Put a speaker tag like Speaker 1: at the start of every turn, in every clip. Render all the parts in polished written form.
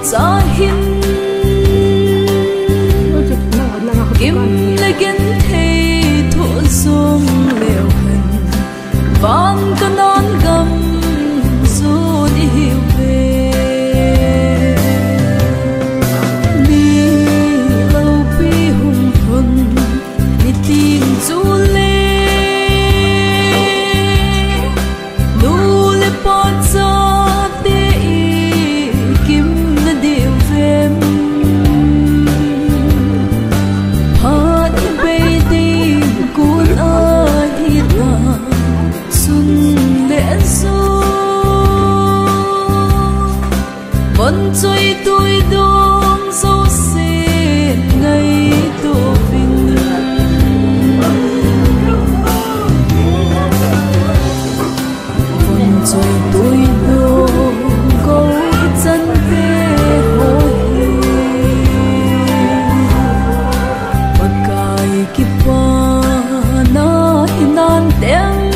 Speaker 1: sa hin kim le gen thei tho song leo han van kanon gam zu ni hiu ve ni lo pi hum hun ni ting zu le nu le po za te i kim na deu vem hat be ding kun a hi na sun le zo vẫn chơi tôi đón dấu xin ngày tôi vinh vẫn chơi tôi đón câu chân về hồi và cài kịp qua na hinan tiếng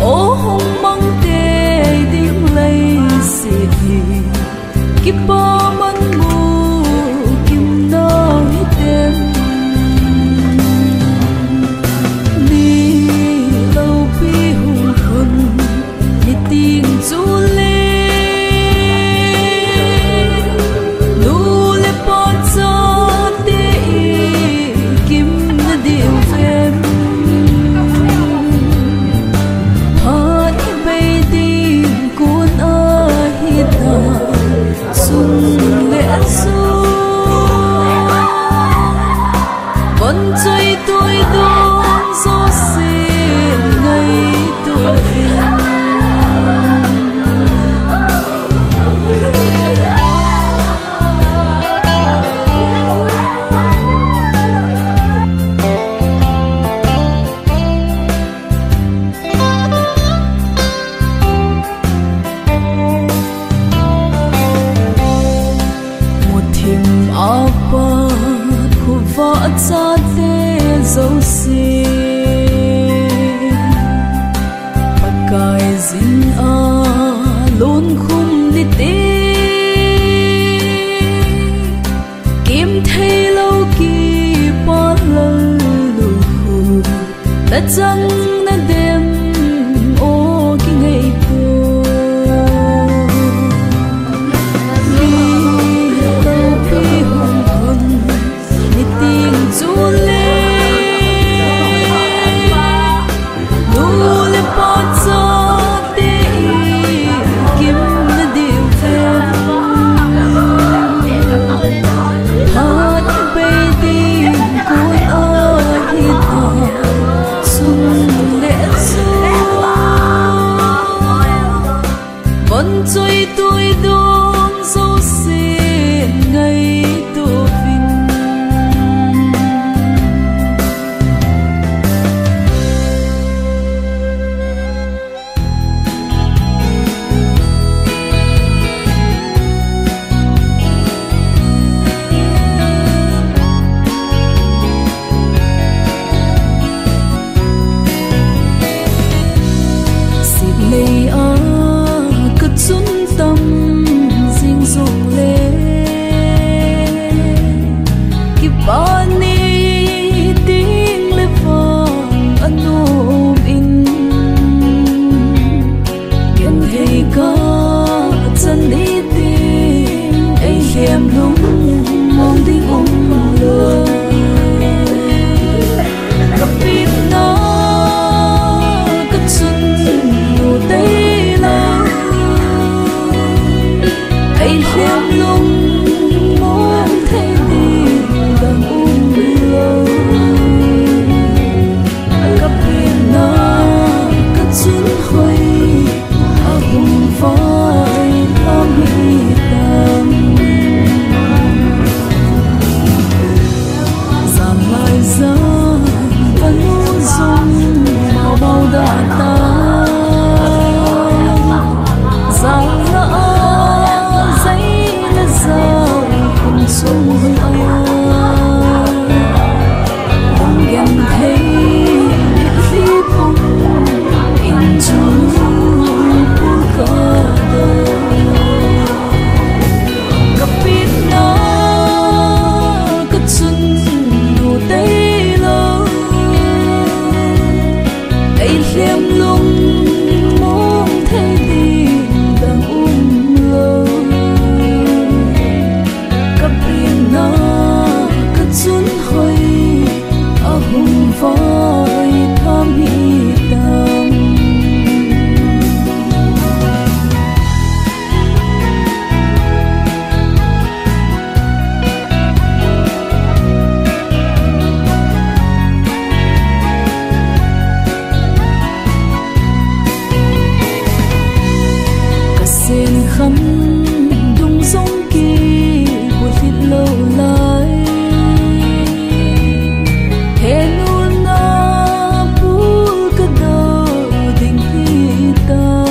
Speaker 1: ô hong mang tê tiếng lấy xịt kịp ba man mù kim na hít em đi lâu bi hùng hồn đi tiếng du lê nu lê pot cho tê kim na điều em hát bay đi cuốn a hít na sun lẽ su vẫn chơi tôi đón gió xin ngày tôi apa ku va cha te zo si pakai zin a lon khum ni te kim thei lo ki pa lo lu khu ta chang na dem o ki ngei po vẫn chơi tôi đón dấu xin ngày tôi vinh xin lấy sun tâm dinh dục lệ kịp ba ni tiếng lệ vang anh ôm in kiên hay ca chân đi tìm ấy em lúc mong tiếng lơ gặp phim nó cất xuân mùa tây lâu ai xem lung muốn thấy đi đang lâu gặp biển na cất xuân hồi à hùng vai lam hi tam giảm lại ra vẫn dung màu bao đã ta rằng sung ai không em thấy khi phong in trong cuộc đời khăn đung sông kỳ buồn thịt lâu lại hẹn luôn na buồn cả đời tình khi tâm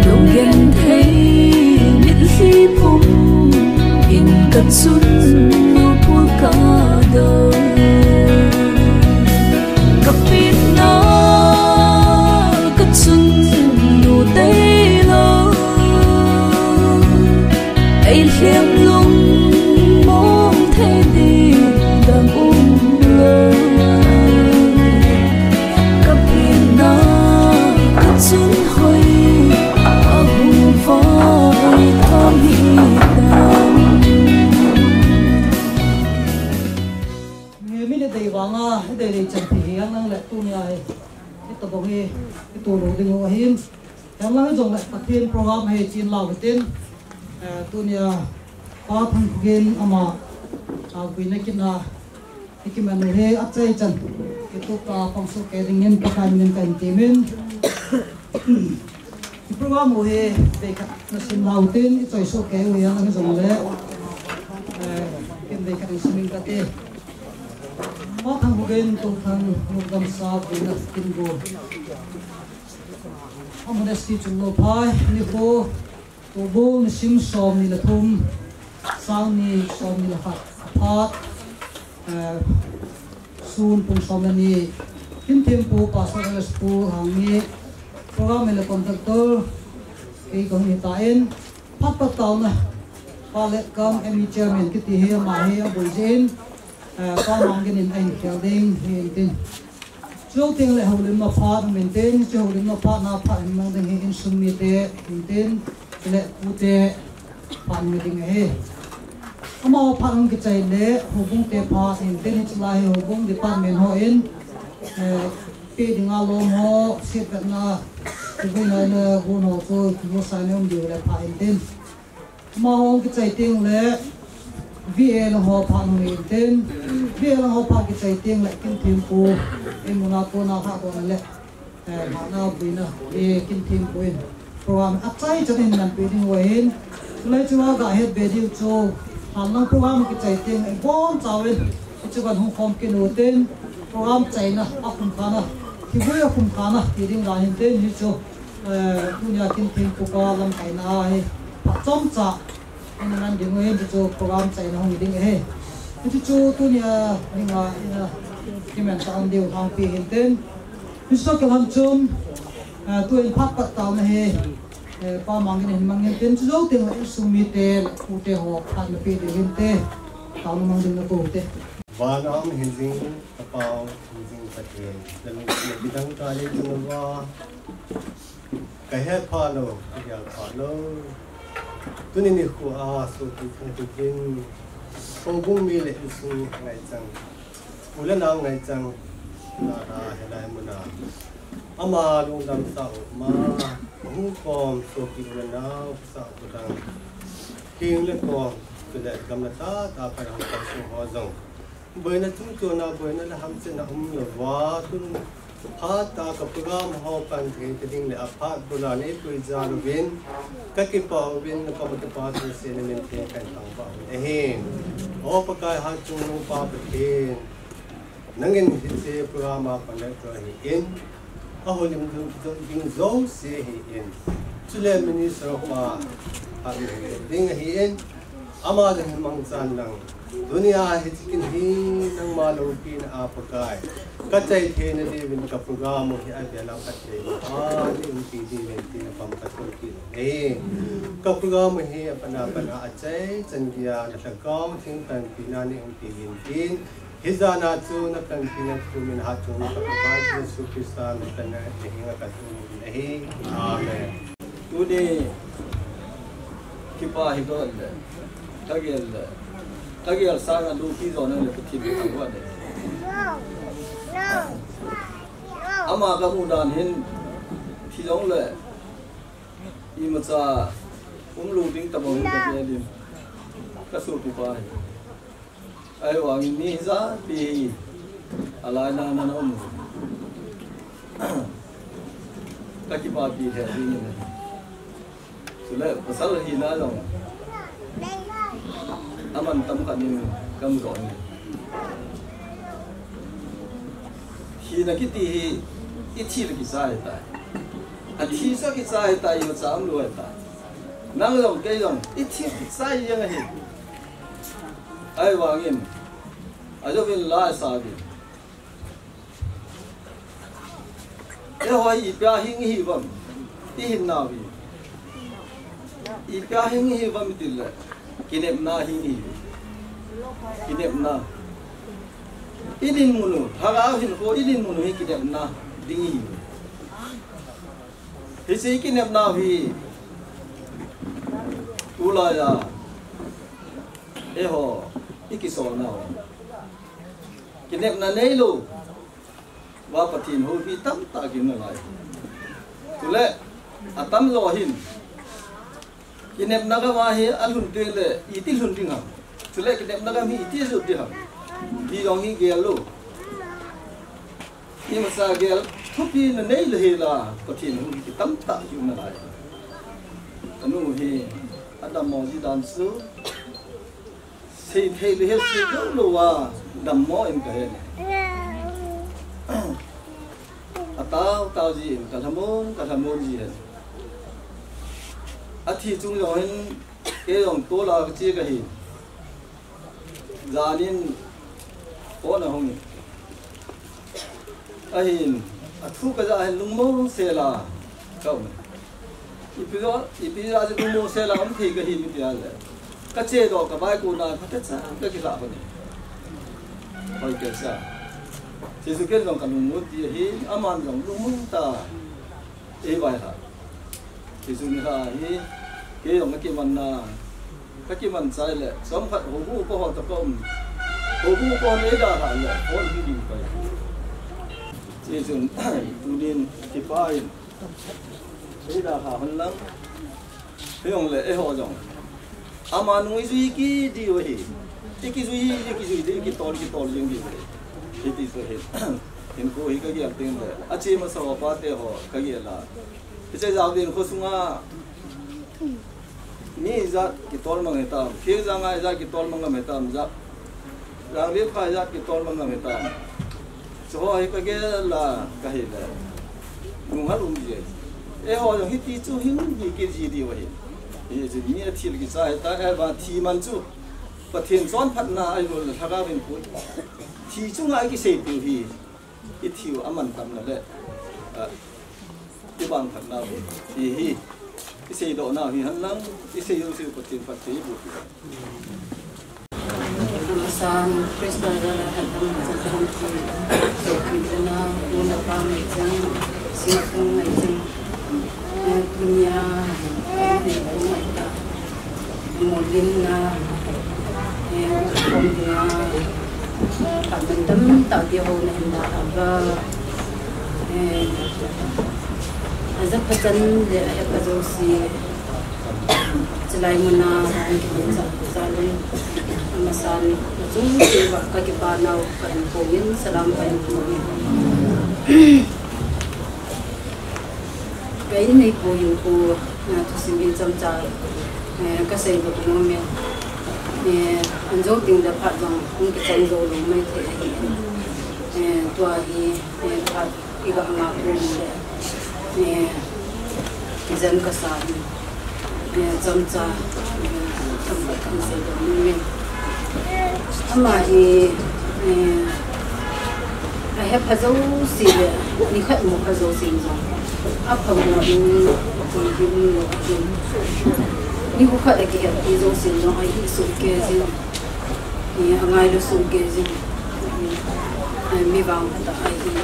Speaker 1: lòng ghen thấy biết khi phùng in cất xuân buồn cả đời gặp biết nó cất xuân đủ tây lâu ấy liêm lung mong thấy đi đang lơ gặp biết nó cất xuân hồi ở vùng phai thơm hi đam
Speaker 2: người mình để vàng để chân thì anh đang lại tu nhà cái tập bóng cái tu đồ tình hoa hiên em đang dùng lại tập thiên program hay chiến lao cái tên tu nhà ba thằng game ama quý này kia na cái mình hay ápใจchân cái tu cả phong số cái dingen cái cái mình cái teamin cái program hồ hay về cái nó xin lao tên cái chơi số cái hồ anh đang dùng lại cái về cái sinh cái tên Thangkhogin Touthang Condolence với nước kinh go. Ông đã xin chúng tôi phải ni cô tổ bố ni sim som ni là thum sang ni som ni là phát sun pung som ni kim thêm po pasal school hàng ni program là contractor cái công nghệ tại phát bắt đầu nè và lệ công em chairman cái tỷ hệ mà hệ buổi diễn có mong cái nền anh kéo đinh hiện tin chỗ tiền lại hậu lên mà phát mình tên chỗ hậu lên mà phát nào phát mang đến hiện sum mi tê hiện tin lệ u tê phát mình tiếng ấy mà phát cái trái lệ hậu bung tê phát hiện tin hết lại hậu bung department họ in pe đi ngalo mo xếp cái na cái này là gồm họ tôi vô sai nên điều lại phát hiện tin mà cái trái tiền lệ VL họ phát mình tên VL họ phát cái trái tiền lại kinh thêm cô em muốn nào cô nào khác còn lại mà nào vì nào về kinh thêm cô program áp trái cho nên làm về đi ngoài lấy cho cả hết về điều cho hàng năm program cái trái tiền em bốn cháu em chỉ cần không phong cái nổi tên program trái na áp không khá na thì vui áp không khá na thì đi làm tên như cho punya kinh thêm cô cả làm cái nào hay trong trả anh em đi ngồi cho program chạy nó không đi nghe cái chỗ tôi nhà nhưng mà cái mình chọn điều hàng phi hiện tên như sau cái làm chung tôi phát bắt đầu này ba mang cái này mang hiện tên chỗ tiền là sumi tê cụ thể họ phát nó phi để hiện tên tao nó mang đến nó cụ thể
Speaker 3: và nó hiện diện bao hiện diện phát triển nên bị đăng tải lên nó vào cái hết pha lô cái giờ pha lô tôi nên đi qua số Thangkhogin ông bung mi lệ số ngày chăng ulan nào ngày chăng là hiện đại mình à ama luôn đam sao mà không còn số kinh nào sao tôi đang kinh lên còn tôi lại cầm là ta phải học tập số hóa dòng bởi nó chúng tôi nào bởi nó là ham chân nào không nhiều quá tôi phát ta cái program họ cần thì cái đinh là phát tôi là này tôi ra được viên các cái bảo viên có một cái bảo tôi sẽ nên mình thấy cái thằng bảo ấy họ bắt cái hạt chung nó bảo cái năng in thì program mà còn lại cho hiện hồi những dấu sẽ hiện cho nên mình sẽ mà phát hiện hiện ama dengan mangsan lang dunia hitikin hi nang malupin apakai kacay thena devin ka programo hi abela patay ni umpidi menti na pampatulki ka programo hi apana achay changia na tagaw thingtan pinani umpidin tin hizana chu na kan pinat kumin hatu na kapatid na sukrista na kana hinga katun amen
Speaker 4: today kipa hidol Tagial sang and do his honor to keep it away. Amagamudan hin Tilole Imasa looting Tabon Kasu to buy. I want Niza be Alana Nanom Takipa be lệ pasal hi na long aman tam kan ni kam ron hi na ki ti hi thi ki sai ta a thi sa ki sai ta yo cham lo ta nang long ke long thi ki sai yang hi ai wangin ajo bin la sa bi e hoi pya hing hi bam ti hin na bi i pya hing hi bam ti la kinep na hing hi kinep na idin munu haga hin ko idin munu hi kinep na ding hi si kinep na hi ula ya e ho ikiso na kinep na nei lo wa pathin ho bi tam ta kin na lai tule atam lo hin kinep naga wa hi alun te le itil hun ding ha tule kinep naga mi itil su di ha di dong hi gel lo ni ma sa gel thupi na nei le la pathin ho ki tam ta kin na lai anu hi adam mo ji dan su sei thei le he su lo wa dam mo em ka he tao gì cả tham môn gì hết thì chúng rồi cái dòng tố là cái chia cái gì gia nên có là không ai thu cái gia hình lung mông xe là không bây giờ lung mông xe là ông thì cái gì bây giờ cái chế độ cái bài cô nào phát ra cái lạ vậy thôi cái sao thì sự kết dòng cả lùng muốn thì hi aman dòng lùng muốn ta ấy vậy hả thì chúng ta hi cái dòng cái mình sai lệ sống phật hồ vũ có họ tập công hồ vũ con ấy đã hả lệ có cái gì vậy thì chúng tu điên thì phải ấy đã hả hơn lắm cái dòng lệ họ dòng aman nuôi duy cái gì vậy cái duy cái to riêng gì vậy itu so Hinku hi kagi apting le achi ma so pa te ho kagi la iche jaw din ko sunga ni za ki tol mang eta phir za nga za ki tol mang meta za rang le pha za ki tol mang meta so ho hi kagi la kahi le ngung ha lum je e ho jong hi ti chu hin hi ki ji di wa hi e ji ni thi ki sa ta e ba thi man chu pathin son phat na ai lo thaga bin pu thi chu nga ki se pi hi cái thiêu aman tam là lệ cái bằng thật nào thì cái xe độ nào thì hắn lắm cái xe yêu siêu của tiền phật thế buộc
Speaker 5: San Krishna là hạnh phúc trong không khí rồi khi nào cũng là bao ngày chẳng sinh không ngày chẳng dunia thì cũng ngày ta một đêm là không thì cảm ơn tâm tạo điều này là và rất là chân để em có dấu xì chỉ lại một na anh cũng ra lên mà san chúng thì vợ cái bà nào cần phổ biến salam cần phổ biến cái này phổ biến của tu sinh viên trong trại các sinh vật của mình anh dấu tiếng đã phát rằng không cái chân dấu đúng mấy thế tua hi phát cái gạo ngọc luôn đấy dân cả xã trong trại trong cái công sự của mình mà thì ai hết phải dấu gì đấy đi khách một phải dấu gì rồi áp phần là mình còn cái mình ni ko khada ke ti zo sin no ai su ke zin ni angai lo su ke zin mi bang ta ai zin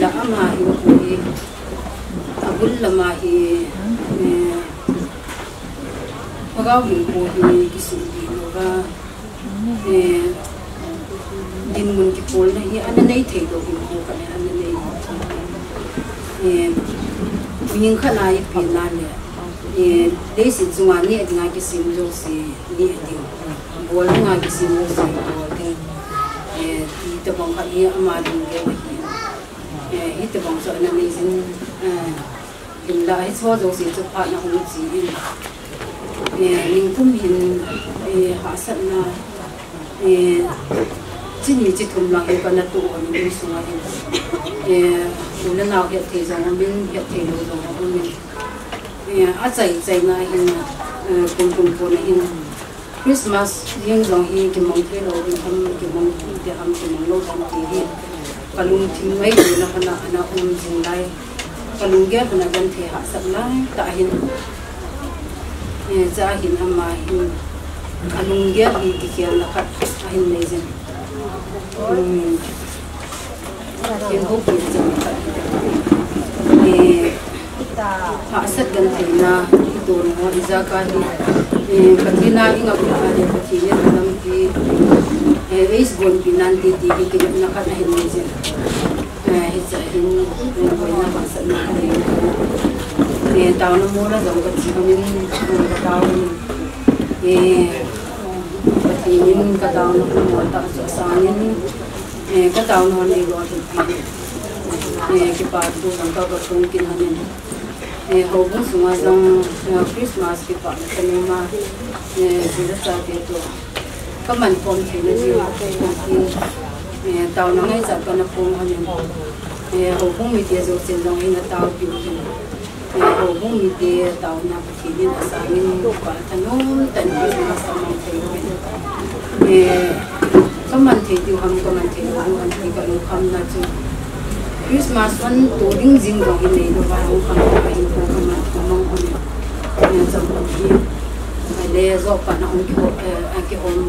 Speaker 5: la ama hi ko hi abul lama hi pagaw hi ko hi ki su di no ga din mun ki pol na hi ana nei thei do hi ko ka ana nei mình khá là ít phiền nan nè, để xin chung anh nè thì ngay cái xin cho si nè thì bố là ngay cái xin cho si bố thì tập bằng cái gì mà đừng cái gì, ít tập bằng sợ là nên xin la hi so zo si chu pha na hung chi ning kum hin ha sat na chi ni chi thum lang ka na tu ni sunga hin ula naw he the jong bin he the lo jong min a chai na hin kum ko na hin Christmas yang jong hi ki mong the lo din ham ki mong de ham ki mong lo dan ti hi kalung thing mai na hana ana jing lai kalung ge hana gan the ha sat lai ta hin cha hin amma hin kalung ge hi ki khial na khat hin nei jen kin ho ki jen ha sat gan the na to no iza ka hi kathina inga ku ani kathina nam ki veis gon pinan ti ki na khat hin nei jen it's a hin na ba sat na ni tao nó mua nó giống cái gì không nên cái tao thì những cái tao nó cũng mua tao cho sáng những cái tao nó này gọi thì cái bà tu sang tao có công kinh hành nên hầu cũng xuống trong Christmas cái bà cái này mà chỉ là sao cái tu các mình còn thì nó gì thì tao nó ngay giờ còn nó công hành nên hầu cũng bị tiêu dùng trên trong nó tao kiểu hầu cũng bị tiêu tao nó thì nên là sao nên lúc bà thằng nó tận dụng nó sao mà thì các mình thì tiêu hầm các mình thì ăn thì cái lúc hầm là chứ Christmas vẫn tổ đình riêng rồi cái này nó vào hầm cái hình của các mình mong muốn nên trong một khi cái lễ do cả nó cái hôm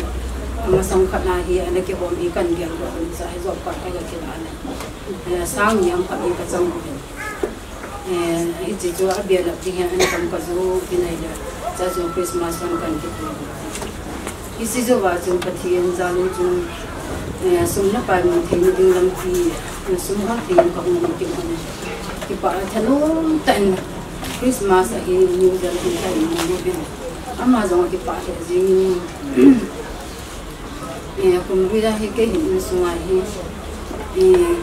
Speaker 5: mà xong khát là thì anh cái hôm ý cần việc rồi sẽ do cả cái này sáng nhiều phải đi cái trong itu juga biar lebih yang anda kamu cái này là cho chúng Christmas kan kan gitu. Isi juga chúng perhatian jalan chúng semua pada mungkin dengan ti semua ti kamu mungkin mana. Kita thanu tan Christmas ini New Zealand kita ini mungkin. Ama jangan kita ada jing. Kemudian kita ini semua ini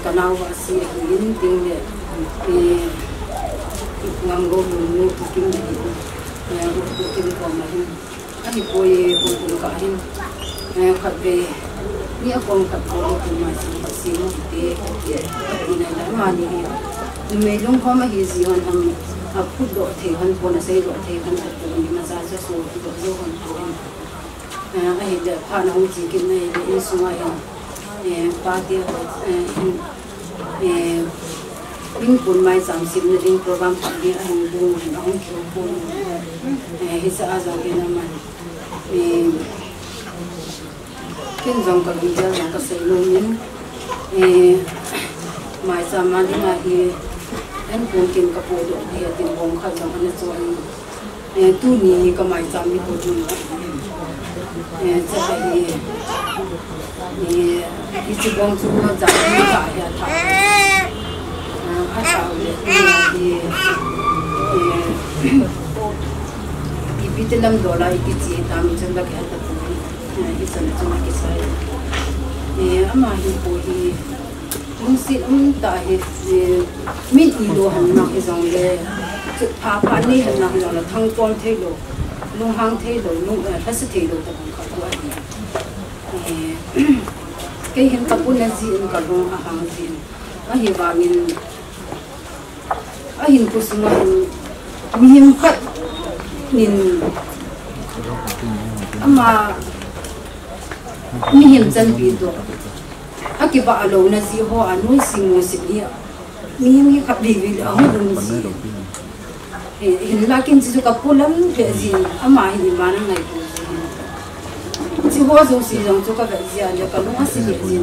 Speaker 5: kenal Ahsi ini tinggal nganggo mulu bikin gitu bikin komahin ani boy pun kahin khabe ni akong khatbo tu masih masih mute ina la mani me long khoma hi jiwan ham aput do the han pona sei do the han ta ni ma sa sa so do zo han to ai da pha na hu ji kin nei ni sunga pa dia những cuốn mai giảm xịn là những program phát đi anh buồn nó không chịu buồn hết sức ázao cái nào mà cái dòng cả bây giờ là cái sự luôn những mai giảm mà đi mà thì anh buồn kinh cái bộ đồ thì tiền bông khác dòng anh cho anh tu ni cái mai giảm đi bộ đồ cho cái cái sự bông chú nó giảm đi cả nhà thảo $15 ikiti tami chanda ke ata puni isana chuma ke sai ama hi po hi mungsi ta hi min ido han na ke jong le pha ni han na jong la thang pon the lo lung hang the lo lung ta se the lo ta ka ko ai ke hin ka pun ji in ka lung a hang ji a hi wa min ahin kusuma mihim khat nin ama mihim chan bi do akiba alo na si ho anu singo sinia mihim hi khat bi bi a hu dun si hin lakin chu ka pulam be ji ama hi ma na ngai ku si ho zo si jong chu ka be ji a le ka lu ma si ji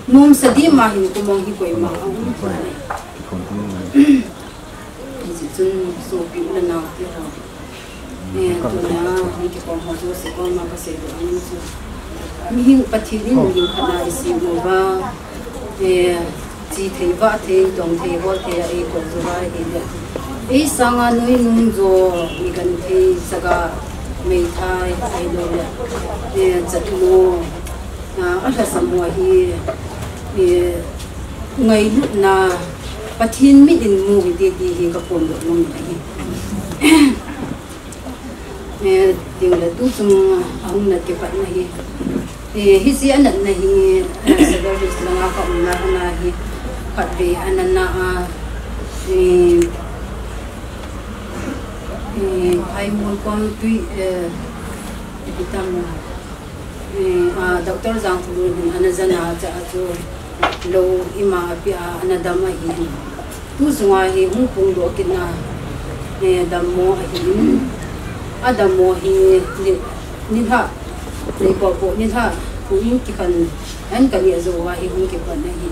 Speaker 5: num sadi ma hin ku mong hi koi ma a chun so pi na na ti ro tu na ni ki ko ho se ko ma ka se do ni chu mi hin pathi ni ni khana isi mo ba ji thei ba thei dong thei ho thei ai ko zo ba hi de ei sanga noi nung zo ni kan thei saga mei thai ai do le chatu a la samwa hi ngai lu na pathin mi in mu hi hi ka pon do lom hi tiếng là tu sung ông là cái bạn này hi si anh này hi service là ngã cộng là hi phát về anh na ai muốn con tuy cái tâm doctor Giang Phu anh zana cha cho lâu ima pia anh đam hi tu sung hi hung pung do kina đam mo hi Adam mo hi ni ha ni ko ni ha hung ki kan an kan ya zo wa hi hung ki pan na hi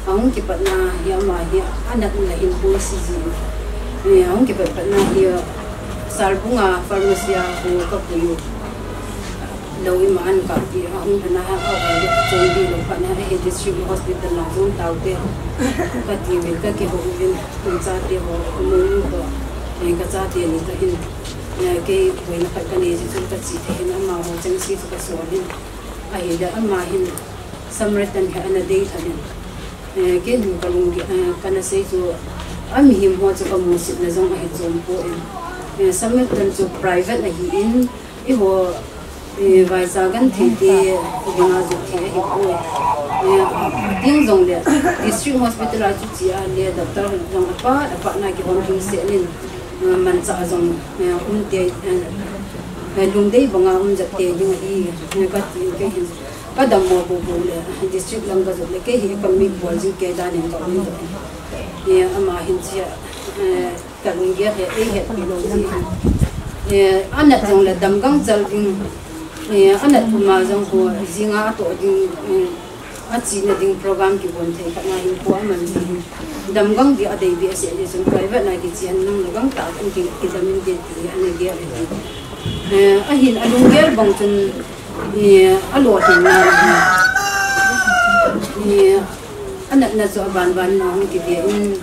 Speaker 5: hung ki pan na ya ma hi anak la hin bu si ji hung ki pan na hi sal bunga pharmacia ko ka pu lo i ma an ka ti hung na ha so di lo pa na he district hospital na zon tau te ka ti ve ka ke ho vin kun sa te ho mu to ka cha te ni ta hin cái với nó phải cái này chúng ta chỉ thấy nó màu hồ chân sĩ cái số đi ai đã mà hin samretan hay anh đây thôi cái hình cái lùng cái nó sẽ cho anh hiểm hoa cho cái mùa xịt là giống ai giống po em samretan cho private là hin cái hồ vài giờ gần thì cái nào giúp thì cái po tiếng giống đấy district hospital là chút gì anh đấy doctor giống apa này cái hôm chúng sẽ lên mình sợ rằng tiền dùng đấy bằng giật tiền nhưng mà cái đồng hồ bù là district làm cái rồi cái hiện cầm miếng bùa gì cái đàn em cầm miếng rồi mà hiện giờ cần cái hệ bị lỗi gì anh đặt rằng là đầm găng chân anh đặt mà rằng của riêng á tổ Ahsi na ding program ki bon thei kana hin ko man dam gang di adai bi ase je sun private na ki chian nang gang ta kan ki damin de ti ane ge a hin alung gel bang chun alo hin na anak na so ban ban na ki de in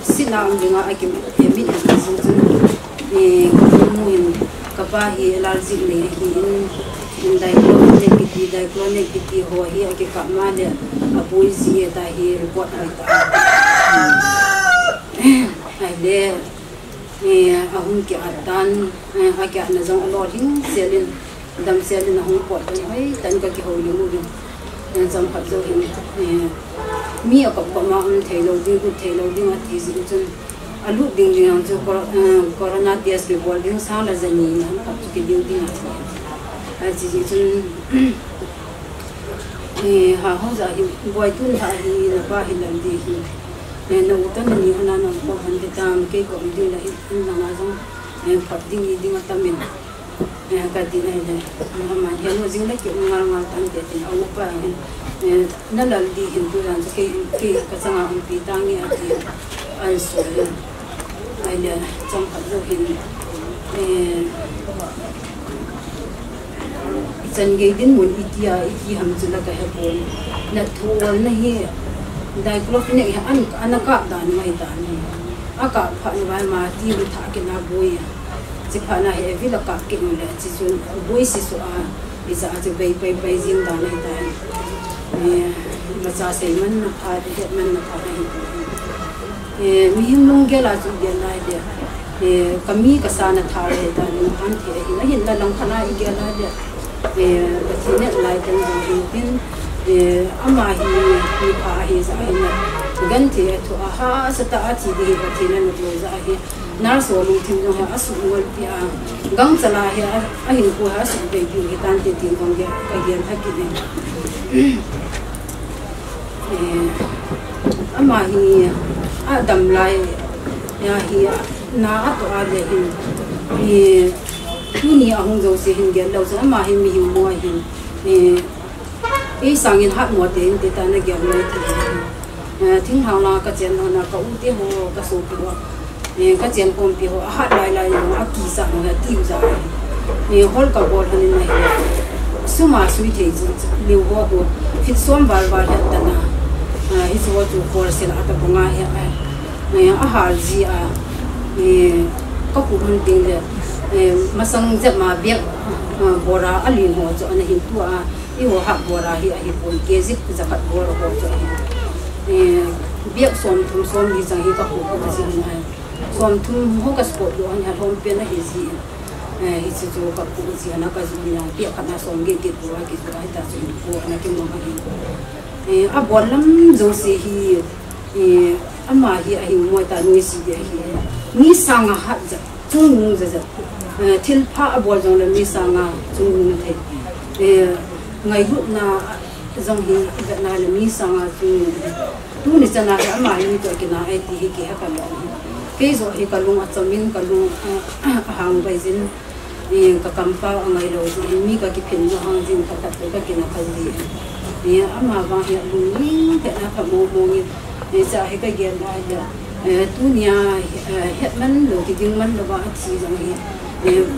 Speaker 5: sinam dinga akim mi sun chun muin kapahi allergy le hi diachronic kiti ho hi ke kamma le apoi si ta hi report ai ta ai le ahun ke atan ha ke na zong lo ding selin dam selin ahun pot ai tan ka ki ho lu mu den zam khat zo hin mi a ko ma un thelo ding ati zi chun alu ding ding jo corona test report ding sa la zani han ka ki ding ding ati zi chun ha ho za hi boy tun ha hi na ba hi lam di hi no ta ni ana na ko han de tam ke ko di la hi na na zo phat ding ding ta min ka di na de ma he no jing la ke ngal ngal tan de tin au pa na la di hin tu ran ke ka sanga un pi tang ni ati an so le ai le chong phat zo hin chân gây đến muốn ít ham chula cái hệ phone nát thua na hi đại cloth này anh cáp đàn mai đàn cáp phải vai mà ti bị thả cái na bôi chỉ phải na hệ vì là cáp cái này chỉ chun bôi si so bây giờ chỉ bay riêng đàn này đàn mà cha sẽ mình phá thì mình phá này mi him lung cái là chuyện gì này đấy kami kasana thả này đàn han thì nó hiện là lòng khana cái là đấy cái này lại trong dòng tin ama hi pha hi za hi na gan thi thu aha sa ta chi di ka thi na no za hi nar so lu thim no ha asu wal pia gang chala hi a hin ko ha su be ju hi tan te tin kong ge ka gen tha ki ni ama hi adam lai ya hi na to a le hi ni ahung zo se hin gen lo sa ama hi mi hi mo hi sang in hat mo te ta na ge lo ti thing hang la ka chen na ka u te ho ka so pi wa ka chen pom pi ho hat lai no a ki sa no ti u za hol ka bol han na hi suma sui te ji liu ho ho fit som bar bar ha ta na hi so tu for se la ta bunga he a har ji a ka ku hun ting le masang je ma biak bora alin ho cho na hin tu a i ho ha bora hi a hi pon ke zik zakat bora ho cho biak som hi chang hi ka ko si na som thum ho ka sport lo an ha thom pe na hi si hi si jo ka ko si na ka ju nya biak ka na som ge ge ko ki ko ta si ko na ki mo hi a bolam jo si hi ama hi a hi mo ta noi si ge hi ni sang ha ja chung nu ja thil pha a bol jong le mi sang a chung nu the ngai hu na zong hi na le mi sang a chung tu ni chana ka ama ni to ki na ai ti hi ki ha ka lo ke zo hi ka lung a chamin ka lung hang bai jin ka kampa ngai lo ji mi ka ki phin no hang jin ka ta ka ki na ka ji ama ba hi lung ni te na ka mo mo ni cha hi ka gen na ja tu nia het man lo ki ding man lo ba chi jang hi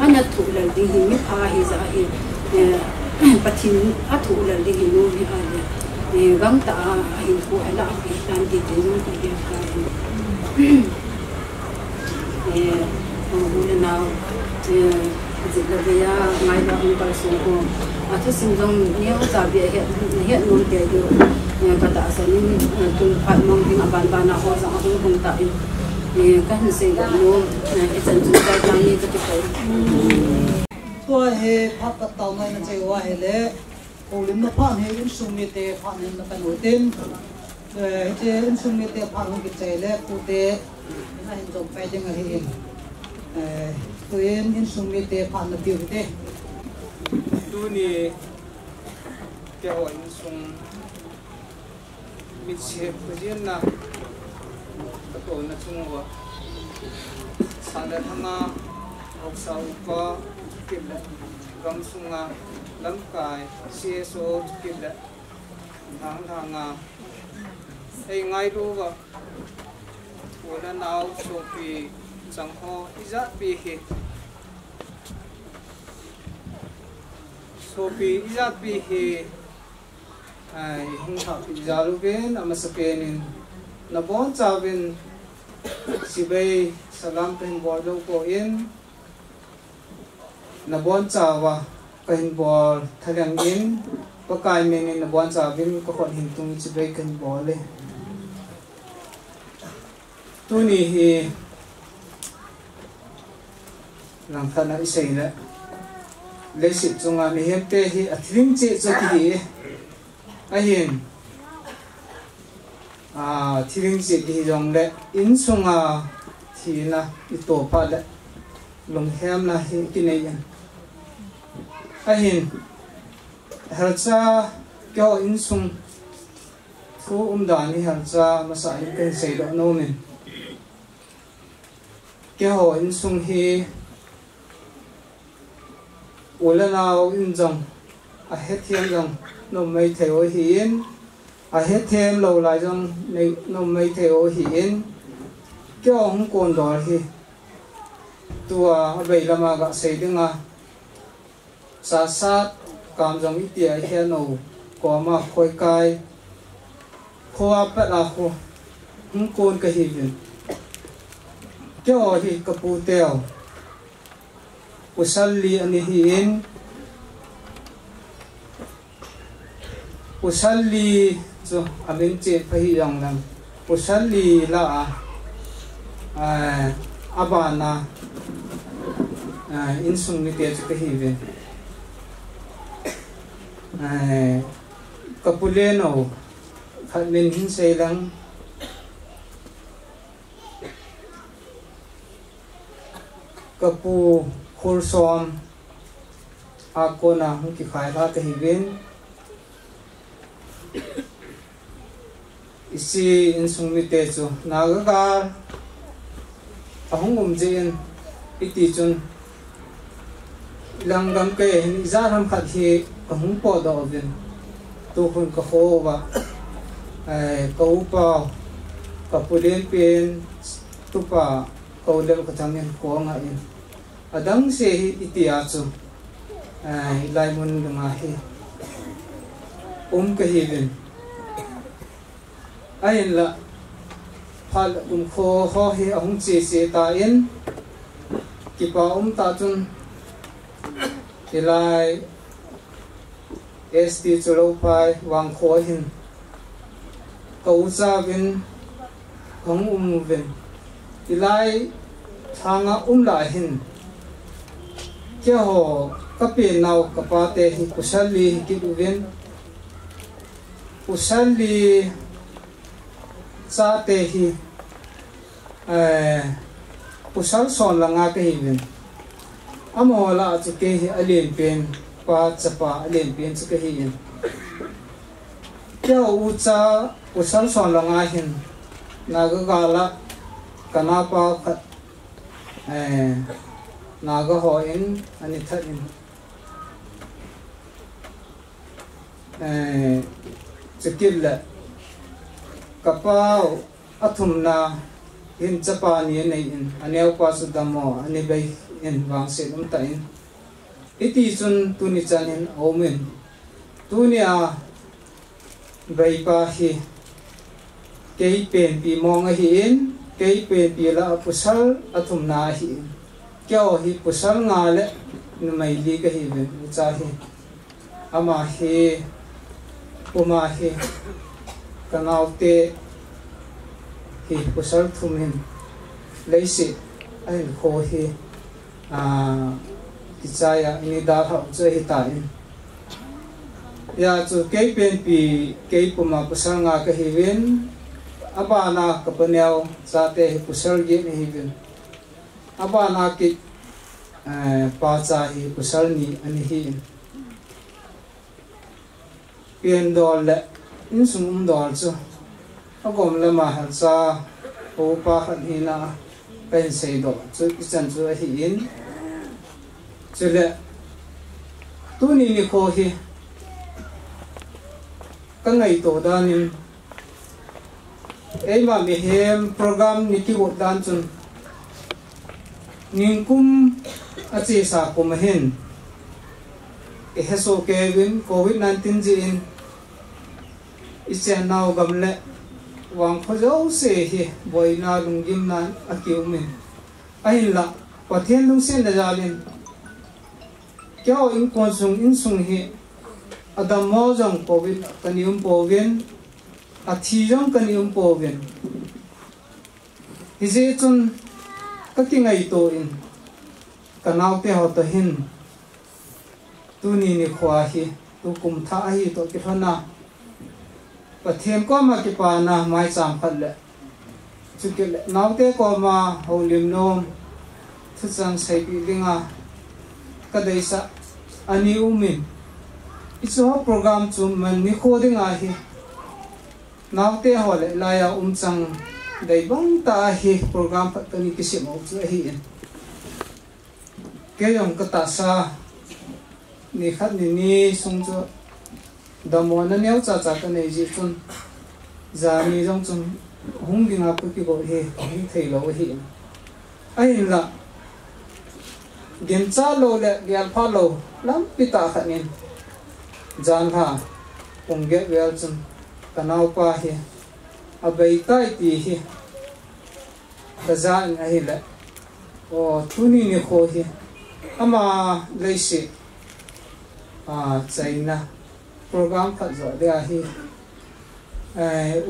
Speaker 5: ana thu la di hi mi pha hi za hi pathin a thu la di hi no hi a gam ta hi ko ala hi tan di de no ki ka ho na dịch là về ngày đó ông phải xuống hồ, thứ sinh trong nhiều gia vị hiện luôn cái điều cả tạ sẽ nên cùng phải mong những bạn nào họ rằng họ cùng tại các hình sinh luôn cái trận chúng ta đang như thế này.
Speaker 2: Tôi he phát cái tàu này nó chạy qua he lệ, hồ lim nó phát he in sung mi te phát nên nó cần nổi tên, cái in sung mi te phát không kịp chạy lệ, cụ te nó hình giống phải chăng là he tôi in sung mi te phát nó tiêu te.
Speaker 6: Tu ni cái hội sung mi chép cái gì na cái tổ nó chung quá sáng nay thằng nào học sau có kịp đấy gam sung à lắm cái CSO kịp đấy thằng ấy ngay luôn quá tôi đã nào số pi chẳng có ít pi hết so pi izat pi he ai hung ha pi zalu ben ama sapenin na bon chawin sibei salam pen bordo ko in na bon chawa pen bor thalang in pakai menin na bon chawin ko khon hin tung sibei kan bole tuni he lang thana isei la lấy sự trong ngày mình hiện tại thì thím chế cho cái gì ai hiện thím chế thì dùng để in sung thì là ít tổ pa đấy lồng hem là hiện cái này ai hiện hal cha kêu in sung thu đàn hal cha mà sai cái xây đó nô mình kêu in sung hi ula nào in dòng hết thêm dòng nó mấy theo hiến hết thêm lâu lại dòng này nó mấy theo hiến cái ông còn đó thì tua vậy là mà gạ xây đứng sát sát cảm dòng ít tiền hiện nấu có mà khôi cay khoa bát là khoa không còn cái gì vậy cái ông thì cặp bù tèo usalli anihin usalli so amin che phi dong nam usalli la abana in sung ni te che hi ve kapuleno khanin hin sei lang kapu khursom ako na hung ki khai ra cái hiven isi in sung mi te chu na ga ahung jin iti chun lang gam ke hin za ram khat hi ahung po do vin tu hun ka ho wa ko pa ka pulen pen tu pa ko le ka tamen ko nga in adang se itiya chu lai mun nga hi ka hiven ayin la phal kho ho hi ahung che ta in ki pa ta chun ilai st chulo pai wang kho hin ko cha vin ông vinh ilai thanga lại hin kia hồ các biển nào các ba tê hi kusali ki uvin kusali sa tê hi kusal son là nga cái hin amo la chu ke hi alien pen pa chapa alien pen chu ke hi kia u cha kusal son là nga hin naga gala kanapa khat naga hoin ani thatin chikilla kapao athumna hin chapa ni nei in aneu pa su damo ani bai in wang se dum ta in iti chun tuni chanin omen tunia bai pa hi kei pen pi mong hi in kei pen pi la pusal athum na hi kyo hi pusal nga le numai li ka hi ben cha hi ama hi uma hi kanau te hi pusal thumin leisi ai kho hi ki chaya ni da ha che hi ta in ya chu kei pen pi kei puma pusal nga ka hi ben abana kapanel sate pusal ge ni bin abana ki pa cha hi pusal ni ani hi pian dol le in sum dol chu agom le ma ha cha o pa khan hi na pen sei do chu ki chan chu hi in chule tu ni kho hi ka ngai to danin mà mi hem program ni ki bot dan chun ningkum achi sa kum hen e heso kevin covid-19 ji in ichen naw gamle wang khojo se hi boina lungim nan akiu min ahin la pathen lung sen da jalin kyo in konsung in sung hi adam mo jong covid kanium povin athi jong kanium povin hize chun kakingai to in kanau te ho to hin tuni ni khwa hi tu kum tha hi to ki thana pathem ko ma ki pa na mai cham phat le chukil nau te ko ma holim nom thu chang sai bi linga kadai sa ani umin iso program chu man ni kho dinga hi naute hole laya chang dai bang ta hi program phat kani kisim au chu hi ke yong ka ta sa ni khat ni sung chu damo na neu cha cha ka nei ji chun za ni jong chun hung dinga pu ki go he hi thei lo hi ai la gen cha lo le gyal pha lo lam pita khanin jan ha ong ge wel chun kanau pa hi abai tai ti hi kazan a hi la o thuni ni kho hi ama leisi China program phat zo de a hi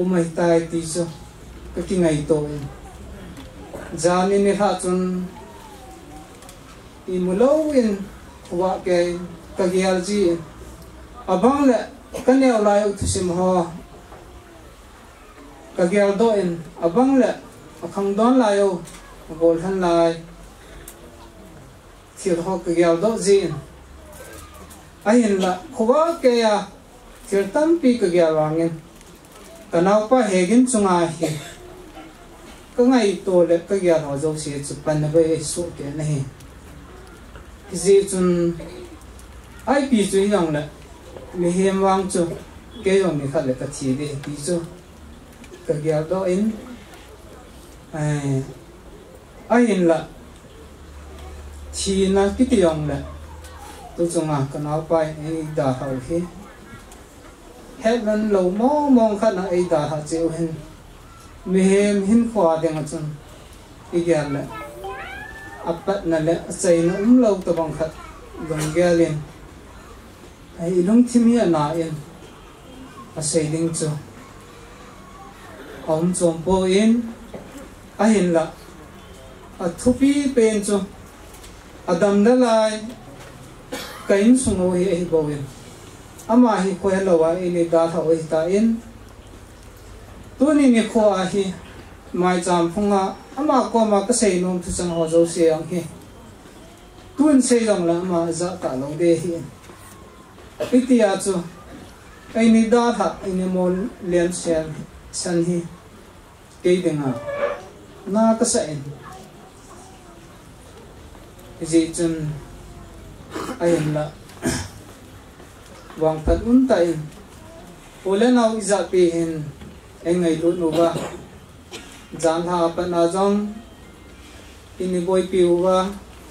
Speaker 6: umai tai ti chu ka ki ngai to jani ni ha chun i mulo in wa ke ka gyal ji abang le kanel lai u thusim ho ka gyal do in abang le akhang don lai u bol han lai thir ho ka gyal do ji ahin la khuwa ke ya thir tam pi ka gyal wangin kanau pa hegin chunga hi ka ngai to le ka gyal ho zo si chu pan na be su ke na hi ji chun ai pi chu yang le mi hem wang chu ke yong ni khat le ka thi de pi chu ka gyal do in ahin la thi na ki ti yong le tu chunga kanau pa ai da hau hi hết lần lâu mong khát na ai đã hạt chịu hin mihem hin khoa đeng chun igen le apat na le chai na lâu to bang khat dong gelin ai long thimi na in a sailing chu om chom po in ahin la thupi pen chu adam dalai kain sungo hi boin ama hi ko helwa ini da tha oi ta in tuni ni kho a hi mai cham phunga ama ko ma ka sei nom thu chang ho zo se ang hi tun sei jong la ma za ta lo de hi itia chu ini da tha ini mol len san hi ke denga na ka sa in ji chun ayin la wang pat un tai ulen au iza pi hin engai lu nu ba jan ha pa na jong ini boy pi wa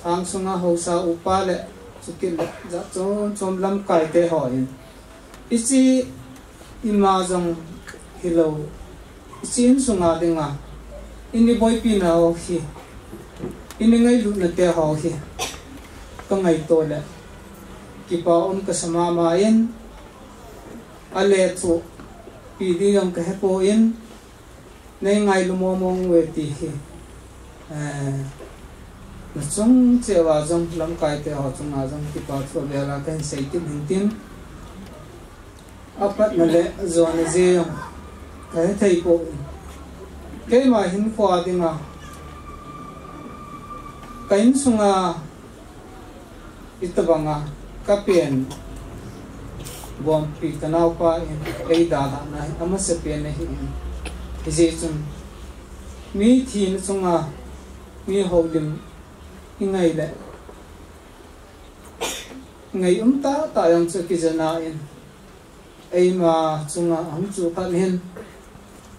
Speaker 6: thang sunga ho sa upa le chukil ja chom lam kai te ho in ichi ima jong hilo ichin sunga denga ini boy pi na ho hi ini ngai lu na te ho hi ka ngai to le ki pa on ka sama ma in ale chu pi di yong ka hepo in nei ngai lu mo mong we ti hi na chung che wa jong lam kai te ho chung a jong ki pa tho le la kan sei ti hin tin apat na le zo na je yong ka thei po ke ma hin kwa dinga kain sunga itabanga kapien bom pi tanaw pa in ei da na ama se pen hi je chun mi thin sunga mi holim ingai le ngai ta yang chu ki jana in ei ma chunga am chu khan hin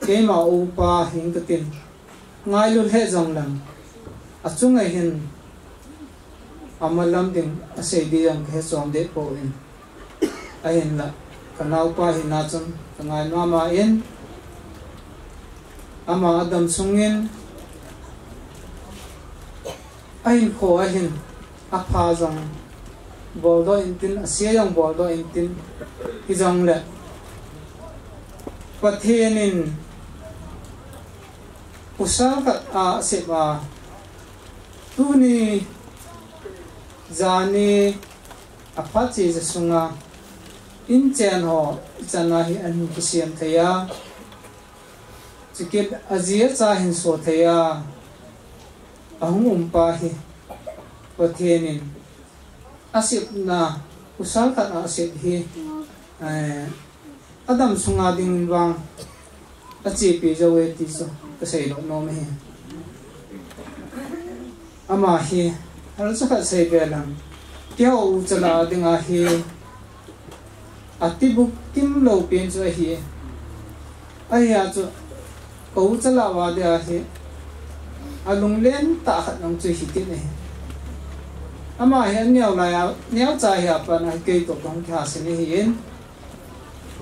Speaker 6: ke ma upa hing tin ngai lu he jong lam achunga hin amalam ding asei di yang he som de po in ahin la kanau pa hin na chun ngai ma ma in ama adam sungin ahin kho ahin apha jong boldo intin asia yang boldo intin hi jong le pathenin usaka a seba tuni zani apachi sunga inchen ho chana hi an kisiam thaya chikit azia cha hin so thaya ahum pa hi pathenin asip na usaka na asip hi adam sunga ding wang achi pi jawe ti so kasai lo no me ama hi hal sa sai belam kya u chala dinga hi ati buk kim lo pen cho hi aya cho ko chala wa de hi alung len ta khat nong chu hi ti ne ama hi nyau la ya nyau cha hi pa na ke to dong kha se ni hi in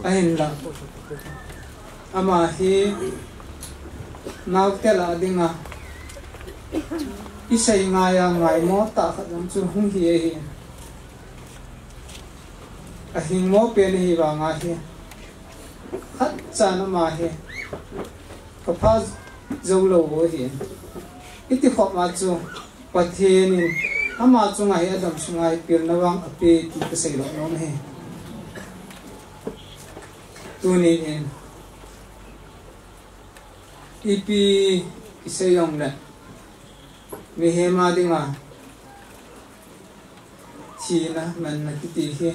Speaker 6: ahin la ama hi naw te la dinga isai ngaya ngai mo ta khat nong chu hung hi hi ahing mo pen hi wa nga hi khat cha na ma hi ka pha zo lo ho hi iti khop ma chu pathen ama chu ngai adam chu ngai pil na wang ape ti ka sei lo no he tuni in ipi isai yong le mi he ma dinga chi na man na ti hi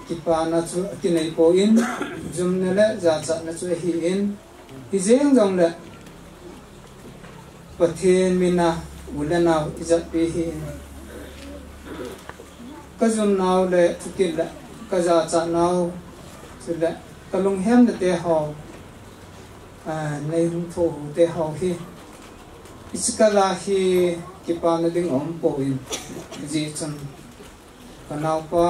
Speaker 6: kipana chu kinai po in zum ne le za cha na chu hi in hi jeng jong le pathen mina ulana izat pe hi ka zum naw le tukil le ka za cha naw chu le ka lung hem de te ho nei hung tho te ho hi iskala hi kipana ding om po in ji chun kanaw pa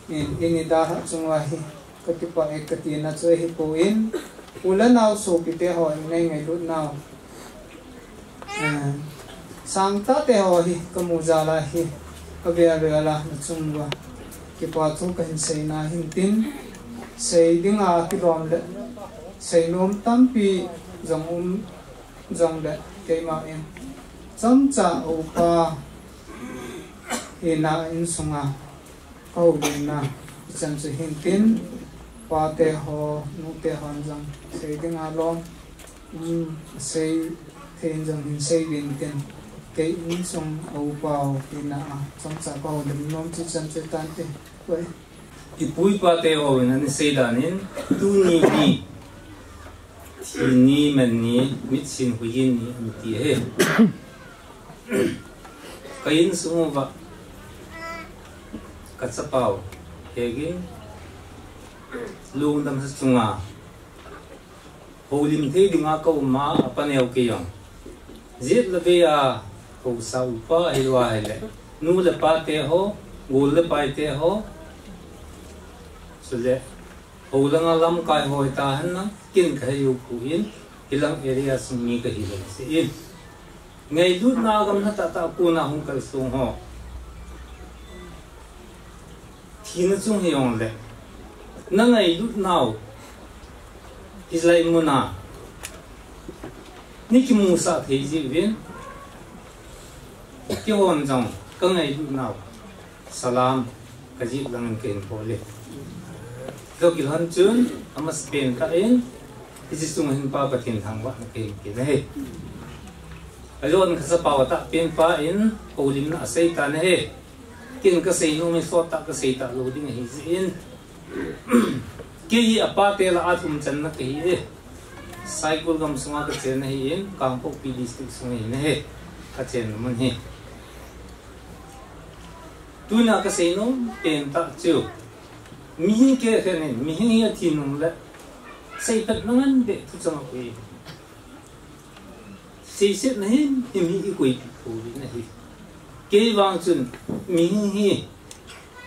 Speaker 6: ini da chungwa hi katipa ekatina chu hi po in ulanaw so pite ho nei ngai lut naw sangta te ho hi kamuzala hi abia la na chungwa kipa chu kan sei na hin tin sei dinga ki rom le sei nom tampi dòng dòng đệ cây mạo em chấm trả ô pa hi na in sunga câu đến na chân sự hiện tin pa te ho nu te han dòng xây tiếng alom xây thêm dòng hình xây điện tiền cái in sung ô pao hi na chấm trả câu đến nom chỉ chân sự tan te vậy
Speaker 7: ipui pa te ho na xây danin tu ni ni thì ni mình ni mít xin huy ni mít ti he cái in sung va cắt sa pao hegin lung dam sa sunga holim the dinga ko ma apaneu ke yong zit le be a ko sa upa helwa hele nu le pa te ho gol le pa te ho sule holanga lam kai hoi ta han na kin khai yu ku in hilang area sumi ka hilang se in ngai lut na gam na ta ku na hung kal sung ho thina chung heyong le na ngai lut naw islai muna niki musa thei ji vin ki hon jong ka ngai lut naw salam ka ji lang ken pole do ki han chun ama spain ka in isi sung hin pa pathin thang wa ke ke ne ajon ka sa pa ta pen pa in holim na sei ta ne kin ka sei no mi so ta ka sei ta lo ding hi in ke apa te la atum chan na ke hi cycle gam sunga ka chen hi in kangpok pi district sunga hi ne ka chen man hi tu na ka sei no pen ta chu mi ke ke ne mi hi thi num la sei pat nangan de tu chang ko yi sei set na hi mi i ko i ko na hi ke wang chun mi hi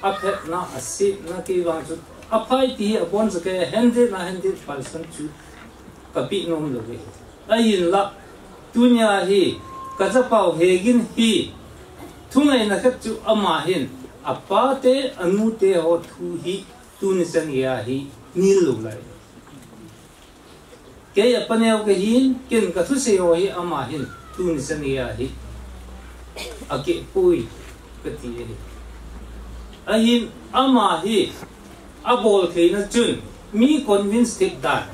Speaker 7: aphet na asi na ke wang chun apai ti apon sa ke hende na hende person chu ka pi nom lo ge ayin la tunya hi ka za pau hegin hi thungai na khat chu ama hin apa te anu te ho thu hi tu ni san ya hi ni lo lai ke apaneu ke hin kin ka thu se ho hi ama hin tu ni san ya hi ake pui ka ti hi ahin ama hi abol ke na chun mi convince tik da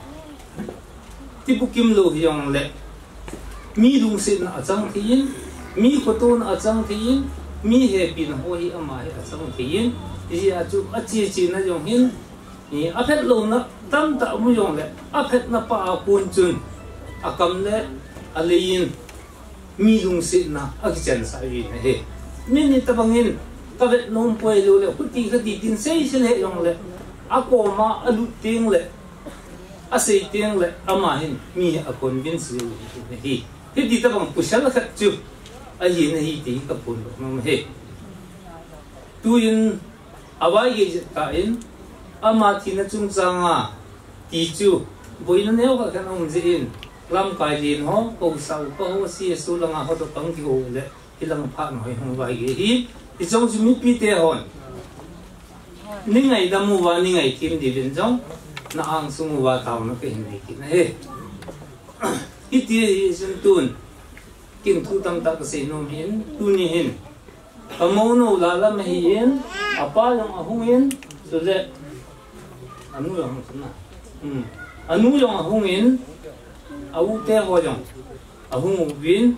Speaker 7: tipukim lo hyong le mi lung sin achang thin mi khoton achang thin mi he pin ho hi ama hi achang thin ji a chu a chi chi na yong hin ni a phet lo na tam ta mu yong le a phet na pa kun chun a kam le a lein mi lung sin na a ki chen sa wi ne he mi ni ta bangin ta vet nom poi lo le khuti khati tin sei se le yong le a ko ma a lu ting le a sei ting le ama hin mi a convince you ne hi hi ti ta bang pusal khat chu a hi ne hi ti ka pun no he tu in awai ge ta in ama thi na chung changa ti chu boina neu ka kan om ji in lam kai lin ho ko sau ko ho si su langa ho to tang ki ho le ilang pha noi hong wai ge hi i chong chu mi pi te hon ni ngai da mu wa ni ngai kim di bin jong na ang su mu wa taw na ke hin ni ki na he i ti hi sun tun kin thu tam ta ka se no hin tu ni hin kamono la la me hin apa yang ahung hin so le anu yang sana anu yang ahung hin au te ho jong ahung win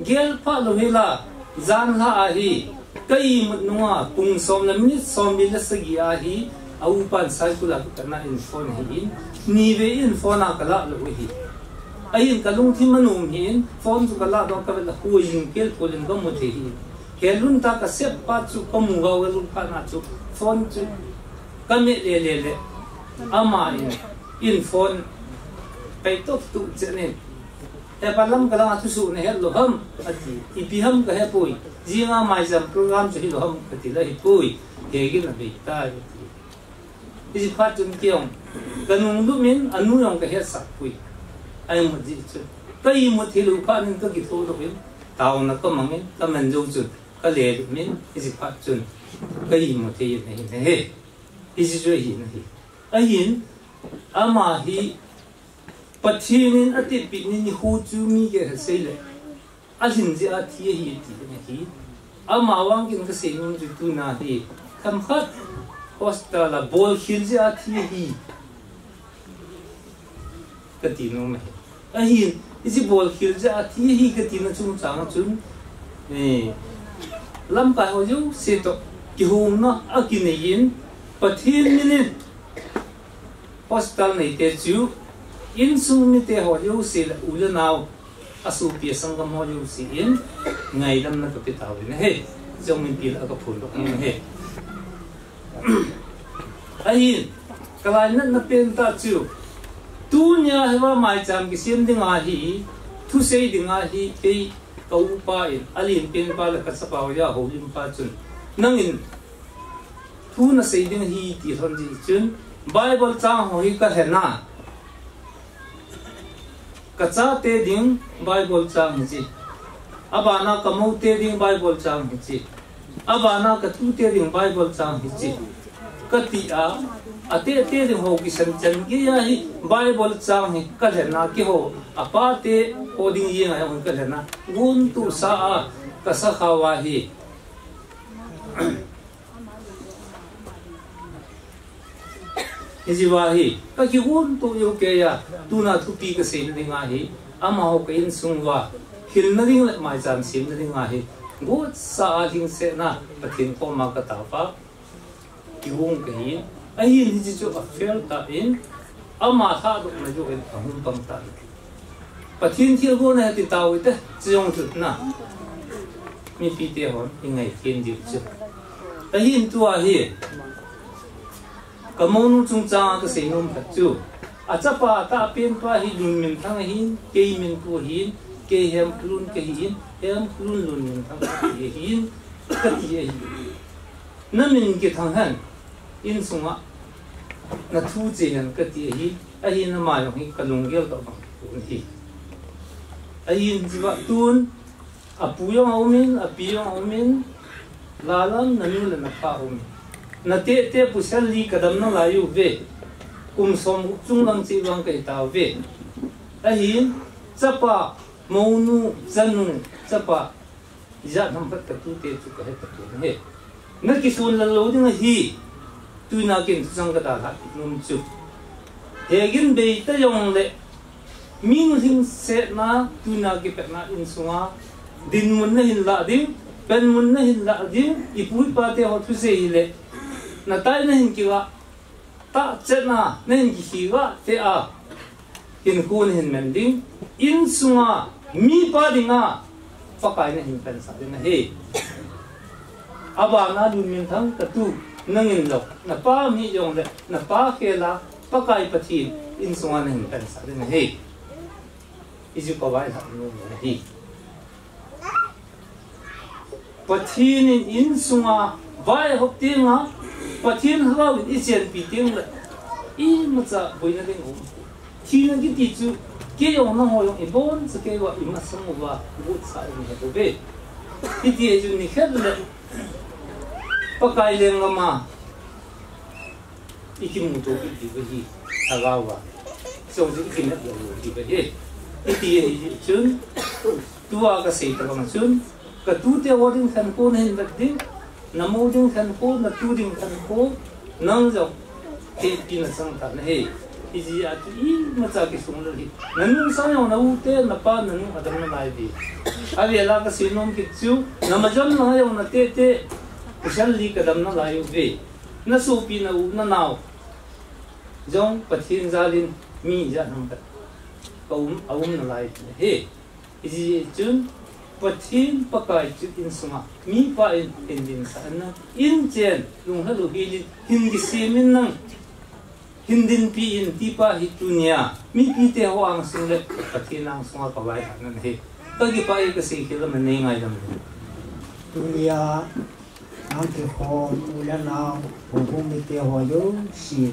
Speaker 7: gel pa lo hila zan la a hi kai mat nuwa pung som na minute som bi la sagi a hi au pan sai kula ka na in phone hi ni ve in phone a kala lo hi ayin kalung thi manum hin phone chu kala do ka la hu yin kel polin ga mo the hi kelun ta ka sep pa chu ka mu ga welun pa na chu phone chu ka me le ama in phone pai to tu chene e palam kala tu su ne hello ham ati ipi ham ka he pui jinga mai jam program chu hi lo ham ka ti la hi pui ke gi na be ta isi phat chun kiong kanung lu min anu yong ka he sa pui ai mo ji chu kai mo thi lu pha nin ka ki tho lo hin taw na ka mangin ka man jo chu ka le min isi phat chun kai mo thi ne he isi jo hi na hi ayin ama hi Patinin ati pinin hu chu mi ke sei le alin je a thi hi ti ne hi amawang kin ka sei nun ju tu na hi tham khat hostel la bol khil je a thi hi ka ti no me a hi isi bol khil je a thi hi ka ti na chung chang chun lam pa ho ju se to ki hum na a ki ne yin pathin minin hostel nei te chu in sung mi te ho yu si la ula naw asu pi sangam ho yu si in ngai lam na ka pi taw ne he jong min pi la ka phun do ne he ai kalai na pen ta chu tu nya hewa mai cham ki sim ding a hi thu sei ding a hi ke kau pa in alin pen pa la ka sa pa ya ho lim pa chun nang in thu na sei ding hi ti thon ji chun bible chang ho hi ka he na kacha te ding bible chang hi abana kamau te ding bible chang hi abana ka tu te ding bible chang hi kati a ate te ding ho ki san chan ki ya hi bible chang hi ka le na ki ho apa te ho ding ye nga ho ka le na gun tu sa a ka sa khawa hi Ijiwahi, kaki gun tu yo kaya tu na tu pi ka sim ding a hi ama ho ka in sungwa hil na ding le mai chan sim na ding a hi gut sa ding se na pathin ko ma ka ta pa ki gun ka hi a hi ni ji chu a fel ta in ama tha do na jo en hum pang ta pathin thil go na ti taw te chiong chu na mi pi te hon ingai thiên di chu a hi tu a hi kamonu chung chang ka sei nom phat chu achapa ta pen pa hi lun min thang hin ke min ku hin ke hem lun ke hin hem lun lun min thang ke hin ka ti hi na min ke thang han in sunga na thu che han ka ti hi a hi na ma yo hi kalung gel to bang hi a hi jiwa tun a pu yo aumin a pi yo aumin lalam na mi le na pa aumin na te pusal li kadam na layu ve kum som chung lang chi lang kai taw ve a hin chapa monu chanu chapa ja nam pat tu te chu ka he ta tu he na ki sun la lo ding hi tu na kin sang ka ta ha num chu he gin be ta yong le min hing se na tu na ki pe na in sunga din mun na hin la ding pen mun na hin la ding ipui pa te ho thu se hi le na tai na hin kiwa ta chena na hin ki wa te a hin kun hin mending in sunga mi pa dinga pakai na hin pen sa na he aba na du min thang ka tu nangin lo na pa mi yong le na pa ke la pakai pathi in sunga na hin pen sa na he isu ko vai ha no na he pathin in sunga vai hok tinga pathin hawa in chen pi ting la I macha boina ding om thina ki ti chu ke yong na ho yong ibon sa ke wa ima sang wa gut sa ni to be ti ti ju ni khed le pakai leng ma ikim mu to ki ti hi agawa so ji ki na yo ti be he ti hi chun tua ka sei ta ma chun ka tu te wording khan ko ne hin ding namo ding khan ko na tu ding khan ko nang jo te pi na sang ta ne he ji a ti macha ki sung le nanu sang yo na u te na pa nanu adam na mai di a ve la ka sinom ki chu na ma jam na yo na te usal li ka dam na la yo ve na su pi na u na naw jong pathin zalin mi ja nam ta awum na lai he ji chun pathin pakai chu in sunga mi pa in din sa na in chen lung ha lu hi hin gi simin nang hindin pi in ti pa hi tunia mi pi te ho ang sung le pathin ang sunga pa bai na he ta gi pa i ka sei khila man nei ngai dam
Speaker 6: tunia ang ke ho ulan na ho mi te ho yo si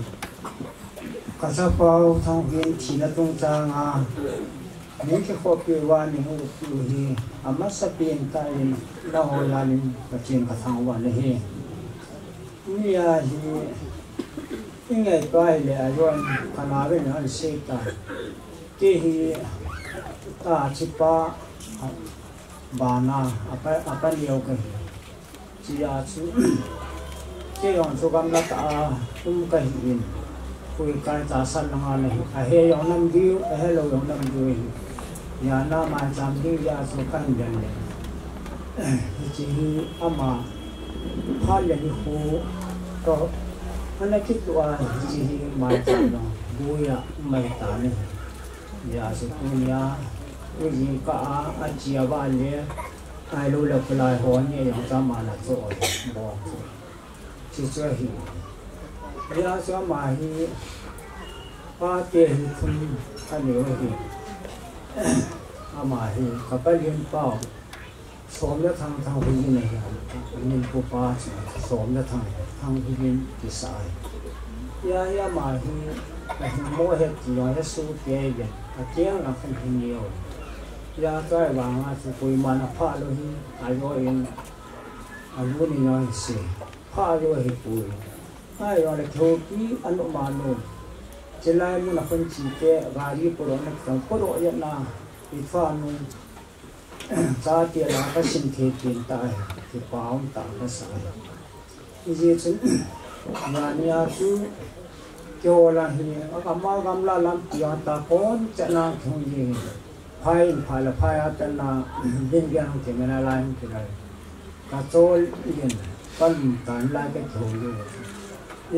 Speaker 6: kasa pau thang gen thi na tung chang a ni ke ho pi wa ni ho tu hi ama sa pin ta in la ho la ni ka chen ka thang wa le he tunia hi ingai pai le a ron kana ve na se ta hi ta chipa bana apa liu ke chia chu che yon so gam la ta ka hin kui kai ta san nga ne a he yon nam diu a he lo yon nam diu ya na ma cham diu ya so kan jan ne chi ama ha le ni ho to ana kit wa chi ma cham no bu ya mai ta ne ya so tu yaui ka a chia ba le ai lo le lai ho ne yang ta ma la so bo chi cho hi ya so ma hi pa te hi thun a ne hi a ma hi ka pa lien pao som le thang thang hu ni ne ni ko pa som le thang thang hu ni ki sai ya ma hi mo he ti lo he su ke ye a ke na khan hi ni yo ya trai wang a su kui ma na pha lo hi ai lo in a lu ni no si pha lo hi pui ai yo le tho ki an lo ma no che lai mu na khan chi ke ga ri po ro na tang po ro ya na i pha no cha ti la ka sin the tin ta ki paum ta ka sa ji chen na ni a su kyo la hi a ma gam la lam ti ta kon cha na thong ji phai la phai a ta na din gyang ke na la hin ke lai ka chol yin pan tan la ke tho lu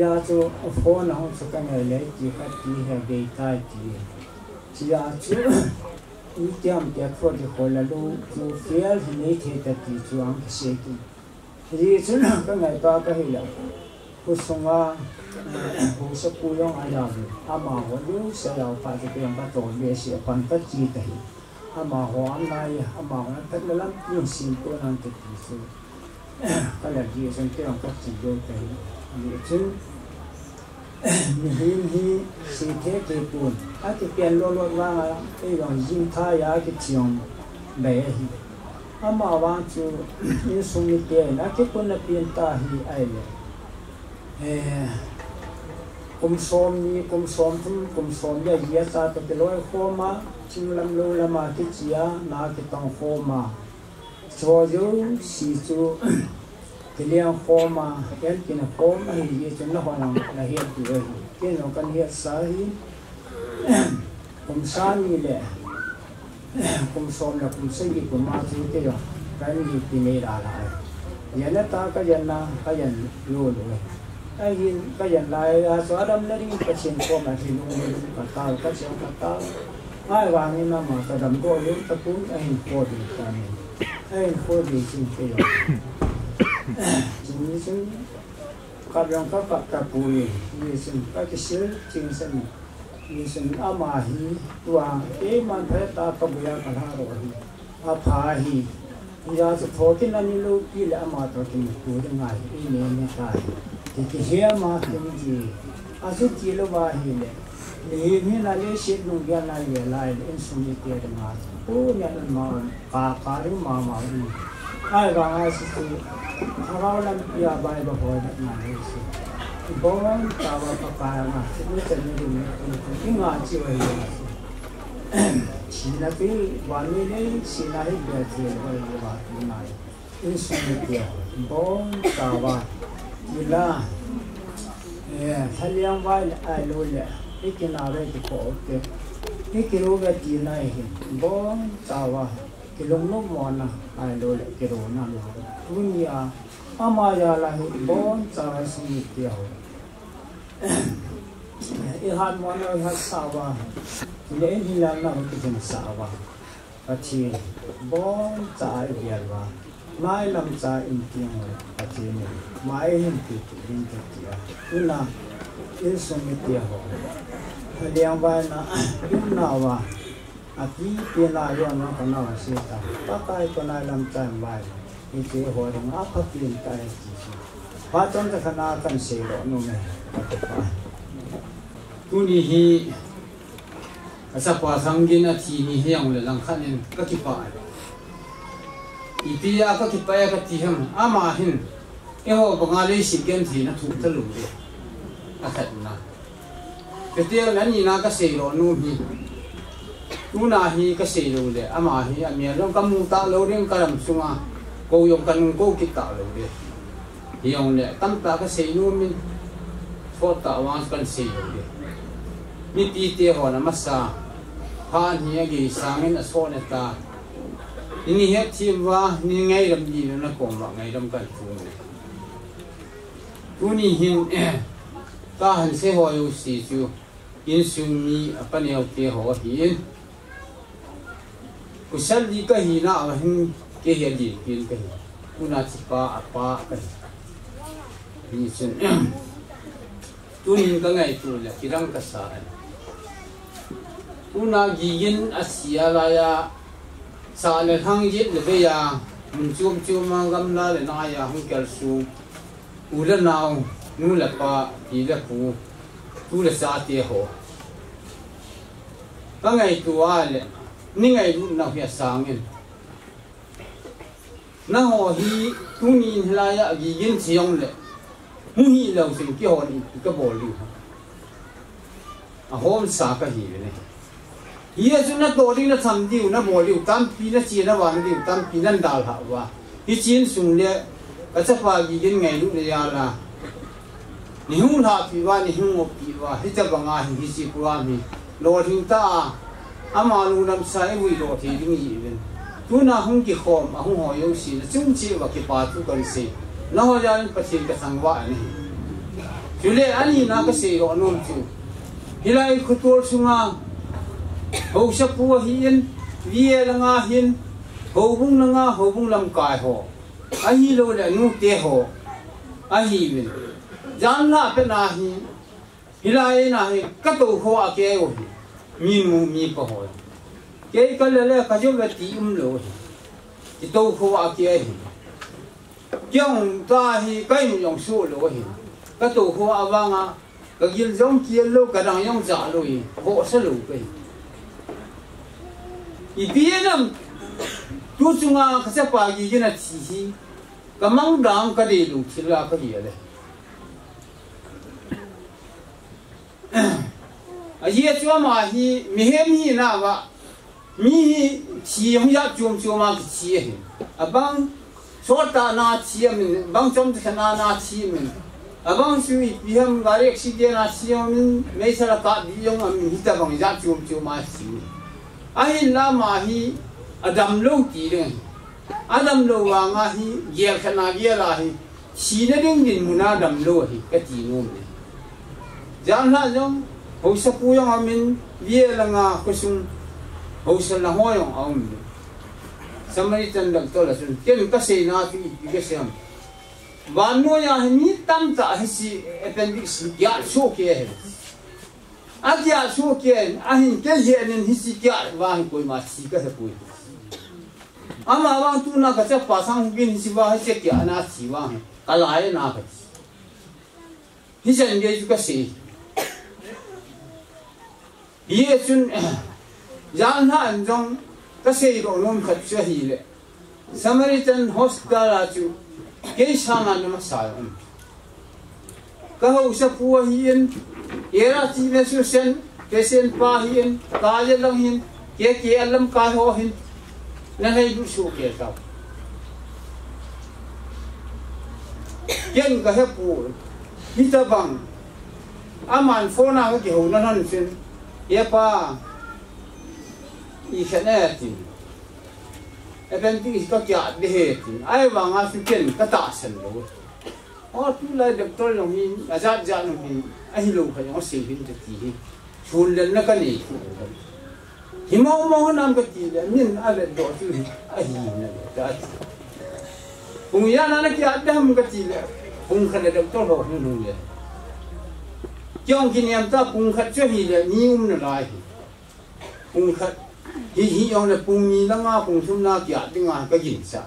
Speaker 6: ya chu phone ho chu ka ngai le ji ka ti he ge ta ji ya chu i tiam te for de ko la lu chu fiel hi nei the ta ti chu ang ke se ki ji chu na ka ngai ta ka hi la ku songa hu sa pu yong a ya ama ho lu sa ya pa ti ke ba to le si pan ta chi ta hi ama ho an lai ama ho ta la lam yin sin ko nan te ti su ka la ji sen te ang ka chi do ta hi ni chu ni hi si the ke pun a ti pian lo lo wa ai rong yin tha ya ke chiong be hi ama wa chu in sung ni te na ke pun na pian ta hi ai le kum som ya ya ta te loi kho ma chim lam lo la ma ki chia na ki tong kho ma cho yo si chu ke liang kho ma en ki na kho ma hi ye chen na ho na la he tu re ke no kan he sa hi kum sa ni le kum som la kum se ki kum ma chu ke yo kan ni ti me ra la ya na ta ka yan na ka yan lo lo ai hin ka yan lai a so adam na ring ka chen ko ma hin no ka ta ka chen ka ta ai wa ni na ma ka dam ko lu ta pu ai hin ko di ka ni ai ko di chin ke yo chin chin ka yang ka ta pu ni chin ka ki sil chin san ni chin a ma hi wa e man pha ta ka bu ya ka ha ro hi a pha hi ya so tho kin na ni lu ki la ma to kin tu de ngai e ne ne ta ki he ma kin ji a su ki lo ba hi le ni na le shit nu ya na ye lai in su ni ke de ma o ya na ma ka ri ma ni ai ga ai su tu ha la ya ba ba ho da na le si bon ta ba pa ma ni chen ni ni nga chi wa ye chi na pi wa ni le si na hi de ti ba ni na in su ni ke bon ta ba ni la thaliang vai ai lo le ikinare ki ko te ikiro ga ti na hi bon tawa kilong no mo na ai lo le kiro na lo dunia ama ya la hi bon tawa si ti ho e han mo na ha sawa le ni la na ki tin sawa achi bon ta ya wa mai lam cha in tiang achi ni mai hin ti tin ti ya ina in so mi ti ho liang ba na in na wa ati pe na yo na ka na si ta ta kai ko na lam cha mai ni che ho ring a pha pin ta ji ba ton ta na kan se ro no me
Speaker 7: tu ni hi asa pa thangin a thi ni he ang le lang khanin ka ki pa ipia ka ki pa ka ti ham ama hin e ho bangale si gen thi na thu ta lu de a khat na ke te la ni na ka se ro nu hi
Speaker 6: tu na hi ka sei lo le ama hi amia long kam mu ta lo reng karam sunga ko yong kan ko ki ta lo le yong le tam ta ka sei nu min pho ta wa kan sei lo le mi ti te ho na masa ha hi agi sangin a so ne ta ini he thim wa ni ngai ram ni na ko ma ngai ram kan tu ne tu ni hin ta han se ho yu si chu in sung mi apani au te ho hin kusal di ka hina hin ke he di hin ka una chi pa apa ka ni chen tu ni ka ngai tu la kirang ka sa una gi yin asia la ya sa le thang jit le be ya mun chum chum ma gam la le na ya hung kel su u la naw nu la pa di la pu tu la sa te ho ka ngai tu a le ni ngai lu na hia sangin na ho hi tu ni la ya gi yin chiong le mu hi lo sin ki ho ni ka bol lu a hom sa ka hi ne hi chu na to ding na tham diu na bol lu tam pi na chi na wa na diu tam pi nan dal ha wa hi chin sung le ka cha pa gi yin ngai lu le ya la ni hu la pi wa ni hu pi wa hi ta ba nga hi chi kwa mi lo thing ta ama lu nam sai wi lo thi ding yi ben tu na hung ki khom a hung ho yo si na chung chi wa ki pa tu kan se na ho jan pa thin ka sang wa ni chu le ani na ka se ro nom chu hilai khutur sunga ho sa pu hin vie la nga hin ho bung na nga ho bung lam kai ho a hi lo le nu te ho a hi ben jan na pe na hi hilai na hi ka to ho a ke ho mi mu mi pa ho ke ka le ka jo ve ti lo ti to ho a ke hi kyong ta hi kai mu yong su lo hi ka to ho a wa nga ka gil jong ki lo ka dang yong za lo hi ho sa lo pe i bienam tu chunga ka sa pa gi gina chi hi ka mang dang ka de lu chi la ka hi le a ye chua ma hi mi he mi na wa mi chi yong ya chum chum ma chi hi a bang so ta na chi min bang chom ta na chi min a bang su i pi ham ga re chi de na chi min me sa la ka di yong am hi ta bang ya chum chum ma chi a hi la ma hi adam lo ti le adam lo wa nga hi ye khana ye la hi chi na ding din mu na adam lo hi ka ti no me jan la jong ho sa pu yong amin ye la nga ko sung ho sa la ho yong aum Samaritan dak to la sun ken ka se na ti ke sem ban no ya ni tam ta si appendix ya so ke he a ya so ke a hin ke ye nen hi si ya wa hi koi ma si ka he pui ama wa tu na ka cha pa sang bin si wa he che ya na si wa he ka la ye na ka hi chen ge ju ka se ye chun jan ha an jong ka se ro nom khat che hi le Samaritan hospital a chu ke sama na sa om ka ho sa pu hian era ti me su sen ke sen pa hian ka ye lang hin ke alam ka ho hin na nei du su ke ta yen ka he pu hi ta bang aman fo na ke ho na nan sen ye pa i khane ti appendix ka kya de he ti ai wa nga su ken ka ta san lo o tu la doctor lo mi azat ja no mi ai lo kha yo se bin ti hi chul len na ka ni hi mo nam ka ti le min ale do tu ai na ta ung ya na kya dam ka ti le ung kha le doctor ho nu le kyong ki niam ta pung khat che hi le ni na lai pung khat hi yong le pung ni la nga pung sum na kya ti nga ka yin sa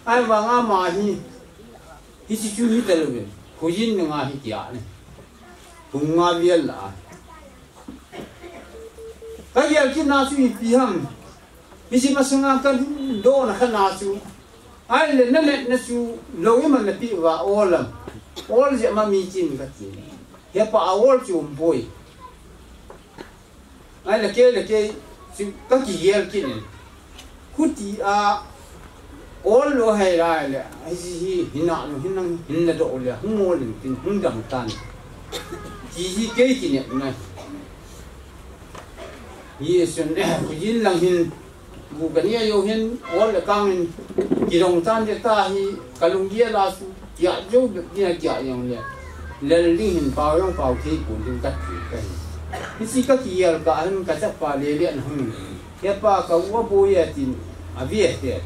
Speaker 6: ai wa nga ma hi chi chu hi te lo ben ko yin nga hi kya ne pung nga liel la ka yel ki na su pi ham hi si ma sunga ka do na kha na su ai le na su lo yi man na pi wa olam ol je ma mi chin ka ti he pa awol chu boy ai le ke chứ các kỳ ghê kia cút đi all lo hay ra là hay gì hình nào hình là độ là không mua liền tin không đầm tan chỉ cái kia này yes cái gì lang hình bu cái này yêu hình all là căng kỳ đồng tan để ta hi cái lùng kia là ya jo việc kia kia yang le linh hình bao yang bao thì cũng đừng cắt cái cái cái kia là cái anh cái chấp pa le le không cái pa cái u bôi tin viết thế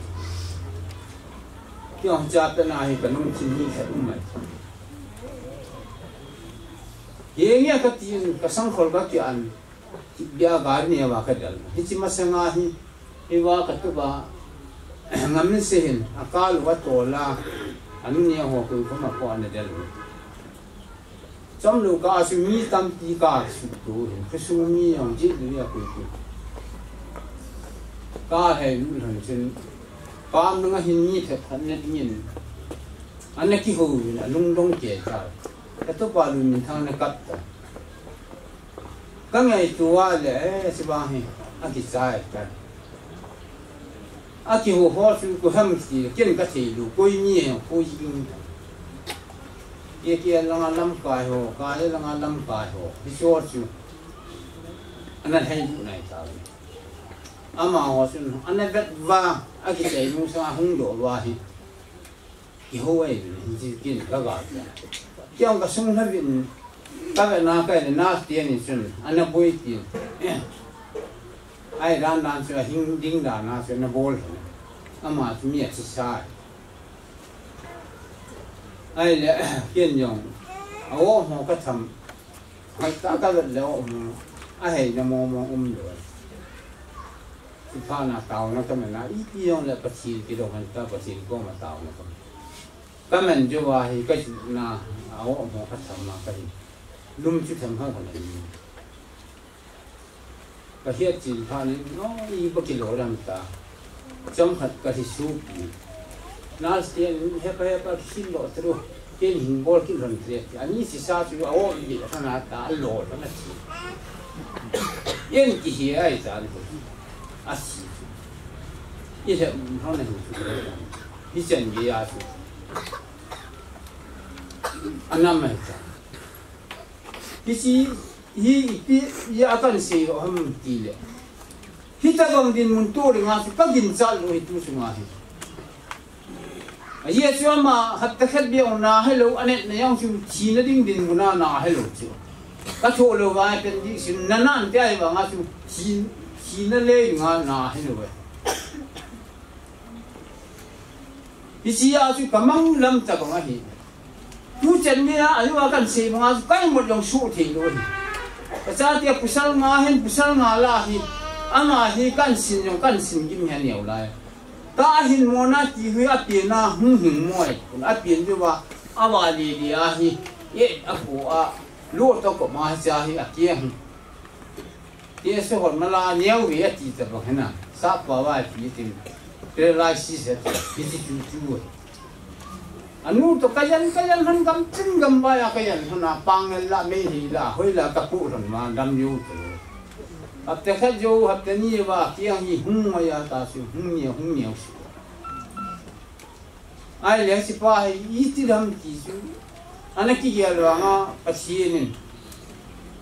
Speaker 6: cái ông cha bên này cái nông dân như thế mà vậy nghe cái tiền cái sang khẩu cái anh dia gari ni awak kedal hici masanga hi iwa katuba ngamin sehin akal wa tola anu ni ho ko ma ko an del chom lu ka su mi tam ti ka su tu ke su mi ang ji ni ya ko ka he lu han chen pam nga hin ni the than ne nin an ki ho na lung dong ke cha katuba lu min thang na kat cái ngày tua lẽ sẽ bao nhiêu anh chỉ sai cái anh chỉ hồ hoa chú của ham gì kiến cái gì đủ coi nhiều coi gì kia là năm cái hồ cái là năm cái hồ đi cho chú anh hay vụ này sao mà họ xin anh vất vả anh chỉ thấy nó sao không đổ vào thì hồ ấy thì kiến cái cái ông cái sung nó bị các bạn cái na tiền thì xin anh nó bôi tiền ai đang sẽ hình đinh đàn na sẽ nó bôi mà chúng mình chỉ sai ai là kiên nhẫn họ cái thầm hay ta cái liệu ai là mò rồi thì pha na tàu nó cái mình là ít tiền là bớt cái đồ hắn ta bớt có mà tàu nó không cái mình cho vào thì cái na họ cái thầm là cái lùm chút thầm hơn còn lại cái hiện chỉ pha này nó y bất kỳ lỗ làm ta trong hạt cái thì súp nãy tiền hết cái xin lỗ rồi cái hình bol cái lần thế anh ấy chỉ sao chứ áo bị thằng nào ta lỗ nó chỉ yên chỉ gì ấy sao Ahsi ý là nó này ý chân gì à anh em này Hisi hi akan se ham tile hita bang din mun to ringa su pagin sal no hitu sunga hi ye chu ma hatta khat bi ona hello anet na yang chu chi na ding din muna na hello chu ka tho lo wa pen di sin nanan te ai wa nga chu chi na le nga na hello we hisi ya chu kamang lam ta ba hi tu chân mi na ayu akan se mga kai một dòng su thì luôn cha tia pusal nga la hi ama hi kan sin kim han neu lai ta hin mona ti hui apien na hung moi apien ju wa awa li a hi ye apu a lo to ko ma cha hi akiang ye se hon mala neu wi a ti ta ba hena sa pa wa ti tin te lai si se ti chu anu to kayan han gam chin gam ba ya kayan hana pang la me hi la hoi la ka pu ron ma dam yu tu ap te kha jo hap te ni wa kiang hi hung ma ya ta su hung ni su ai le si pa hi ti dam ti su ana ki ya lo nga pa chi ni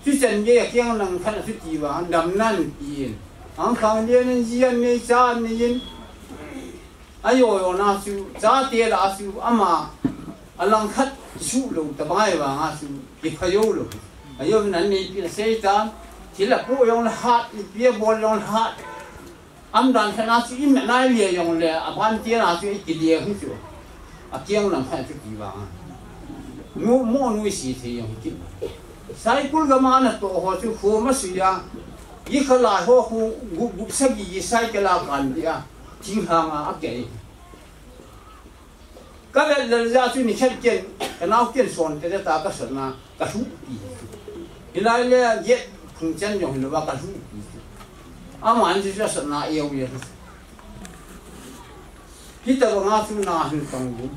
Speaker 6: su chen ye kiang nang khan su ti wa dam nan yin ang khang le ni jian ni cha ni yin ayo na su za tie la su ama alang khat su lo ta bai wa nga su ki khayo lo ayo nan ni pi se ta ti la pu yong la hat pi bol yong hat am dan khana su im na le yong le a ban tie na su ki le hu su a kiang nang khan su ki wa mo nu si the yong ki sai kul ga ma na to ho su khu ma su ya yi khala ho hu gu sa gi sai ka la kan dia chính hàng à cái cái là ra chú ni khét kiện cái nào kiện son cái ta cái sơn na cái sú thì lại là dễ không chân dùng được cái sú mà anh chỉ cho sơn na yêu vậy khi ta vào ngã chú na hình tông luôn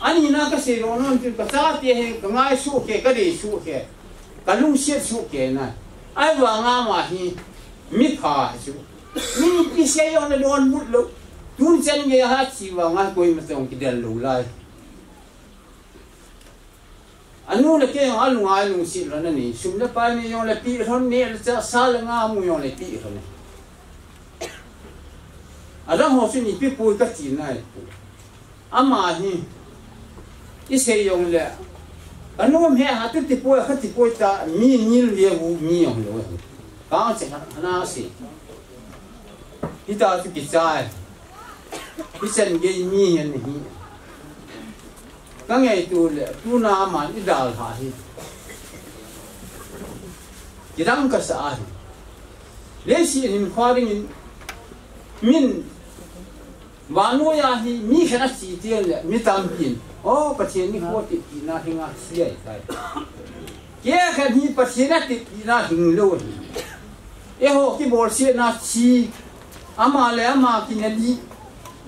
Speaker 6: anh nhìn cái gì đó nó chỉ cái sao thì cái ngay sú cái gì sú cái lung xiết sú cái này ai vàng mà hi mi phà chứ mi đi xe ông là đòn bút lục tuôn chân nghe hát chỉ vàng ai coi mà xong cái đèn lù lại anh nuôi là cái ông ai lùng xịt rồi này sum nó phải mi ông là pi thon nè là sa là ngã mu ông là pi rồi này à đó họ suy nghĩ pi bùi cái gì này mà hi ít xe ông là anh nuôi mẹ hạt tiếp bùi ta mi liều mi ông rồi cao chỉ hana si ít ta tu cái trái ít chân cái mi hiện này cái ngày tu na mà ít đào hả hi cái đăng cái sao lấy gì hình khoa đi min và nuôi à hi mi cái nào chỉ tiền lệ mi tam pin ô bác sĩ ni hoa tịt na hình à xí ấy cái cái ni bác sĩ na tịt na hình lâu ho cái bol xí na chi ama le ama cái này đi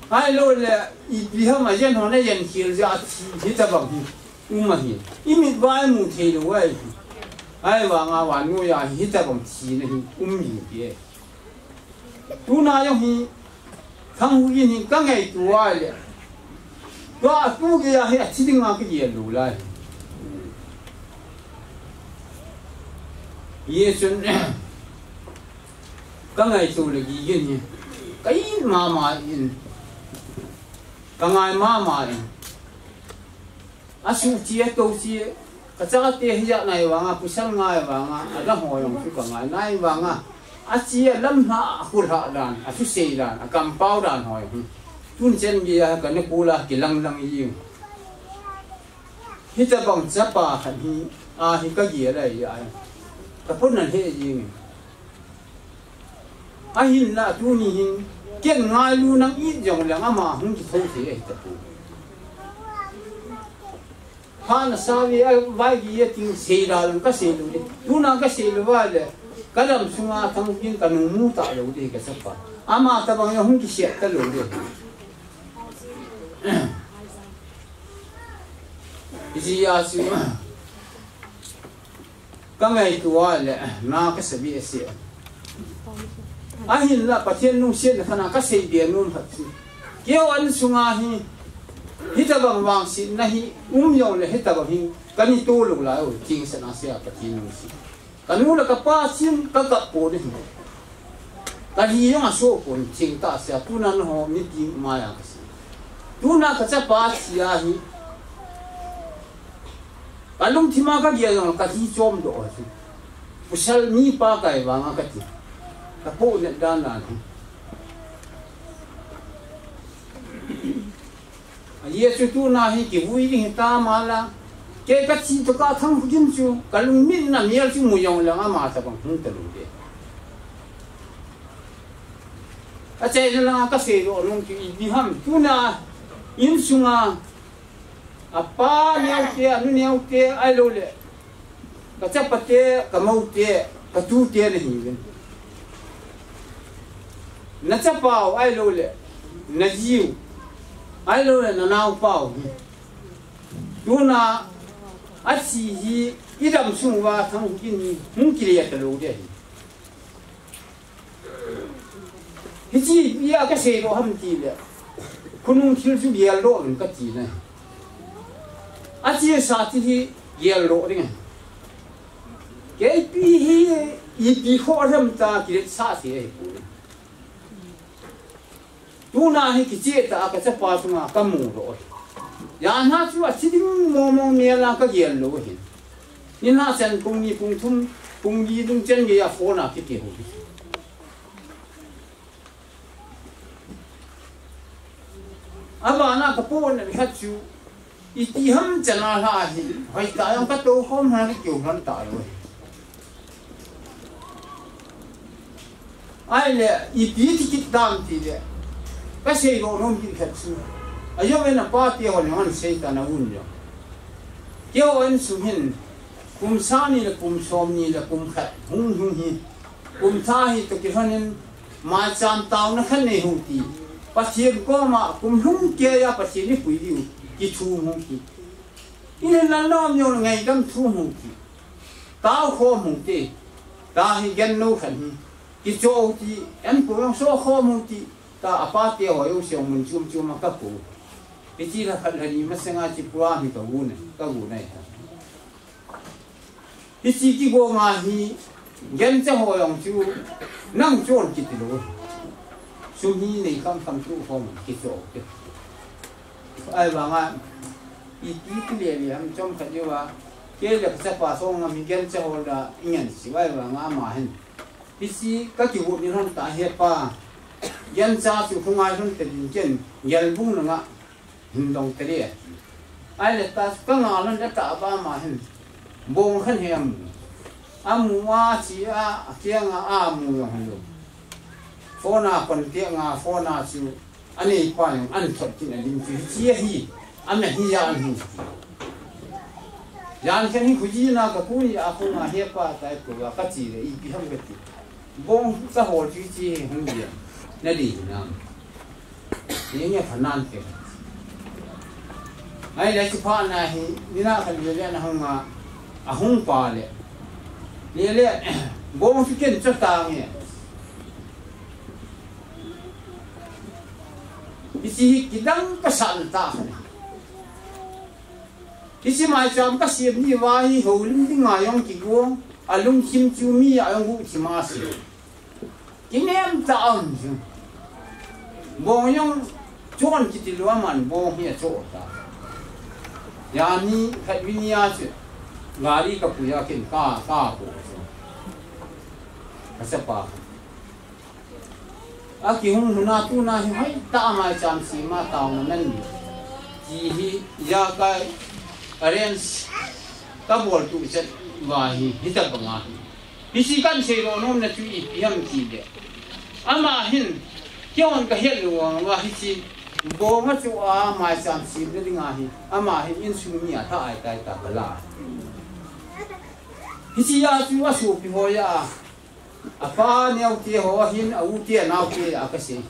Speaker 6: ai lâu là ít hôm mà dân họ này dân hiểu ra thì ta bảo hi mà hi im vai mu thế rồi ai và nuôi à hi ta bảo chi này hi cái tu na yang hi Thangkhogin hi cái ngày tu ai le đó tu cái hi chỉ định mà cái gì lù lại Yesus cái ngày tu là gì vậy cái mà in cái ngày mà in asu chia tu chia cái chắc cái hiện này vàng pusal ngày vàng ada hồi ông cái ngày này vàng chia lâm hạ hụt hạ đàn asu sei đàn cầm bao đàn hồi tuôn chân gì cái này pula cái lăng gì hít ta bằng chấp bà hẳn hi cái gì ở đây vậy cái phút này thế gì hin là tu ni hin cái ngay luôn năng ít dòng là mà không chỉ thâu thế ấy tập phan sao vậy vài gì tiếng xì ra luôn cái xì luôn đi tu năng cái xì luôn vậy là cái làm sung Thangkhogin cái nung mu ta luôn đi cái sắp pa mà ta bằng không chỉ xẹt cái luôn đi gì à chứ cái ngày tuổi là na cái sự bị xẹt hin là bắt thiên nung xẹt là thằng cái xì điện nung thật kêu anh sung hi hít ta bằng vàng xịn này dùng là hít ta bằng hi cái này tu lục lại rồi chính sẽ nó sẽ bắt thiên nung xịn cái nung là cái pa xịn cái bộ đấy cái gì mà số còn chính ta sẽ tu nan họ mới đi mai à tu na cái chấp pa xịn hi cái lúc thì mà cái gì đó cái gì chôm đó chứ pusal ni pa cái vàng cái gì cái bộ này đan là Yesus tu na hi ki vui đi ta mà là cái gì to cả Thangkhogin chu cái lúc mình là miêu chu mui yong là mà ta bằng không được đấy à chạy là cái gì đó nông chu đi ham tu na in sunga apa neo te ai lo le ka cha pate ka mau te ka tu te le hi na cha pao ai lo le na jiu ai lo le na nau pao tu na Ahsi hi idam sung wa Thangkhogin ni hung kile ta lo de hi chi ya ka se lo ham ti le kunung thil su yel lo ka ti na Ahsi sa ti hi yel lo de ke pi hi i pi kho ram ta ki sa se hi tu na hi ki che ta ka cha pa sunga ka mu ro ya na chu a chi ding mo me la ka yel lo hi ni na san kung ni kung thum kung yi dung chen ge ya fo na ki ho aba na ka po na ha chu i ti ham chana la hi hoi ta yang ka to khom ha ki kyu han ta lo ai le i pi ti ki dam ti le ka sei lo rom ki khat chu ayo na pa ti ho ni sei ta na un yo kêu anh sum hin kum sa ni la kum som ni la kum khat hung hi kum tha hi to ki hanin ma cham taw na khan nei hu ti pa thiem ko ma kum hung ke ya pa thi ni pui di ki thu hung ki in la nom yo ngai dam thu hung ki taw kho hung ti ta hi gen no khan hi ki cho ti em ko yong so kho mu ti ta apa te ho yo siong mun chum chum ka pu pi chi la khan hani ma senga chi pura mi ka gu nei hi chi ki go ma hi gen cha ho yong chu nang chon ki ti lo su hi nei kam tu ho ki cho ke ai ba nga i ti le li am chom kha yo wa ke le sa pa so nga mi gen cha ho da ngen si wai ba nga ma hen isi ka ki hu ni hon ta he pa yan cha su khungai hon te din ken yel bung nga hin dong te le ai le ta ka nga lon da ta ba ma hen bong khan hem amu wa chi a kia nga a mu yo hon lo phona kon kia nga phona chu ani pa yang an thot kin din chi hi am hi ya an hi yan ken hi khuji na ka pu ya khu nga he pa ta ko ka chi le i bi ham ka ti bong sa ho chi hung dia na di na ni nya phanan ke ai le chi pha na hi ni na khan le na hung ma a hung pa le ni le bong fi ken cha ta nge isi kidang ka san ta ne isi mai cham ka siep ni wa hi ho lim ding nga yong ki go alung kim chu mi ayong gu chi ma si kinem ta on ju bong yong chon ki ti lo man bong hi cho ta ya ni khat wi ni ya chu ngari ka pu ya kin ka ko ka sa pa a ki hung na tu na hi hai ta mai cham si ma ta on nan ni ki hi ya ka arrange ka bol tu chat wa hi hita banga isi kan se ro nom na tu I piam ki de ama hin kyon ka hel lo wa hi chi bo ma chu a mai cham si de nga hi ama hin in su mi a tha ai tai ta bala hi chi ya chu wa su pi ho ya apa neu ti ho hin au ti na ti a ka se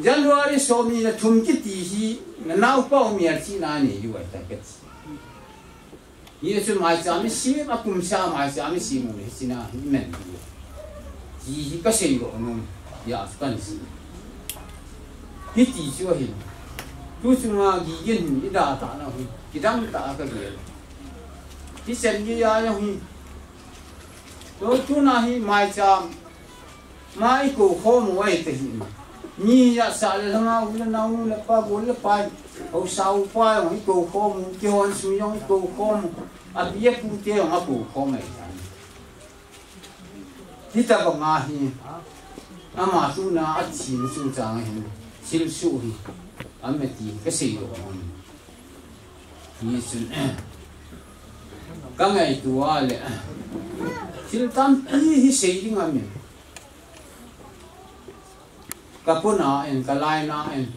Speaker 6: January so mi na thum ki ti hi na nau pa mi a chi na ni yu ai ta ke ni chu mai cha mi si a kum sa mai cha mi si mu ni si na hi men ji ka se ro no ya kan si hi ti chu hi tu chu ma gi yin ni da ta na hi ki dang ta ka ge ki sen gi ya yo hi to tu na hi mai cha mai ko kho mu ai te hi ni ya sa le nga u na u la pa bo le pa au sau pa hi ko kho mu ki hon su yong ko kho mu a bia pu te nga ko kho mai hi ta ba nga hi ama su na a chi su chang hi sil su hi am me ti ka sei ro ni sun ka ngai tu ale sil tam pi hi sei ding am kapuna en kalaina en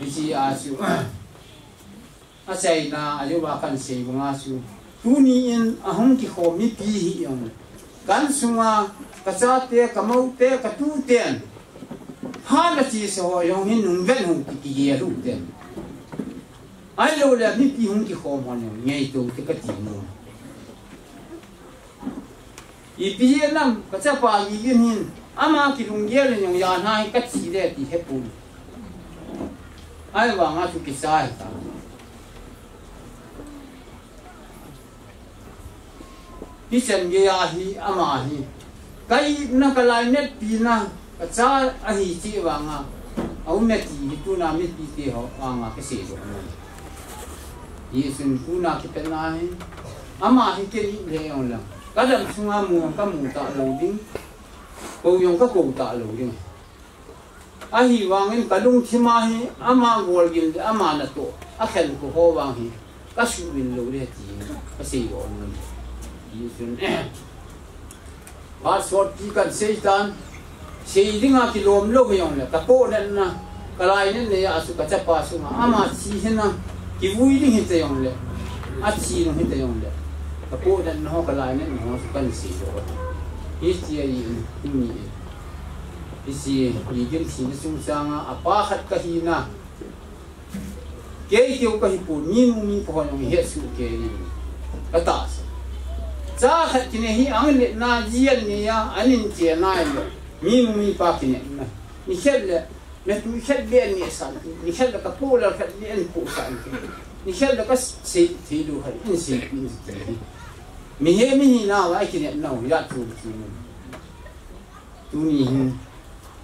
Speaker 6: isi asu a sei na ayu ba kan sei bunga su tuni in ahong ki kho mi pi hi yong kan sunga ka cha te ka mau te ka tu ten ha na chi so yong hin nung ven hu ki ye lu ten ai lo le mi pi hong ki kho mo ne ngei tu te ka ti no I pi ye nam ka cha pa yi yin hin ama ki lung ye le nyong ya na ka chi de ti he pu ai wa nga tu ki sai ta hi sen ge ya hi ama hi kai na ka lai net pi na ka cha a hi chi wa nga au me ti tu na mi pi te ho wa nga ka se ro yi sen tu na ki pe na hi ama hi ke ni le on la ka dam sunga mu ka mu ta lo ding ko yong ka ko ta lo ding a hi wang in kalung thima hi ama gol gil ama na to a khen ko ho wang hi ka su win lo le ti ka sei ro on yi sun ba sort ki kan sei tan sei dinga ki lom lo yong le ka po nen na kalai nen ne a su ka cha pa su ma ama chi hin na ki vui ding hi te yong le a chi no hi te yong le ka po nen no kalai nen no su kan sei ro isi ai ni isi yi gin thi ni sung sang a pa khat ka hi na ke ki ka hi pu ni mu mi po yong he su ke ni ka ta cha khat kine hi ang le na jian ni ya anin che nai le mi pa kine na ni khet le me tu khet le ni san ni khet ka pu la khat ni an pu san ni khet ka se thi du hai in se in se mi he mi na wa kine na ya tu tu ni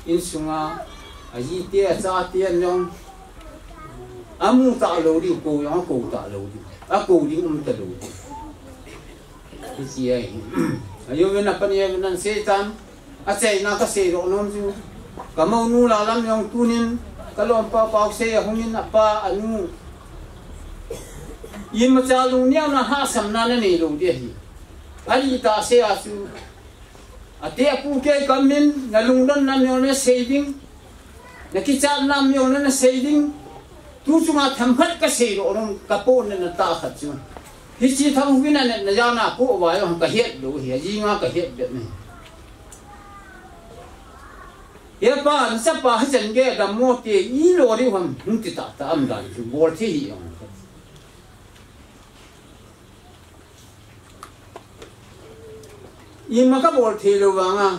Speaker 6: in sunga aji te cha te nyong amu ta lo di ko yang ko ta lo di aku di ta lo di si ai ayo na pa ni na setan a chei na ka se ro non ju ka mau nu la lam yong tunin ka lom pa pa se hungin na pa anu yin ma cha lu nya na ha sam na ne lo di hi ali ta se a su a te pu ke kam min na lung don nam yo ne saving na ki cha nam yo ne saving tu chunga tham khat ka se ro ron ka po ne na ta khat chu hi chi thang hu na na ya na ko wa yo ka het do hi ji nga ka het de ne ye pa sa pa chen ge da mo te i lo ri hom hun ti ta am dan chu bol thi hi yo i ma ka bol thi lo wa nga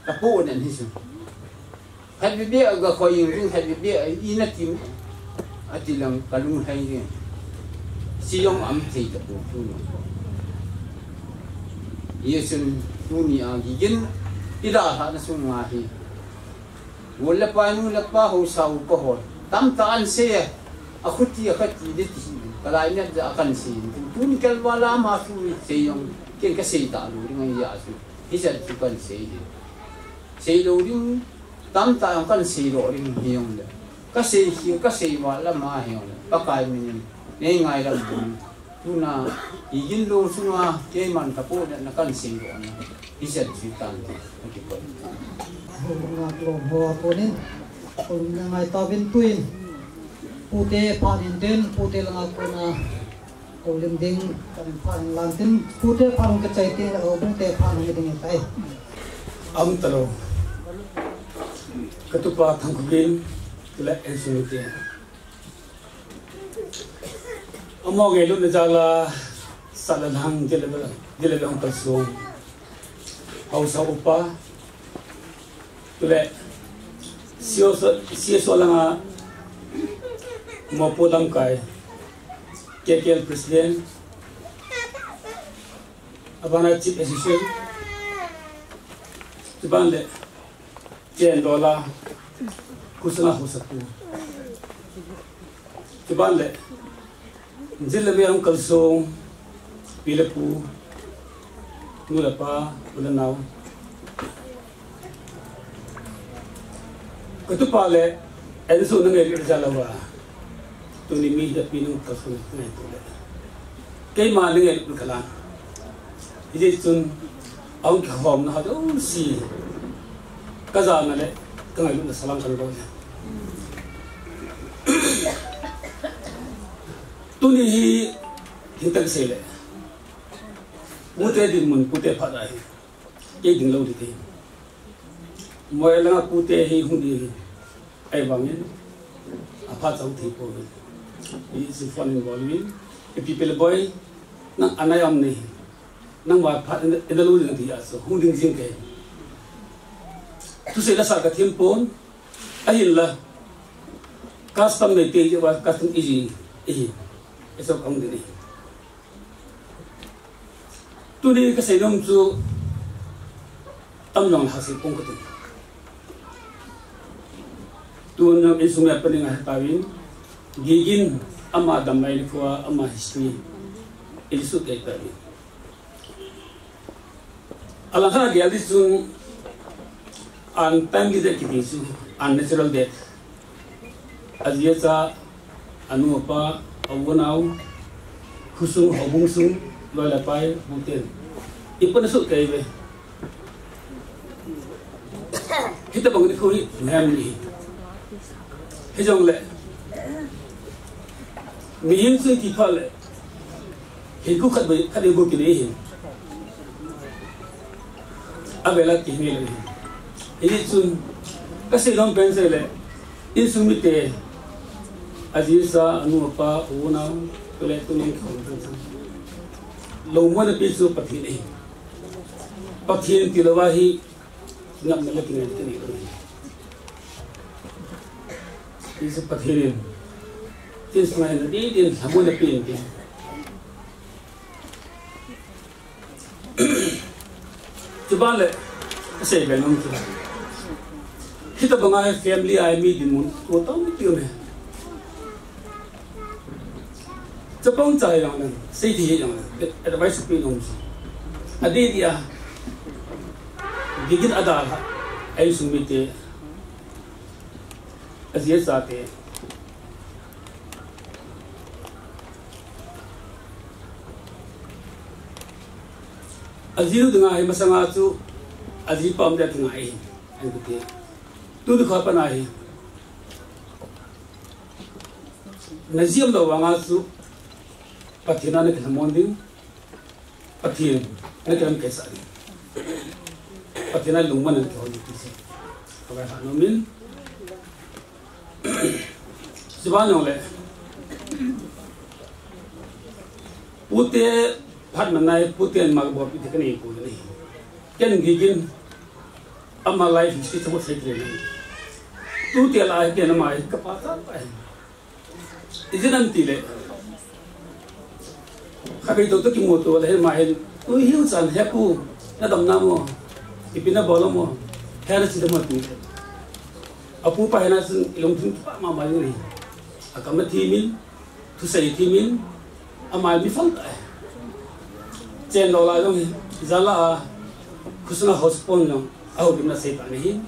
Speaker 6: ka po ne hi chu had bi bia ga ko yin ring had bi bia I na tim ati lang kalung hai ni si yong am thei ta tu yesun tu ni a gi gen ida ha na sung ma hi wala pa nu la pa ho sau ko ho tam ta an se a khuti a khati de ti kalai na ja kan si tu ni kal wala ma su se yong ken ka se ta lu ring ya su hi sa tu kan se lo ring tam ta ang kan si ro ring hiyong le kasi wala ma hiyong le pakai min nei ngai ram tu na igin lo sunga ke man ka po na kan si ro na iset si tan ti ko
Speaker 2: nga lo ho ko nin ko na ngai ta bin tuin pute panin den pute lang ko na ko lim ding kan pan lang tin pute pan ka chai te o bung te pan ngi ding tai
Speaker 7: am talo ketupa Thangkhogin tula ensunute amo ge lu na jala salanhang jele hong kalso hausa upa tula sio langa mo podam kai KKL president abana chief assistant tibande $10 kusana ho saktu tibanle jilbe am kalso pilepu nulapa ulanau katupale enso nangeri jalawa tuni mi da pinu kasun ne tole kay maling el kala ije tun aung khom na do si kaza na le kangai lu salam kan ko tuni hi hintak se le mute din mun pute pha dai ke ding lo di te moi la pute hi hundi ai bangin apa chau thi ko is fun involving the people boy nang anayam ni nang wa pha in the lu ding ti aso hundi jing ke tu se la sa ka thimpon ahilla custom ne te wa custom easy eso kong dini tu ni ka se dom chu tam long ha se pong ka tu no isung ya paling ha tawin gigin ama damai ko ama history ilisu ke ta ni alangha ge alisun untimely death kisu unnatural death aziyasa anu apa awanau khusung hobungsung lola pai mungkin ipon su kai be kita bang ni khori ngam ni hejong le mihin su ti phale hiku khat be khat go ki le hin abela ki ni le ini sun kasi long pensele insumite azisa anu apa una tole tuning lâu muốn là biết số bát thiên này bát thiên thì là vậy ngậm nó là cái này cái số bát thiên thiên số này đi thiên tham muốn là biết cái chú bạn lại sẽ về nông thôn khi ta bằng ai family ai mi đi muốn tôi tao biết điều này chấp bằng trái rằng này xây thì rằng này advice pin nông thôn adi dia digin ada ai sumite azia sate aziru dengan ai masanga tu azi pam dia dengan ai betul tu tu kau pernah ai naziam dah wanga tu patinan nak namonding patian nak dalam kisah ni patinan lungman nak kau itu sih kau kata nomin sebanyak le putih phát mà nay Putin mặc bộ cái này của này cái gì cái amma life is cái một secret này tu tiền lại cái nó mà cái phát phải cái gì tì lệ khai cái đầu cái mô tô là mà tôi hiểu rằng hết cô nó đầm nam mà cái pin nó bỏ lắm mà hết là chỉ được một tí apu phải là sự lồng thun mà này cái mà thi min tu say thi min amma bị phong tại chen lo la dong zala khusna hospon no au bimna se pa ni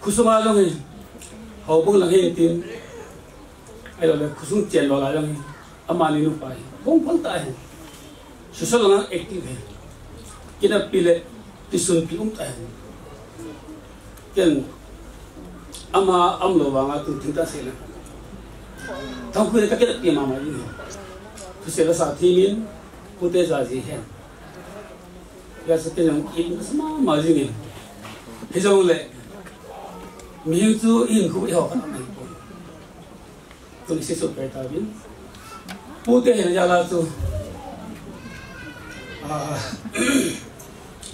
Speaker 7: khusuma dong ho bung la hen tin ai lo khusung chen lo la dong amani nu pai bong pon ta hai su so la active hai kina pile tisun pi ta hai ken ama amlo wa nga tu thita se la thong khu ka ke pi ma ma ni tu se la sa thi min putih sahaja kan, ya sekarang ini semua masih ni, hijau le, miu tu ini kuat kan ni pun, tu ni sesuatu kereta bin, putih yang jalan tu,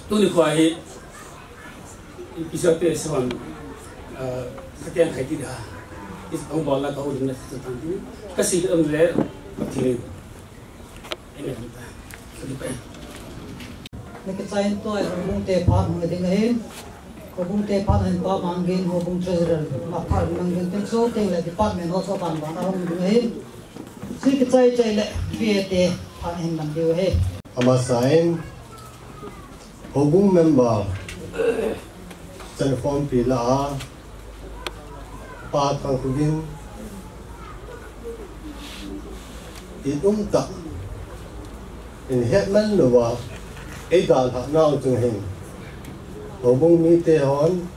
Speaker 7: tu ni kuat, bisa pesan, setiap hari dah, is orang bola kau dengan sesuatu ni, kasih le, begini, ini kita.
Speaker 2: Nak cain tu hubung tepat mengenai hin, hubung tepat hin pa mangin hubung treasurer, apa mangin tenso tinggal department also pan pan orang mengenai hin, si kecai cai le VAT pan hin mandeu he.
Speaker 3: Amasain hubung member telefon pila pa Thangkhogin tak in hetman luwa dal ha nau chung hin hobung mi te hon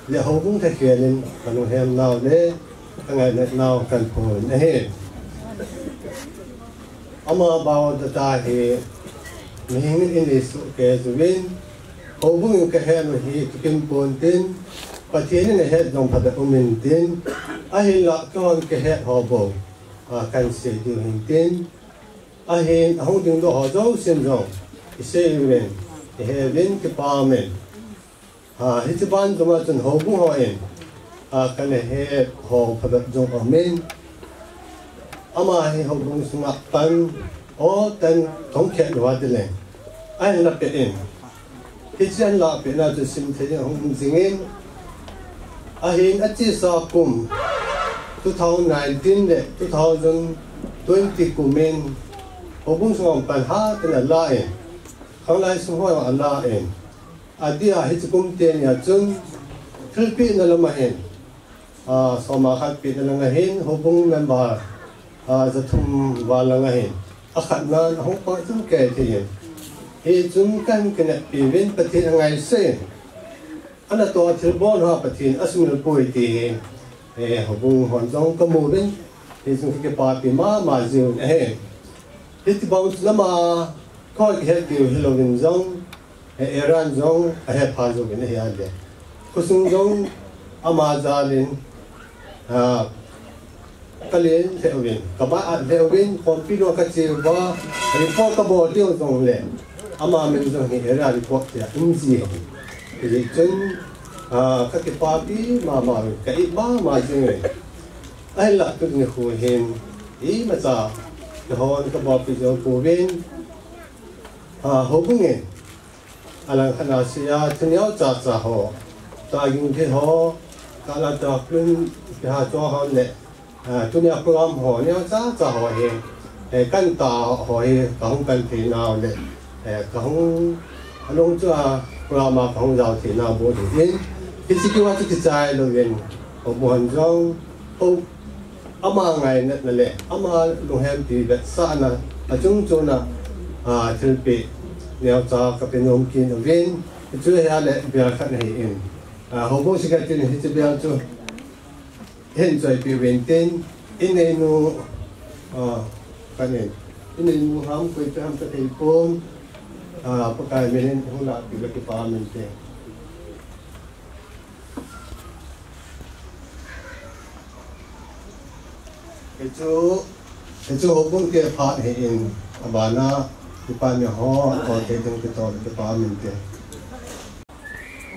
Speaker 3: le hobung the khelin kanu hem nau le angai net nau kan phun he ama baw da ta he mi hin in is ke zuwin hobung ka hem hi kin pon tin pathin ne he dong phada umin tin a hi la kon ke he hobo kan se di hin tin ahin ahong ding do hozo syndrome isevin ihevin ke pamen hitiban doma chun hobu hoin kan he ho phadat jong amen ama hi hobung sunga pan o tan thong khe wa de le ai la pe in hichen la pe na chu sim the hong jingin ahin achi sa kum 2019 le 2020 kumen hobung song pan ha ten la en khang lai sung ho la en adia hitkum ten ya chung thilpi na lama hen soma khat pi na nga hen hobung member zathum wala nga hen akhat na hong pa chung ke the he chung kan ken pi wen pathi ngai se ana to thilbon ha pathin asmil poi ti hobung hon jong ka mu den he chung ke pa pi ma jiu he Itu bagus lama kau lihat di Halloween zong, Iran zong, Pazo ini ada. Kusung zong Amazalin, cái liền theo viên các bạn theo viên còn pin nó cái gì và report cái bộ tiêu dùng lệ ama mình dùng hiện ra report thì gì thì chân các cái party mà cái mà gì này ai là cái người khu hiện ý mà sao cái họ cái bộ cái जो phổ biến hậu cũng nghe anh khán giả thì nhau cha họ ta dùng cái họ cái là ta luôn cái họ cho họ lệ chúng ta program họ nhau cha họ hiện căn ta họ hiện không cần thì nào lệ không anh cho program mà không giàu thì nào bố thì yên cái gì cái cái trái luôn yên họ muốn trong ông ama ngày là lệ ama luôn hem thì lệ sao na chúng na thực bị nếu cho các bên ông kia nó viên chú hay lệ việc khác này in họ cũng sẽ cái chuyện hết bây giờ hiện tại bị viên tên in này nó cái này in này nó ham quay cho ham cái telephone pakai mình không là bị cái phá mình thế cái chỗ họ cũng kia phá này in bà na thì bà nhà họ có thể dùng cái tàu cái phá mình thế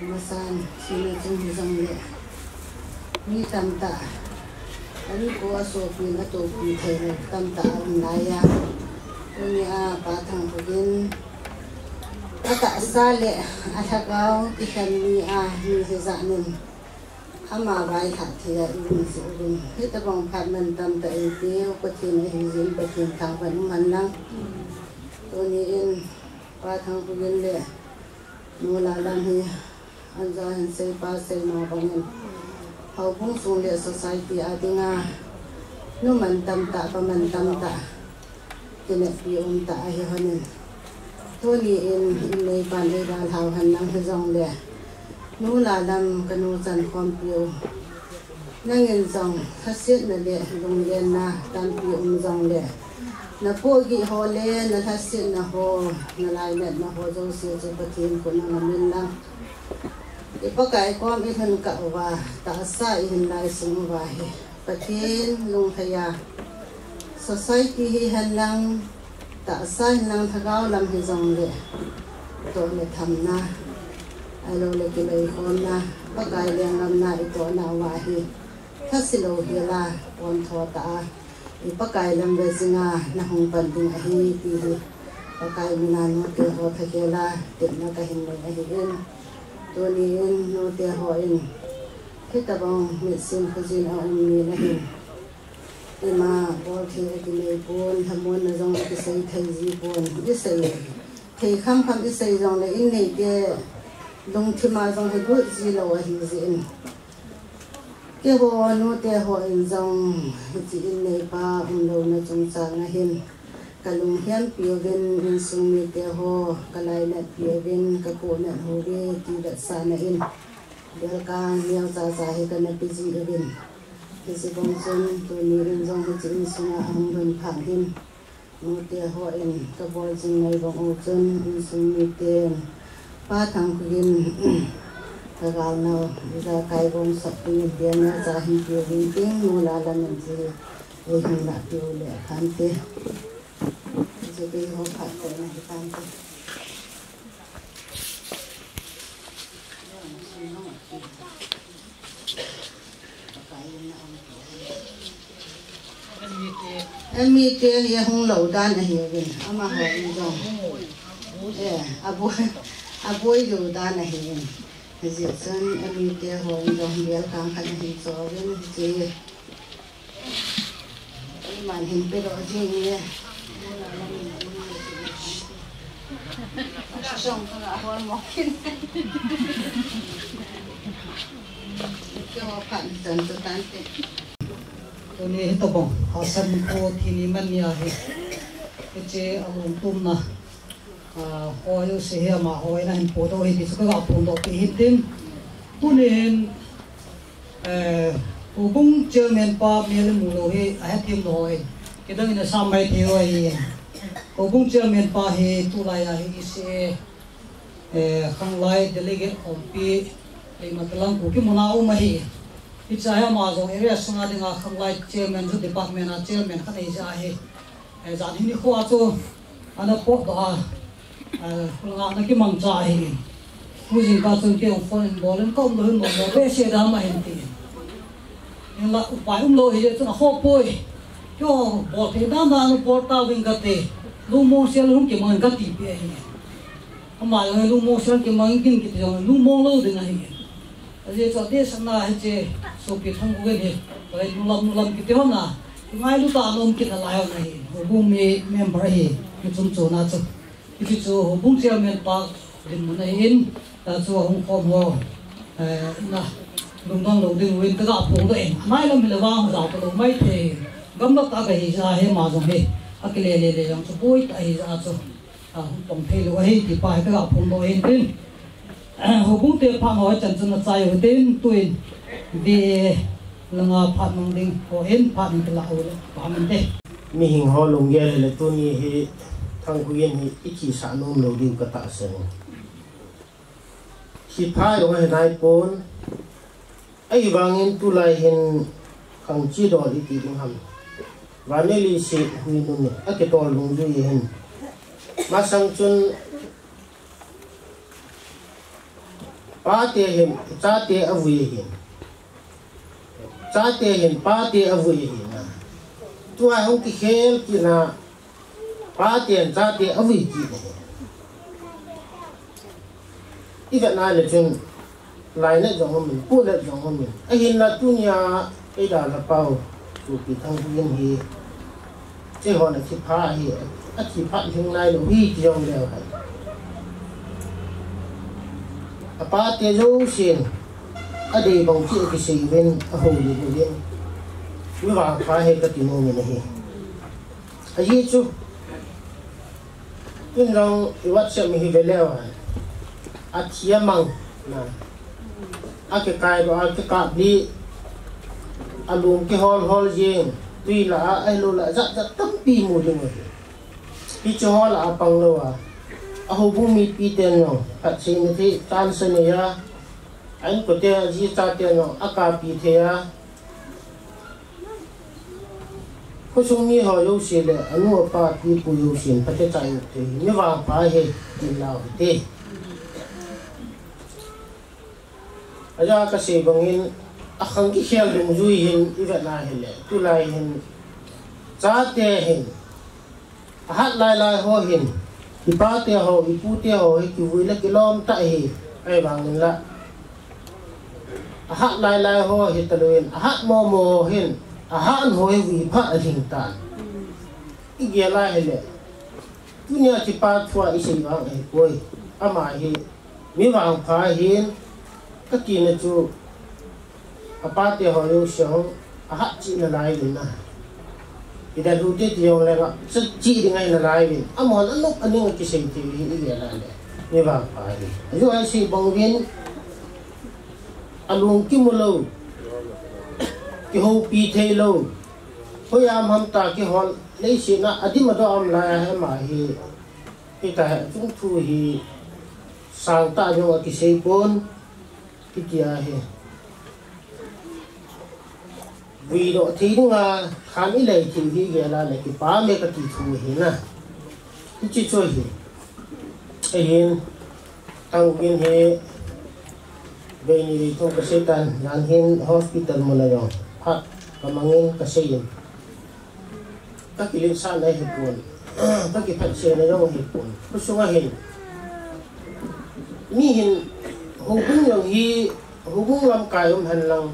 Speaker 5: mà san xin là chúng ta rằng lệ mi tam ta anh có số pin ở tổ pin thế này tam ta ông này à tôi nhà bà thằng Thangkhogin ata sale athakau ikhanni ni se zanin ama vai tha thia in se rin hita bang phatman tam ta ite pathin hizin pathin thang ban manang to ni in pa Thangkhogin le no la lan hi anja hin se pa se ma bangin hau bung sung le society adinga no man tam ta pa man tam ta kene pi ta hi hanin thôi thì in này bàn đây là thảo hành năng hơi dòng lẻ nú là làm cái nô dần con piêu năng in dòng thắt xiết là lẻ dùng lên na tan piêu dòng lẻ na po gi ho le na thắt xiết na ho na lại nè na ho dòng xiết cho bát thiên của nó mình làm cái bác cái con ít hơn cậu và ta sai hình lại sống vài bát thiên lung thầy à society hành năng ta sai năng thagao làm hi dòng lệ tổ lệ thầm na ai lo lệ cái lời khôn na bác cái liền làm na tổ nào vài hi thắt xì lô hi la còn thọ ta bác cái làm về sinh à na hồng bần tình hi thì bác cái mình ăn nó tiêu họ thay cái la tiện nó cái hình này hi in tôi đi in nó tiêu họ in hết ta bằng miệt xin cái gì nào in này hi mà bỏ thì cái này buồn tham muốn là dòng cái xây thay gì buồn cái xây thì khăm cái xây dòng này in này cái đồng thì mà dòng cái bút gì là gì gì cái hồ nó cái hồ in dòng chỉ in này ba ông đâu nó trong sáng là hin cái lùng hiến biểu bên in sung mi cái hồ cái lại là biểu bên cái cổ này hồ đi thì đặt xa này in để cả nhiều giá cái này cái gì ở bên cái sự bông chân tôi nghĩ đến dòng cái chuyện sinh ông bên phẳng hin một tia họ in cái bồi chân này bằng ô chân in sinh như tiền ba Thangkhogin cái gạo nào ra cái bông sập tiền tiền nó ra hình tiêu hình tiếng mua là mình gì để hình là tiêu để khám tiền rồi cái họ phải cái này khám tiền em mi tiền ya hung lẩu đan này hiểu không? Ama hỏi rồi, aboy lẩu đan này hiểu không? Bây giờ chân em mi tiền hỏi rồi, biết càng khăn hình cho bên gì, màn hình bị đổ gì nhỉ? Xong rồi hỏi móc cái họ phản chân cho tan tiền
Speaker 2: tôi này tôi bông họ sân cô thì ni mình nhà hết cái chế ông tôm na hồi sẽ hiểu mà hồi là hình phố đâu thì cái gặp phong độ thì hết tim tôi nên cô cũng chơi men pa men mù lôi hết tim rồi cái đó là sao mấy thiếu ấy cô cũng chơi men pa hết tu lại là hết sẽ không lại delegate ông pi để mà cái lòng cô cái mona ông mà hết Ichaya mazo area sunga dinga khanglai chairman zu department a chairman khane ja he zan hini khwa chu ana po da nga na ki mang cha he mujin ka chung ke phone bolen kom lo no be se da ma hin ti in la upai lo he chu na ho poi yo bo te da na no po ta wing ka te lu mo se lu ki mang ka ti pe he ama yo lu mo se ki mang kin ki yo lu mo lo dinga he Jadi so dia sana aje so pitang gue ni, kalau nulam kita mana, ngai lu tak nom kita layan ni, hubung member ni, macam tu na tu, itu tu hubung siapa member di mana ini, tu hubung formal, nah, lunggang lungding win tegak pun tu en, ngai lu melawang jauh tu mai te, gambar tak kahija he macam he, akilele yang tu boy tak kahija tu, hubung te lu he di pai tegak pun tu en pun. Hubung te phang ho chan chun chai ho ten tuin vi langa phat mang ding ho hen phat ni la ho pa man te
Speaker 8: mi hing ho long ye le tu ni hi Thangkhogin hi ichi sa nom lo ding ka ta sen hi phai ho nai pon ai wangin tu lai hen khang chi do li ti ding ham vaneli se hui nu ne a ke tol lung ju ye hen ma sang chun pa te hin cha te avui hin cha te hin pa te avui hin na tu ai hong ki khel ki na pa te cha te avui ki ne iga na le chen lai ne jong min pu le jong min a hin la tu nya e da la pau tu ki Thangkhogin hi che ho na ki pha hi a ki pha hing nai lo hi ki jong le hai apa te jo sin ade bang chi ki sei ven a ho li ni len wi wa pha he ka ti mo ni ne a yi chu tin rong I wat se mi hi ve le wa a chia mang na a ke kai do a ke ka bi a lum ke hol jing tui la ai lo la za za tam pi mu li mo pi cho hol a pang lo wa aho bumi pi ten no at sin thi tan se ne ya an ko te ji ta te no aka pi the ya ko sung mi ho yo se le anu pa pi pu yo sin pa te chai te ni wa pa he ti lao te aja ka se bangin akhang ki khel dum ju hin I va na he le tu lai hin cha te hin hat lai ho hin Ipa te ho, ipu te ho, ki vui la ki lom ta hi, ai bang la. Ahat lai ho hi taluin, ahat mo hin, ahat ho hi vi pha ading tan. Igia la hi le. Tunya ti pa thua isi bang ai koi, ama hi, mi bang pha hin, ka ki na chu, apa te ho yo shong, ahat chi na lai din na. Ida hute ti yong la sa chi di ngai na lai bin amon anok aning ki sei ti hi ya la le ni ba pa hi ayo ai si bong bin alung ki mu lo ki ho pi the lo ho ya ham ta ki hol le si na adi ma do am la ha ma hi ki ta chung thu hi sang ta yo ki sei pon ki kia hi vì độ thí nga khám ý lệ thì hi ghé là cái bá mẹ cái tỷ thu hi na cái chi chơi hi ai hin Thangkhogin he về ni trong cái xe tan nang hin hospital mo na yo hat kamangin kasi yin các cái liên san này hi pun các cái phát xe này yo hi pun có số hin ni hin hubung yang hi hubung lam kai han lang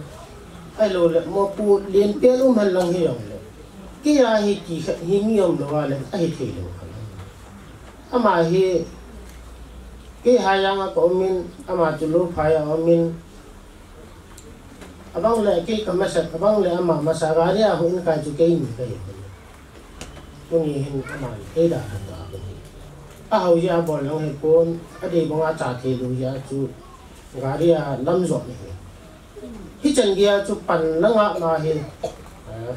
Speaker 8: ai lo le mo pu lien pe han lang hi yong le ki ya hi ki hi mi yom lo wa le ai thi lo ama hi ki ha yang ko min ama chu lo pha ya min abang le ki ka ma sa abang le ama ma sa ga ya hu in ka chu ke ni ke ko ni hin ama e da ta a hau ya bo lang he kon a de bo nga cha the lu ya chu ga ri ya lam zo ni hi chen dia chu pan la nga ma hi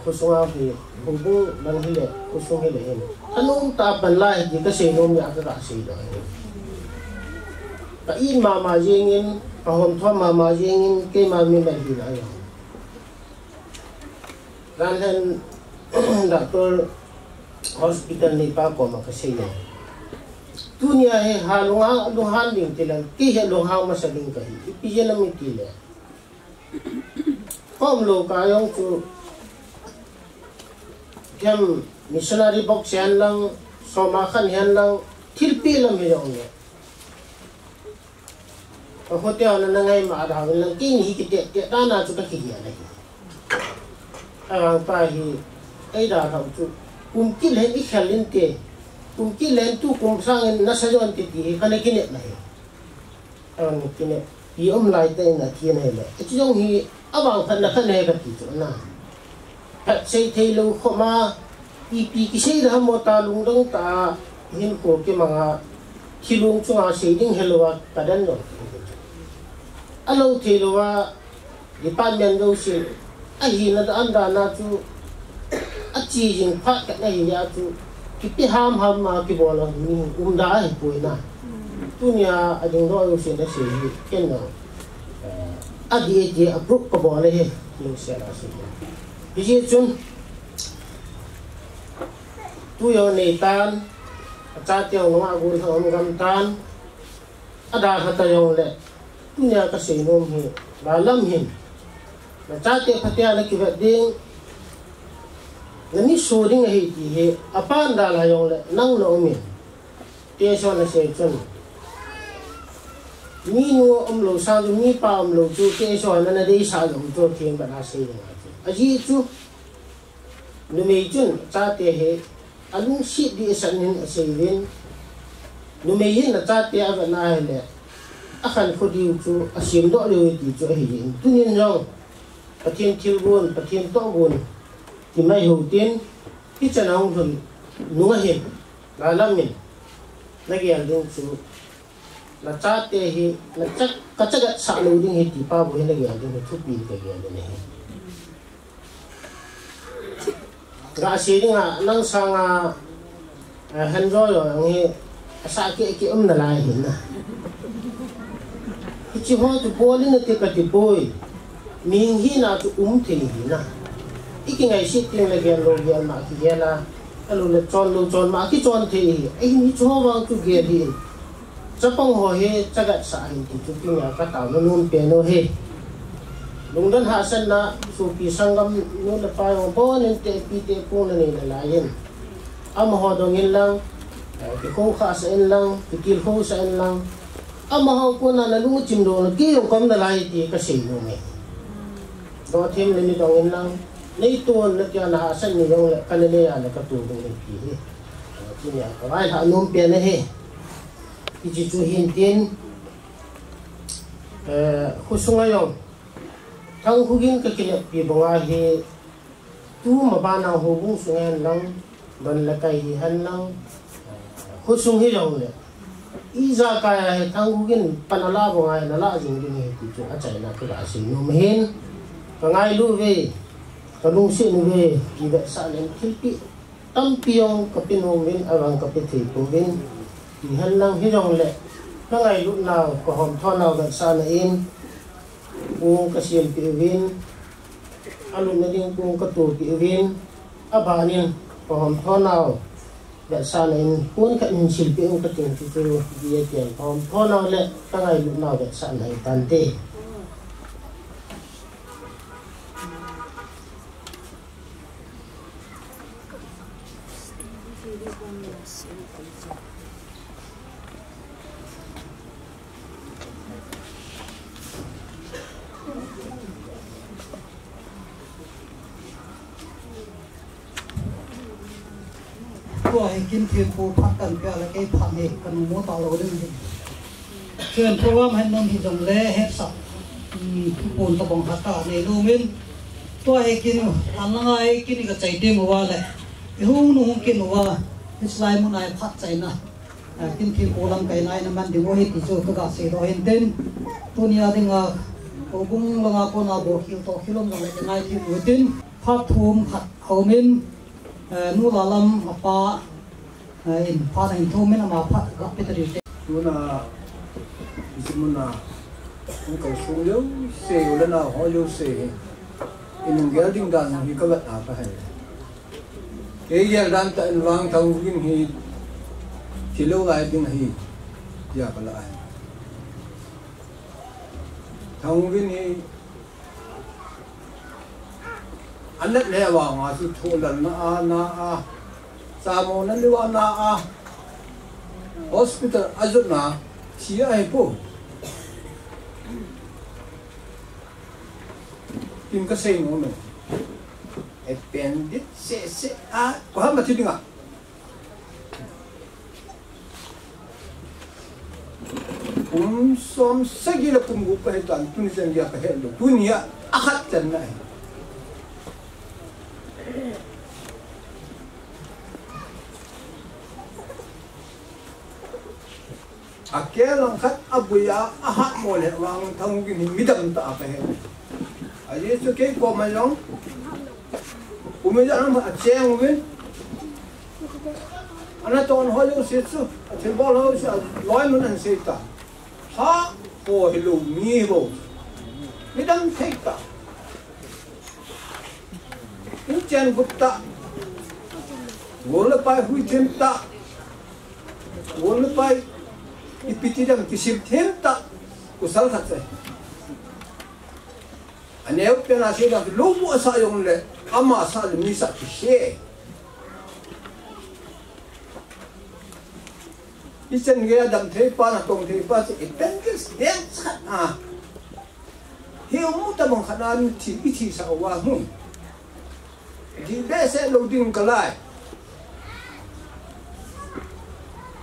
Speaker 8: khu sunga hi bu bu lang hi le khu sung hi le hin anung ta pan lai ji ka se nom ya ka se do ka in ma ma jing in ka hom thwa ma ma jing in ke ma mi ba hi la yo ran hen doctor hospital ni pa ko makasaya dunia he halunga luhan ding tilang ki he luhang masaling kahi ipiyan na mitile kom lo kayong chu yam missionary box yan lang somakan yan lang tilpi lam yong ne hotel na ngay maadawin lang kini hikite te dana chu ka kiya na ang pa hi ay da thau chu kumkil hen ikhalin te kumkil hen tu kum sang na sajon ti ti kana kine na he ang kine hi lai te na kine le chi jong hi abang khan na khan he ka ti chu na pat sei thei lo khoma pi ki sei da mo ta lung dang ta hin ko ke mga khilung chunga sei ding helwa kadan no alo thei lo wa department do se ai na anda na chu achi jing phat ka nei ya chu ki ham ma ki bola ni da ai puina tunia ading ro se na se ken no adi je approve ko bola he lu se la se ji chun tu yo nei tan cha tiao no agun thom gam tan ada hata yo le tunia ka se no he la lam hin na cha te phatia la ki ba ding nani soring he ti he apan da la yo le nang no mi te so na se chun ni no lo sa ju ni pa lo chu te so na na dei sa lo chu thing ba na se a ji chu nu me chun cha te he alung si di san nin se vin nu me yin na cha te a ba na he le a khan khu di chu a sim do le ti chu he yin tu nin rong pathin thil bun pathin to bun thì mai hậu tiên cái chân ông thường nuôi hiền là lâm mình nó kia đương chú là cha tê hi là chắc cái chắc cái sạ lù đương hi thì ba bữa nó kia đương chút bì cái kia đương này gã sĩ đương năng sang hành rồi rồi nghe sạ cái là lại hiền à cái chỉ hoa chụp bôi lên cái cái bôi mình hi nào chụp thì hiền à iki ngai sit ting le gen lo gen ma ki gela alo le chon ma ki chon the ai ni cho wang tu ge di chapong ho he chagat sa hin ti tu ki ya ka ta no num pe no he lungdan ha san na su pi sangam no le pa yo bo nen te pi te po na ni la yen am ho dong in lang ki ko kha sa in lang ki kil ho sa in lang am ho ko na lu chim do na ki yo kom na lai ti ka sei no me do thêm le ni dong in lang lấy tuôn nó cho nó sinh như vậy là cái này là cái tuôn của mình gì thì nhà có ai thằng nôm tiền này hết thì chỉ chú hiện tiền khu sung ai không thằng khu kinh cái kia bị bong ai thì tu mà ban nào hồ bung sung ai lăng bên là cái gì hắn lăng khu sung hết rồi ý ra cái thằng khu kinh panala bong ai là la gì cái thì chú chạy là cái là sinh nôm hết còn ai lưu về kalung si nuwe iba sa len kilpi tampiong kapinongin awang kapiti pungin ihan lang hirong le nangay lu naw ko hom thonaw ga sa na in kung kasil piwin alun na din kung katu piwin abanin ko hom thonaw ga sa na in kun ka in silpi ang kating tutu diya tiyan ko hom thonaw le nangay lu naw ga sa na itante
Speaker 2: tôi kinh thiên phú phát cần cái là cái phạm hệ cần mua tàu đầu đương chuyện program hành động thì dùng lẽ hết sạch buồn các bóng hạt cả này luôn mình tôi kinh anh là ai kinh cái chạy đi mua lại hung nung kinh mua cái slide muốn ai phát chạy na kinh thiên phú làm cái này nằm đi mua hết thì cho các sĩ đó hiện tên tôi nhớ thì ngà cô cũng là ngà cô nào bộ kêu to kêu lắm rồi cái này thì buổi tin phát thum phát hậu mình nu la lam apa in pa na in thum men ma phat ga petri te
Speaker 6: tu na isimun na ko so yo se yo na ho yo se
Speaker 9: in gelding dan hi ka wat apa hai ke gel dan ta in wang Thangkhogin hi kilo lai ding hi ya kala ai Thangkhogin hi anat le wa nga su tholan na a samo na liwa na a hospital azuna chi ai po kim ka sei no no appendix se a ko ha ma thi dinga som sagila kum gu pa tan tunisian ya ka hello dunia akhat tan na akelang khat abuya ahat mole wang Thangkhogin midam ta pa he aje so ke ko ma long umija na acheng win ana ton holu se chu athil bol ho sa loi mun an se ta ha ko hilu mi ho midam thek ta in chen gutta wol pai hui chen ta wol pai ipiti dam kisim them ta kusal khat se aneu pena se da lu mu sa yong le ama sa le mi sa ki she isen ge dam the pa na tong the pa se appendix den khat a hi mu ta bong khanan thi i thi sa wa hu di be se lo ding kalai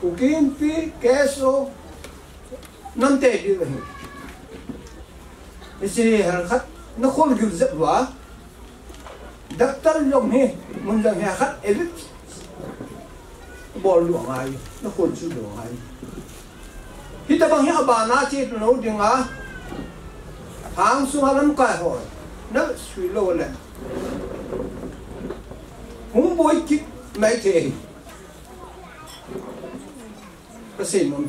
Speaker 9: Ukin pi keso nante di wahi. Isi harkat nakol gil zebwa. Doktor yom he munjang harkat elit. Bol luang ay nakol su luang ay. Kita bang hiya ba na chi no dinga. Hang su halam kai hoy. Na sui lo le. Hum boy kik mai the. Kasi mon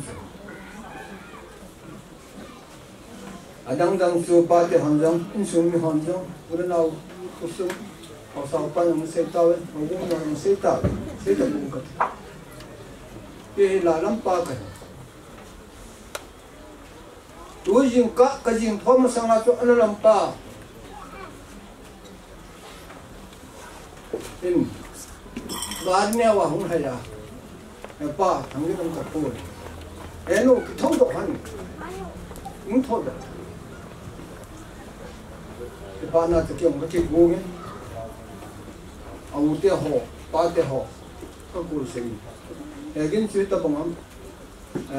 Speaker 9: adang dang su pa te hanjang in sum mi hanjang ura nau kusum au sa pa ng se taw mo gung ng se taw se da bung ka pe la lam pa ka tu jing ka jing thom sang la to an lam pa in ba ne wa hung ha ya pa Thangkhogin ông tập phun, em nó thông độ hành, cũng thôi được. Cái ba na thực hiện cái chuyện ngu nghe, ông tiêu họ, ba tiêu họ, các cô sinh, cái chuyện tập bằng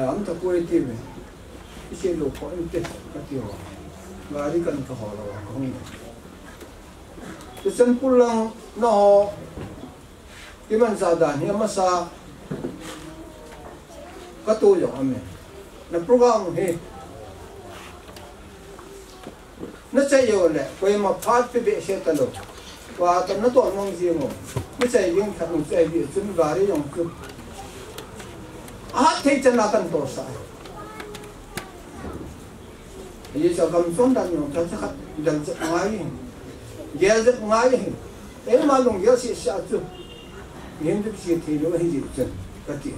Speaker 9: ông tập quay tim này, cái chuyện lục có em tiêu các tiêu, và đi cần cái họ là không. Cái chân pulang nó, cái mình sao đàn như mà sao cái tôi giống anh là program he nó chạy vô lại quay mà phát cái bệ xe talo và tận nó toàn mong gì mà nó chạy những thằng nó chạy bị chúng vào đấy dùng cứ thấy chân là cần tổ sai bây giờ cầm xuống đàn dùng cho chắc đàn rất ngay ghé rất ngay em mà dùng ghé sẽ sao chứ những cái gì thì nó hay gì chân cái gì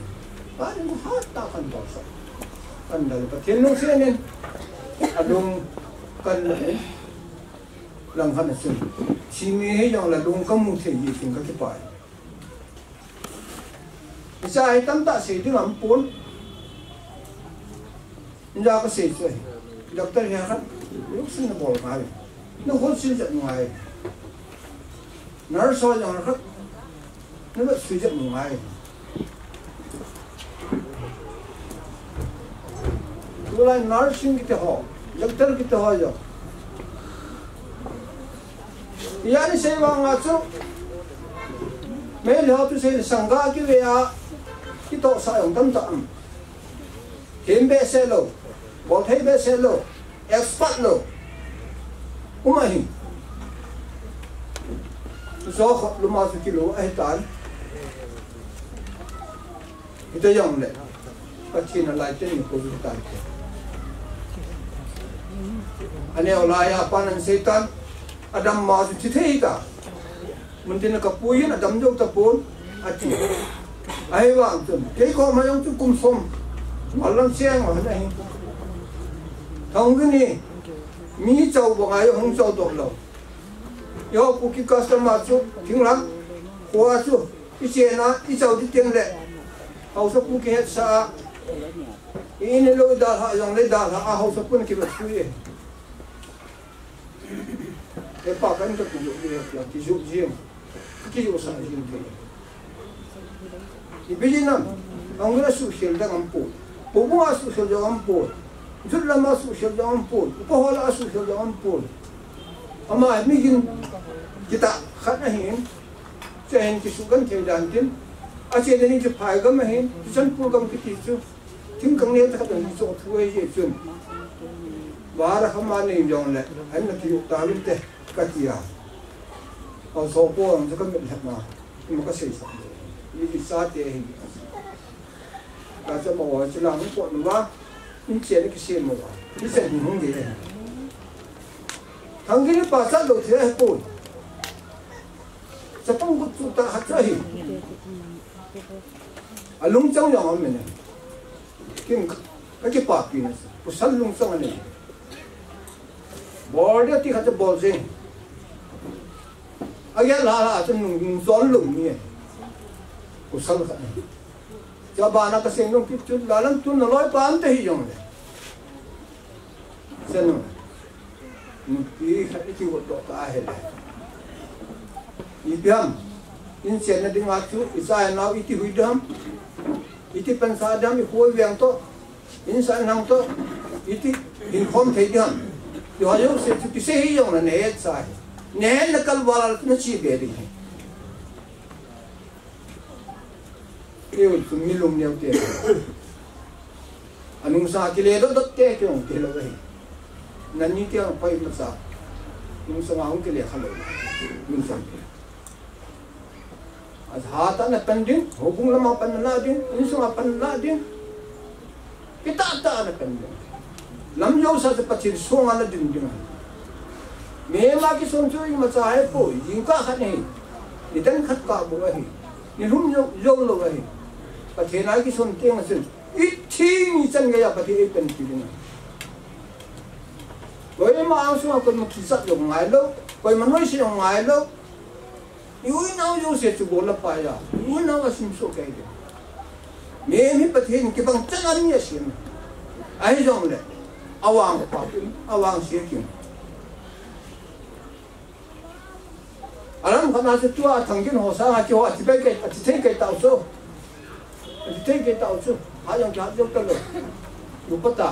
Speaker 9: Paano mo hata kan basa? Andal pa tinong sinin. Adong kan lang hanasin. Sini yang ladong kamu thi king ka kipai. Isa ay tamta si ding ampun. Inja ka si so. Doktor ya kan. Yung sinabol ngai. No hol sin jat ngai. Nurse so yang ka. No su jat ngai. Tulai nursing kita ho, doktor kita ho jo. Yani sewa ngaco, mel ho tu se sangga ki vea, kita sayang tam tam. Himbe selo, bothai be selo, expert lo, umahi. So luma su kilo tan. Ito yang le, pasti na lai ten ko tan. Ane olaya panan setan Adam ma su thei ta mun tin ka puin Adam jo ta pon ati ai wa tum ke ko ma yong tu kum som malang siang ma na hi thong ni mi chau bo ngai hong chau dok lo yo pu ki customer chu thing lam kwa chu i che na i chau di tiang le hau sa pu ke sa in lo da ha yong le da ha hau sa pu ki ba chu ye e pa kan ka tu ye ya ki ju jim ki ju sa jim te i bilinam angra su shel da ngam pu pu bu asu shel da ngam pu jul la ma su shel da ngam pu ko hola asu shel da ngam pu ama mi gin kita khat na hin chen ki su gan the dan tin a che ni ju phai ga ma hin chan pu gam ki ti chu thing kang ne ta ka ni so thuai ye chun bara hama ni yong le an na ki ta lin te ka ti ya au so po ang ka mit hat na mo ka sei sa ni sa te hi ka cha mo wa chi la mo po nu wa ni che ni ki se mo wa ni se ni hong de Thangkhogin pa sa lo the po sa pang gut tu ta hat hi alung chang yong am ne kim ka ki pa pi na pu sal lung chang ne bor ti kha cha bol jing aya la cha nung zon lung ni pu sal kha cha ba na ka se nung ki chu la lan tu na loi pan te hi yong le se no ni kha ti wo to ta he le i biam in chen na ding a chu i sa na i ti hui dam i ti pen sa dam i hoi wiang to in sa nang to i ti in khom thei dam yo yo se ti se hi yong na ne sa ne na kal wala na chi be ri eu tu mi lum ne te anung sa ki le do te ke on ke lo ve na ni te on pai ma sa nung sa ngong ke le kha lo nung sa as hata na pending hubung lama pan na din in sa pan na din kita ta na pending lam yo sa sa pachir so nga na din din me ma ki son chu ma cha hai po yin ka kha nei ni dan khat ka bo hi ni rum yo yo lo hi pa the na ki son te ma sin i thi ni chan ga ya pa thi pen ti din koi ma ang su ko mo ki sa yo ngai lo koi ma noi si yo ngai lo yui nau yo se chu bola pa ya yui nau asim so kai de me mi pathen ki bang chang an ya sim ai jong le awang pa awang se kim alam khana se tua Thangkhogin ho sa ha ki ho ti pe kai ti the kai tau so ti the kai tau so ha yang ja jo ta lo ru pa ta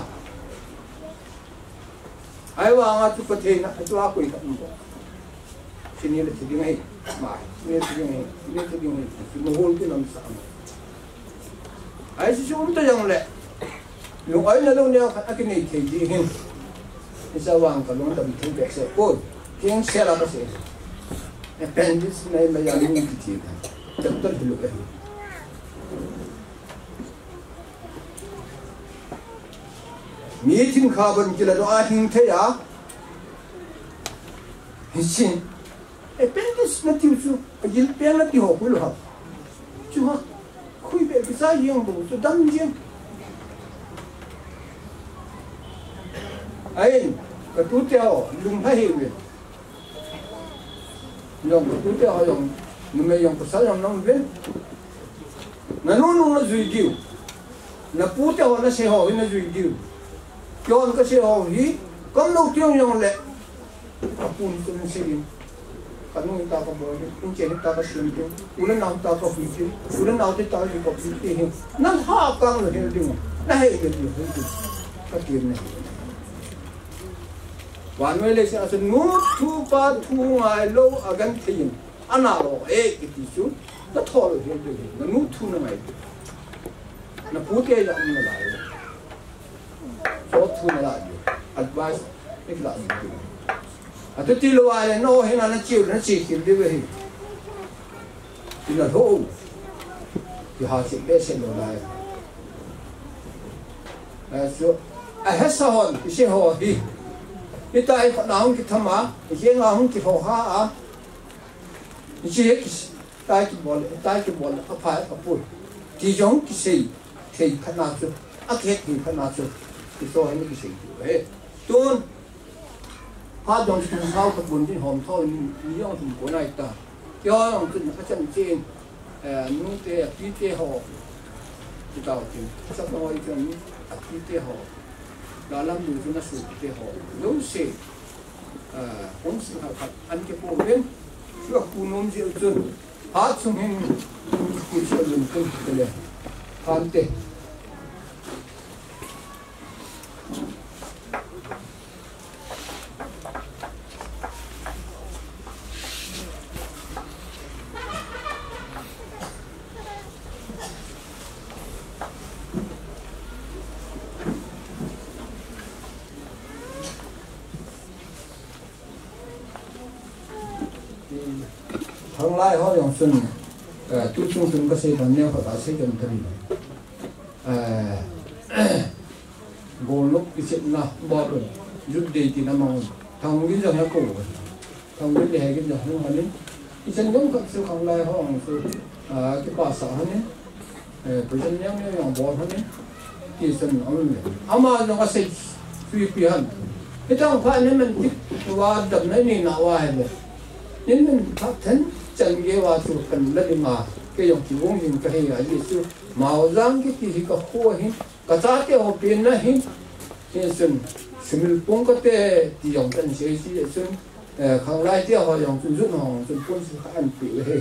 Speaker 9: ai wa nga chu pathen na chu a koi ka mo sini le ti ding ai mà nghe tiếng này nó hôn cái làm sao ai chỉ chúng ta rằng lệ lúc ấy là đâu neo cái này thì gì hin sao vàng cả lúc tầm thiên bẹt sẽ ôi tiếng xe là nó sẽ appendix này mà giờ mình chỉ tập tất lúc ấy meeting carbon chỉ là nó hình thế à hình appendix na tiu chu agil pe na ti ho ku lo ha chu ha khui be ki sa yeng bo chu dam jing ai ka tu teo lung ha he we yong tu teo yong nu me yong sa yong nong ve na nu na zui giu na pu teo na se ho na zui giu kyon ka se ho hi kom no tiong yong le apun tu se yin kanung ta ka boy in chen ta ka sim tu ulan naw ta ka hu ti ulan naw te ta ji ko ti ti nan ha kang le ding na he ye ti hu ti ka ti ne wan we le sa nu thu pa thu ngai lo agan tin ana lo e ki ti su na tho lo he ti na nu thu na mai na pu ke ya na la so thu na la advice ek la à tôi tin là ai nó hay là nó chịu nó chỉ kiếm đi về thì là thô thì họ sẽ biết xem rồi là số à hết sao hồn thì sẽ họ đi Ita ai phát nào cái tham á, cái nào không cái phổ ha á, cái tai cái bol, cái phải cái bùi, cái giống cái gì thì phát nào chứ, cái thì phát nào chứ, cái số hay cái gì vậy, tuôn, phát giống cái sao cái bùn trên hòm thôi, như ông thùng của này ta, cho ông cái chân trên, nung tê, tê hồ, cái tàu thì sắp nói cho những tê hồ. Dalam dunia nasi tehol, dosa, kongsi hak anke problem, sudah kunom je tu, hat sungin kursi luntung kele, hante. Thằng lai họ dùng xuân, tu chung chung cái xây thành neo họ đã xây dựng thành, gồm lúc cái chuyện nào bỏ rồi, rút đi thì nó mong thằng cái giờ nó cổ, thằng cái này cái giờ nó hoàn đến, cái chân giống các siêu thằng lai họ dùng xuân, cái bà xã hắn ấy, cái chân giống như dùng bỏ hắn ấy, cái xuân ông này, ama nó có xây suy pian, cái thằng phải nên mình tiếp qua đập này này nào ai rồi, nên mình phát triển chân ghế vào chủ cần là đi mà cái dòng chỉ uống hình cái hình ở dưới su màu răng cái gì cái khô hình cái giá cái hộp pin này hình hiện sinh sinh bông cái tê thì dòng chân sẽ gì sinh khang lai tiêu họ dòng sinh rút hỏng sinh quân sinh ăn bị hết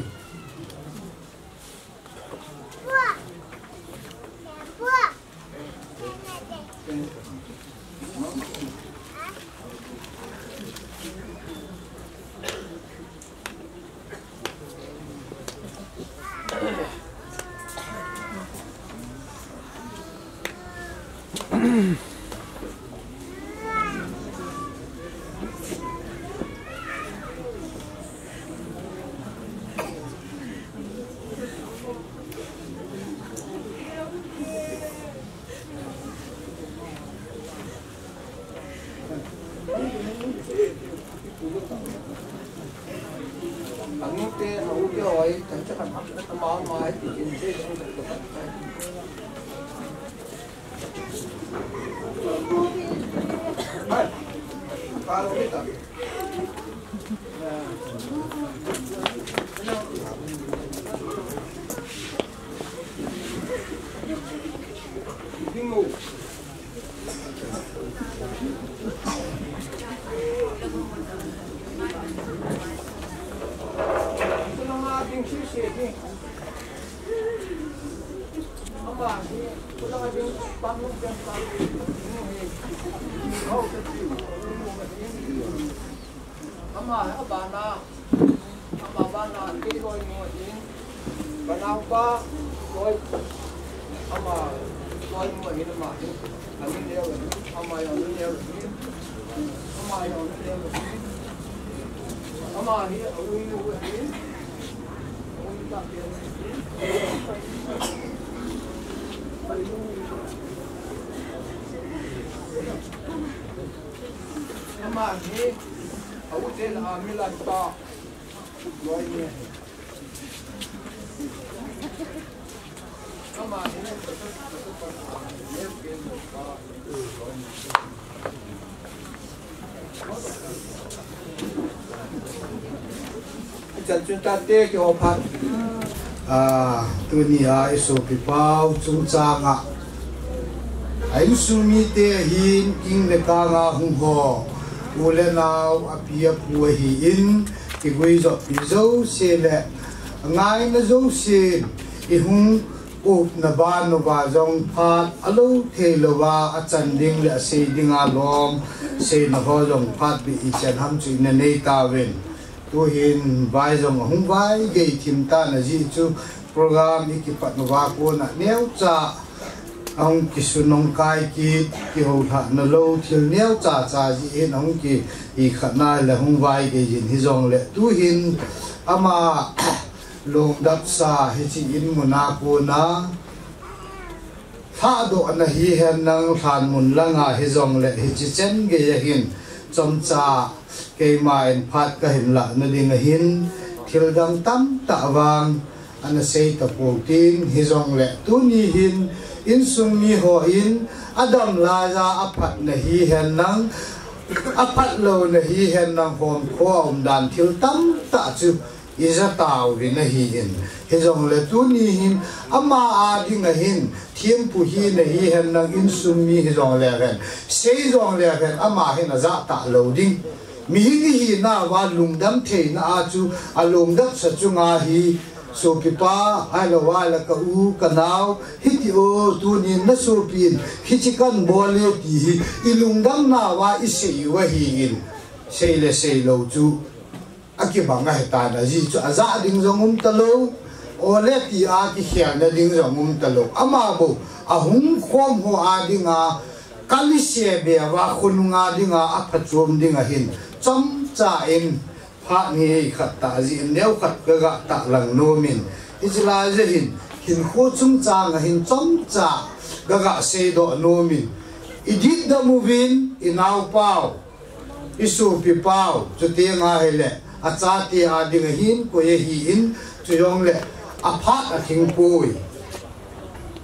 Speaker 10: chúng ta tê cái hộp hạt tôi nia số bị bao chúng ta ngạ anh sumi tê hin kinh lệ ca ngạ hung ho ule nào apia pua hi in cái quay dọc bị dấu xe lệ ngay nó dấu xe i hung úp na ba dòng phát alo thế lo ba chân đinh lệ xe đinh alom xe nó ho dòng phát bị chân ham chuyện này nei ta ven tôi hiện vai dòng hung vai gây thêm ta là gì chứ program ikipat nova ko na neo cha ông ki sunong kai ki ho tha na lo thil neo cha ji en ông ki I khana la hung vai ge jin hi zong le tu hin ama lom dap sa hi chi in muna ko na tha do na hi hen nang than mun langa hi zong le hi chi chen ge ya hin chom cha ke ma en phat ka hin la na ding hin thil dang tam ta wang ana sei ta po tin hi zong le tu ni hin in sung mi ho in adam la za aphat na hi hen nang aphat lo na hi hen nang hom kho dan thil tam ta chu iza tao vi na hi in he zong le tu ni hin ama a ding a hin thiam pu hi na hi hen nang in sum mi he zong le gen sei zong le gen ama hin a za ta lo ding mi hi na wa lung dam the na a chu a lung dam sa chu nga hi so pi pa ai lo wa la ka u ka naw hi ti o tu ni na so pin hi chi kan bo le ti i lung dam na wa i sei wa hi in sei le sei lo chu aki banga heta na ji chu aza ding zongum talo ole ti a ki khia na ding zongum talo ama bo a hum khom ho a dinga kalisie be wa khununga dinga a phachum dinga hin chom cha in pha ni khat ta ji neu khat ga ta lang no min isla je hin kho chung cha nga hin chom cha ga se do no min idit da movin inau pau isu pi pau chu te nga hele a cha ti a ding hin ko ye hi in chu yong le a phat a thing pui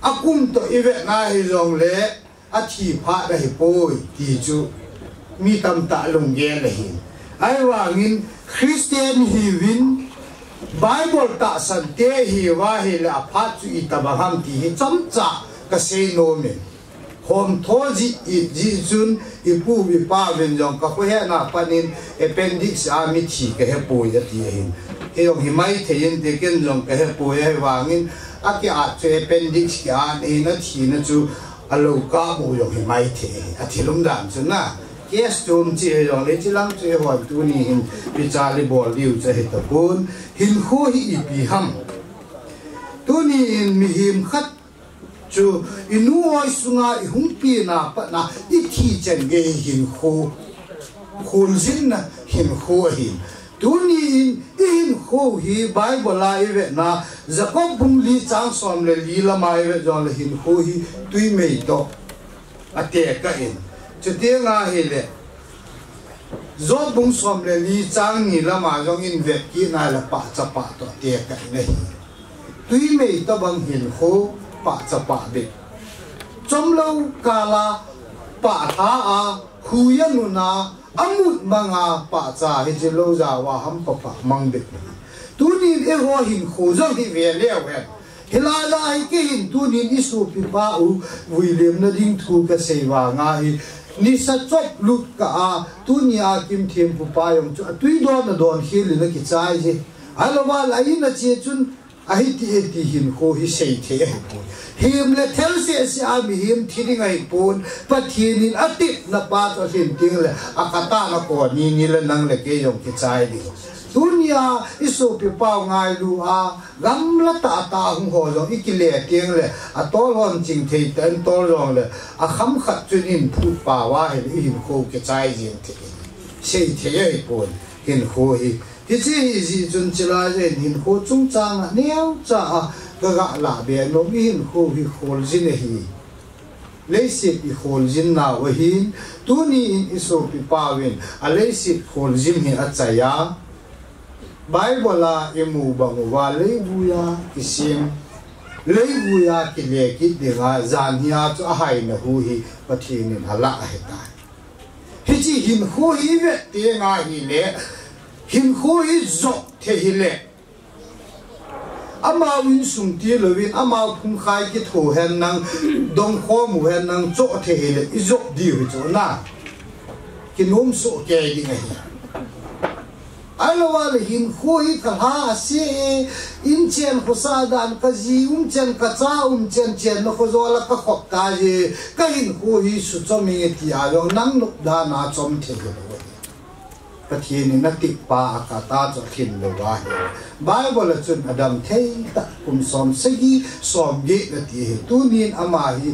Speaker 10: a kum to ive na hi yong le a thi pha da hi pui ti chu mi tam ta lung ge le hin ai wangin Christian hi win Bible ta san te hi wa hi le a phat chu i ta ba ham ti hi cham cha ka se no me hom thoji i ji chun i pu bi pa ven jong ka he na panin appendix a mi thi ke he po ya ti hin he yong hi mai thein te ken jong ka he po ya wangin a ki a che appendix ki a ni na thi na chu a lo ka bo yong hi mai the a thilum dan chu na yes tum chi yong le chi lang che ho tu ni hin pi cha li bol liu che he ta pun hin kho hi i pi ham tu ni in mi him khat chu inu oi sunga I hung pi na pa na I thi chen ge hin kho khul zin na hin kho hin tu ni in kho hi Bible la I ve na Jacob bung li chang som le li la mai ve jong le hin kho hi tui mei to ate ka in chu te nga hi le zo bung som le li chang ni la ma jong in ve ki na la pa cha pa to te ka ne hi tui mei to bang hin kho pa cha pa be chom lo kala pa tha a huya nu na amut manga pa cha hi je lo za wa ham pa pa mang be tu ni e ho hin kho zo hi ve le we hilala hi ke hin tu ni isu pi pa u William na ding thu ka se wa nga hi ni sa chop lut ka a tu ni a kim them pu pa yong chu tui do na don hi le na ki chai je alwa la in na che chun ai ti hin kho hi sei the him le thel se si a mi him thiding ai pon pathin in atit na pa to hin ting le akata na ko ni le nang le ke yong ki chai di dunia isu pi pau ngai lu a gam la ta hung ho lo ikile ting le a tol hon ching thei ten tol rong le a kham khat chun in phu pa wa hi hin kho ke chai jin the sei the ai pon hin kho hi hi chi ji chun chila je hin kho chung chang a neu cha ga la be no mi hin kho hi khol jin hi le si pi khol jin na wa hin tu ni in isu pi pawin a le si khol jin hi a chaya Bible la emu bang wa le buya isim le buya ki le ki de ga zan hiya chu a hai na hu hi pathin in hala he ta hi chi hin kho hi ve te nga hi le hin kho hi zo the hi le ama win sung ti lo win ama phum khai ki tho hen nang dong kho mu hen nang cho the hi le i zo di hu cho na ki nom so ke di ngai alwa le hin kho hi ka ha se in chen kho sa dan ka ji chen ka cha chen no kho zo la ka khop ka ji ka hin kho hi su cho mi ti a lo nang nuk da na chom the lo ka thi ni na ti pa ka ta cho thin lo wa Bible chun adam thei ta kum som se gi som ge na ti tu nin ama hi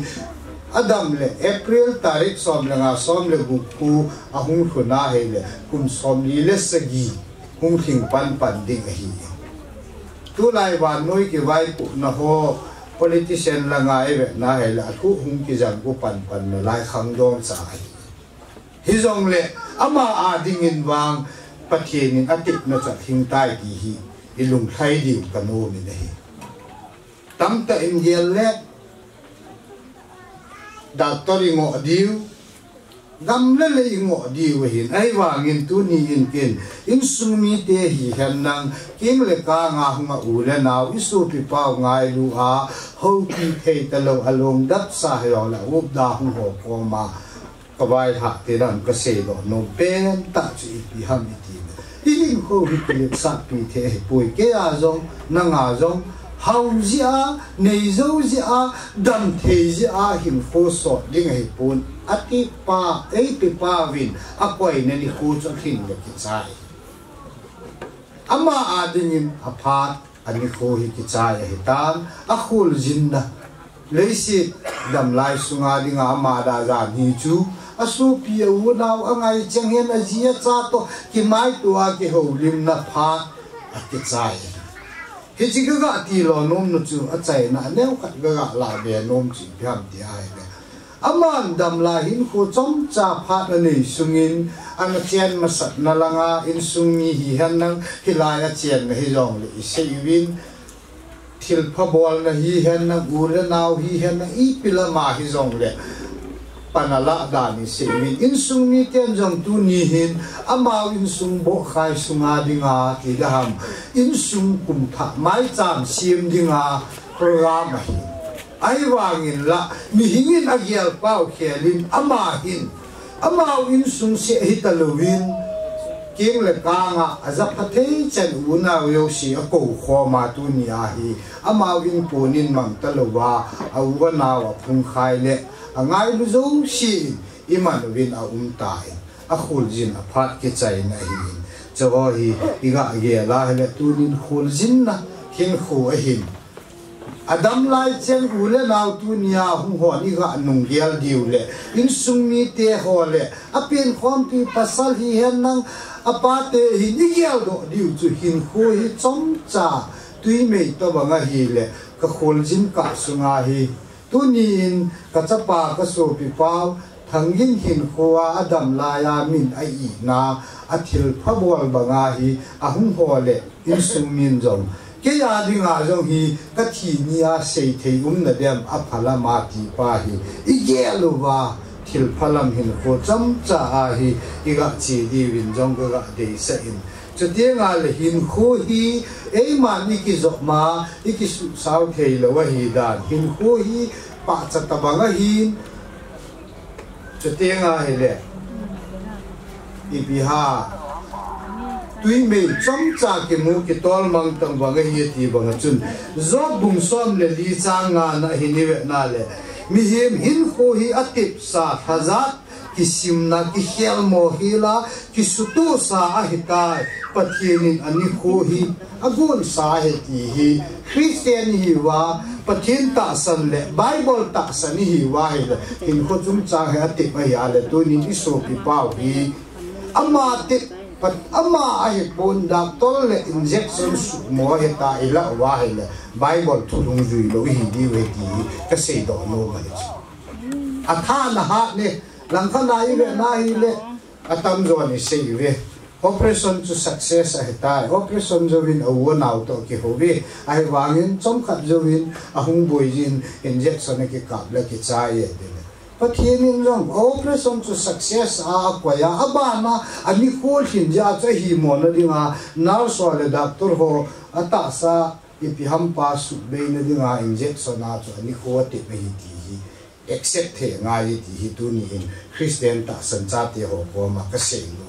Speaker 10: Adam le April tarik som le nga som le gu ku a hung khuna he le kum som li le sagi hung thing pan ding hi tu lai wan noi ki vai pu na ho politician la nga e na he la ku hung ki jang ku pan na lai khang dong cha hi hi zong le ama a ding in wang pathian in atik na cha thing tai ti hi ilung thai diu kanu ni nei tam ta in gel le doctor ngo diu gam le le ngo diu hin ai wang in tu ni in kin in sumi te hi han nang kim le ka nga hunga u le naw isu pi pau ngai lu a ho ki thei ta lo along dap sa yo la up da hung ho ko ma ka bai ha te ran ka se do no ben ta chi pi ham ti in ho hi le sa pi the pui ke a zong na nga zong hau zia nei zo zia dam thei zia him fo so ding ai pun ati pa ei pi pa win a koi ne ni khu cho thin le ki chai ama adin a phat ani khu hi ki chai hi tan a khul jinna leisi dam lai sunga dinga ama da za ni chu asu pi u naw angai changhen a zia cha to ki mai tu a ki ho lim na phat a ki chai he chi ga ti lo nom nu chu a chai na neu khat ga la be nom chi pham ti ai le aman dam la hin ko chom cha phat ani sungin an chen ma sat na langa in sungi hi han nang hilaya chen hi jong le se win thil pha bol na hi han na u le naw hi han na I pila ma hi jong le panala da ni se win in sungi ten jong tu ni hin amao in sung bo khai sunga dinga ti da ham in sung kum tha mai cham sim dinga program hi ai wangin la mi hingin agial pau khelin ama hin amao in sung se hitalowin king le kanga azapatei chen una yo si ko kho ma tu ni a hi amao in ponin mang talowa awa na wa phung khai le angai lu zo si iman win a tai a khul jin a phat ke chai na hi chawa hi iga ge la hele tunin khul jin na king khu a hin adam lai chen ule naw tu nia hung ho ni ga nung gel diu le in sung mi te ho le apin khom pi pasal hi hen nang apate hi ni gel do diu chu hin khu hi chom cha tui me to banga hi le ka khol jin ka sunga hi tu nin ka chapa ka so pi pau thangin hin khuwa adam la ya min ai na athil phabol banga hi ahung ho le in sung min jong ke ya dinga jong hi ka thi nia sei thei na dem aphala ma ti pa hi igelu wa thil phalam hin ko cham cha a hi iga chi di win jong ga de sa in chute nga le hin kho hi ei ma ni ki zo ma iki su sau thei lo wa hi dan hin kho hi pa cha ta banga hin chute nga he le ibiha tui me chom cha ke mu ki tol mang tang banga hi ti banga chun zo bung som le li chang nga na hi ni we na le mi him hin kho hi atip sa thazat ki simna ki khel mo hi la ki sutu sa a hi kai pathianin ani kho hi agun sa he ti hi Christian hi wa pathin ta san le Bible ta san hi wa hi hin kho chum cha he atip a ya le tu ni iso pi pau hi ama te but ama ai bon doctor le injection mo he ta ila wa he le Bible thu lung zui lo hi di we ti ka sei do no ma le atha na ha ne lang kha na i ve na hi le atam zo ni sei ve operation to success a he ta operation zo win a wo naw to ki ho ve ai wangin chom khat zo win a hung boi jin injection ke kap le ki cha ye de pathianin rong operation to success a kwaya abana ani khol hin ja cha hi mo na dinga nurse le doctor ho ata sa ipiham pa su be na dinga injection na cho ani kho te me hi ti except the nga yi ti hi tu ni in Christian ta san cha te ho ko ma ka sei lo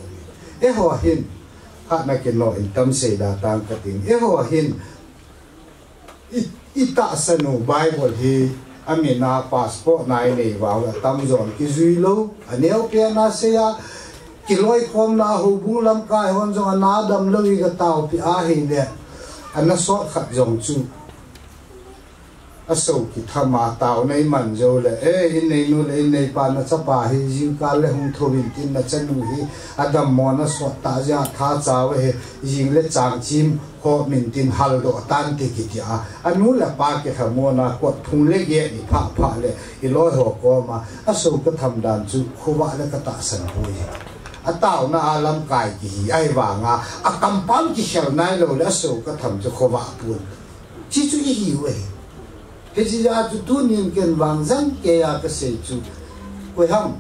Speaker 10: e ho hin ha na ke no in tam sei da tang ka tin e ho hin ita sanu Bible hi amina passport nai nei wa tam zon ki zui lo aneu pe na se ya ki loi khom na hu bu lam kai hon jong na dam lo i ga tau pi a hi le ana so khat jong chu aso ki thama tau nei man zo le in nei nu le in nei pa na chapa hi jing ka le hung thobin tin na chanu hi adam mo na so ta ja tha chaw he jing le chang chim ho min tin hal do tan ti ki tia anu la pa ke khamo na ko thung le ge ni pha pha le i lo ho ko ma aso ka tham dan chu khuwa le ka ta san hui atau na alam kai ki ai wa nga akampam ki hel nai lo le aso ka tham chu khuwa pun chi chu hi we he ji ya tu nin ken wang zang ke ya ka se chu ko ham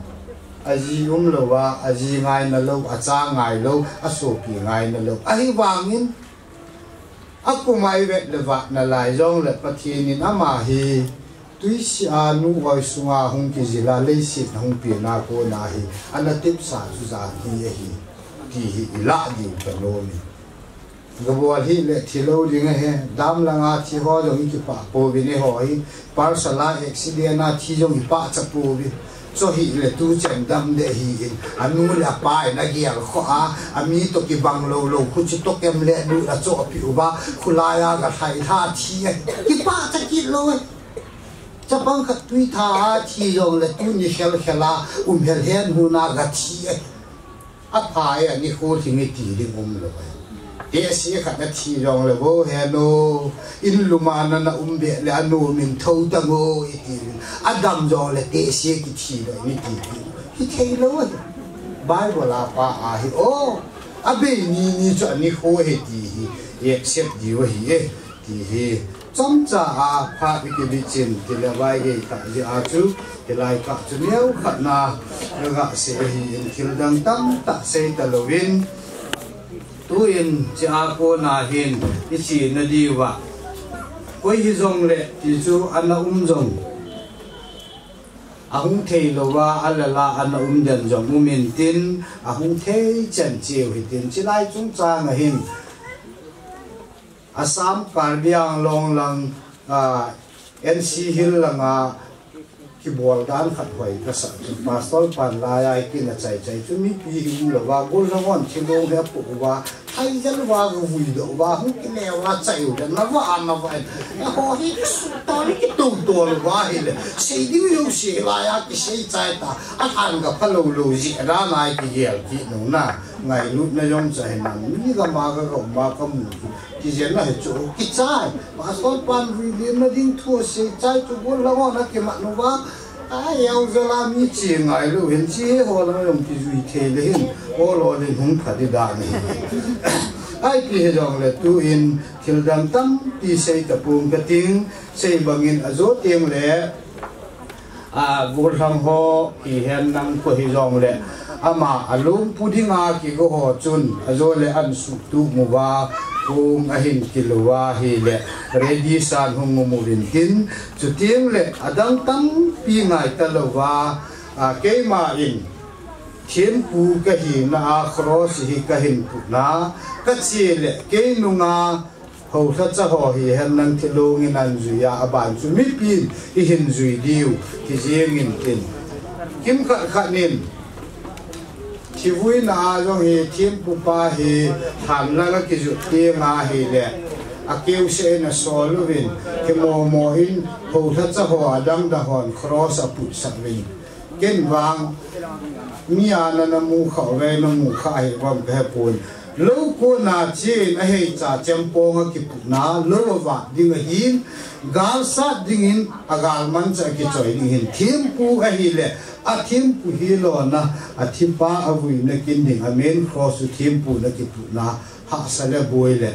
Speaker 10: aji lo wa aji ngai na lo acha ngai lo aso pi ngai na lo ai wangin aku mai vet le va na lai jong le pathin in ama hi tui si anu oi sunga hung ki jila le si hung pi na ko na hi ana tip sa su za hi hi la di ka no mi gabol hi le thilo ding he dam la nga thi ho jong ki pa po bi ne ho hi par sala accident na thi jong hi pa cha po bi so hi le tu chen dam de hi anu la pa na gi al kho a ami to ki bang lo lo khu chi to kem le du a cho pi u ba khulaya ga thai tha thi ki pa cha ki lo cha bang kha tui tha thi jong le tu ni khel khela hel hen hu na ga thi a pa ya ni khu thi ngi ti ding lo Ahsi khat na thi jong le bo he no in lumana na be le anu min thau ta ngo iti adam jong le Ahsi ki thi lo ni ti ki thei lo bible la pa a hi o abe ni cho ni ho he ti hi accept di wa hi ti hi chom cha a pha ki bi chin ti le bai ge ta ji a chu ti lai ka chu neu khat na ga se hi in thil dang tam ta se ta lovin tu in cha ko na hin i chi na di wa koi hi jong le ti chu ana jong ahung thei lo wa alala ana den jong min tin ahung thei chen chiu hi tin chi lai chung cha nga hin Assam Karbiang long lang NC Hill langa ki bol dan khat hoi ka sa pastor pan la ya ki na chai chai chu mi pi hu lo wa gol na won chi lo he pu wa thai jal wa go hui do wa hu ki le wa chai u na wa an na wa ho hi to ni ki tu to lo wa hi le sei di yo se la ya ki sei chai ta a han ga pha lo lo ji ra nai ki yel ki no na ngai lu na yong chai na mi ga ma ga ka mu ki jen na he chu ki chai pastor pan ri di na ding thu se chai chu gol la wa na ki ma no wa ai yêu zala mi chi ngai lu hin chi ho la yong ki zui the le hin o lo le hung pha di da ni ai ki he jong le tu in thil dam tam pi sei ka pung ka ting sei bangin azo tiang le gol ham ho ki hen nang ko hi jong le ama alum pudinga ki go ho chun azo le an su tu mu wa kung ahin kiluwa hi le ready san hung mu rin tin chu tiang le adang tam pi ngai ta lo wa ke ma in thiên pu ka hi na cross hi ka hin pu na ka chi le ke nu nga ho tha cha ho hi hen nang thilung in an zu ya aban chu mi pi hi hin zui diu ki jieng in tin kim kha nin chi vui na jong hi thiên pu pa hi han la ki zu te nga hi le a keu se na so lu vin ke mo in ho tha cha ho adang da hon cross a pu sa vin ken wang mi ana na mu kha ve na mu kha hi wam ke pun lo ko na chin a hei cha chempo nga ki pu na lo wa ding hin gal sa ding in agal man cha ki choi ding hin thim pu a hi le a thim pu hi lo na a thim pa a vui na kin ding a men cross thim pu na ki pu na ha sa le boi le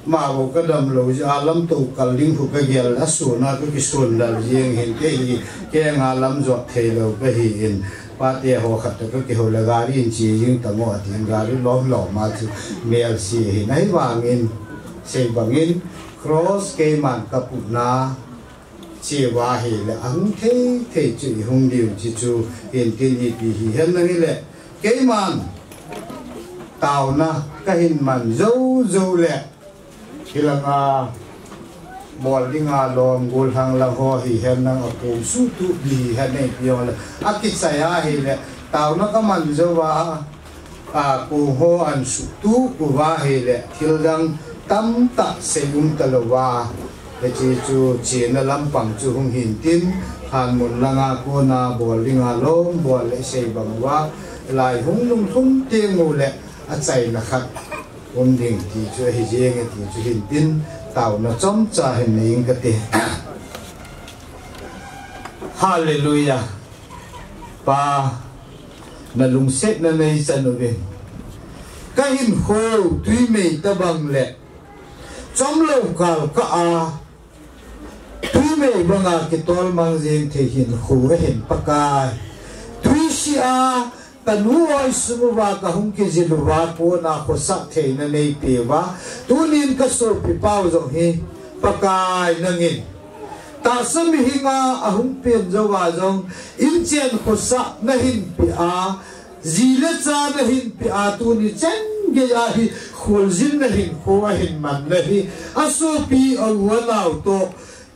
Speaker 10: ma bo ka dam lo ja lam to kal ling hu ka gel a su na ka ki sun dal jing hin ke hi ke nga lam zo thei lo ka hi in pa te ho khat ka ki ho la ga ri chi jing ta ngo tin ga ri lom lo ma chu mel si hi nai wangin sei bangin cross ke man ka pu na chi wa hi le ang thei chi hung diu chi chu in tin hi pi hi hen na ni le ke man tao na ka hin man zo zo le hilanga bol dinga lom gul hang la ho hi hen nang a ko su tu bi han nei pio le a ki sa ya hi le taw na ka man zo wa a ko ho an su tu ku wa hi le thil dang tam ta se ta lo wa cái chi chu chiến là lâm bằng chu hung hình tin hàn một langa cô na bò linga lom bò lệ xây bằng wa lại hung lung thung tiếng ngủ lệ chạy là khát đình thì chu hi riêng thì chu hình tin tạo nó chống trả hình hình cái tiền Hallelujah pa na lung set na nei sanovin cái hình khô tuy mày ta bằng lệ trong lâu cao cả tuy mày bằng cái tol mang riêng thì hình khô hình pakai tuy xia ta nuôi sum va ka hung ke zilu va po na ko sa the na nei pe va tu nin ka so pi pau zo hi pakai na ngin ta sam hinga ahung pen zo wa zong in chen ko sa na hin pi a zile cha na hin pi a tu ni chen ge ya hi khol zin na hin ko a hin man na hi aso pi a wa naw to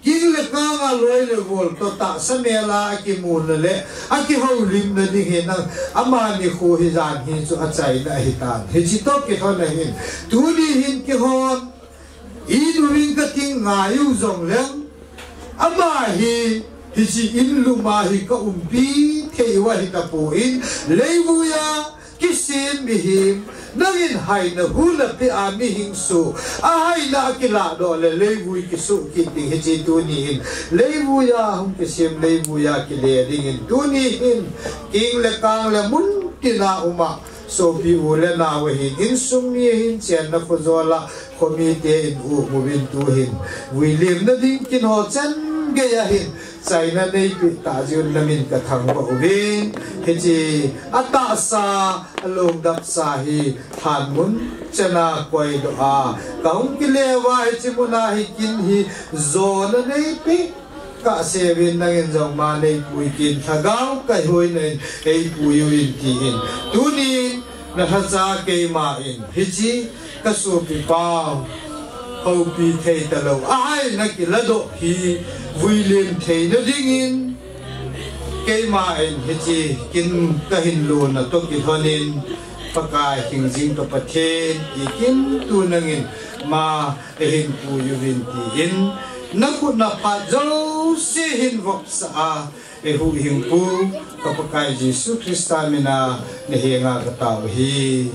Speaker 10: king le ka nga loi le vol to ta samela ki mun le a ki ho lim na ding he na ama ni kho hi jan hi chu a chai na hi ta hi chi to ki thon na hin tu ni hin ki hon I du ring ka ting nga yu zong leng ama hi chi in lu ma hi ka umpi thei wa hi ta po in leibuya kisin mi him nangin hai na hula pe a mi hing su a hai na akila do le leibui ki su ki ding he chi tu ni hin leibuya hum ki sim leibuya ki le ding in tu ni hin king le kang le mun ti na uma so pi u le na we hin in sum mi hin chen na fo zo la khomi te in u mu bin tu hin wi lim na ding kin ho chen ge ya hin China nei pi ta jun lamin ka thang ba ubin he chi ata sa long dap sa hi than mun chana koi do a kaung ki le wa he chi muna hi kin hi zo na nei pi ka se win na ngin jong ma nei pui kin thagau kai hoi nei ei pui in ti in tu ni na ha cha ke ma in hi chi ka su pi pao Âu pi thầy ta lâu ai na ki la do hi William thầy nó ding in cái mà anh hết chi kin ka hin lu na to ki thonin pakai king jing to pathen ki kin tu nangin ma hin pu yu vin ti in na ku na pa zo se hin vok sa hu hing pu ka pakai Jesus Christa mina ne henga ka tau hi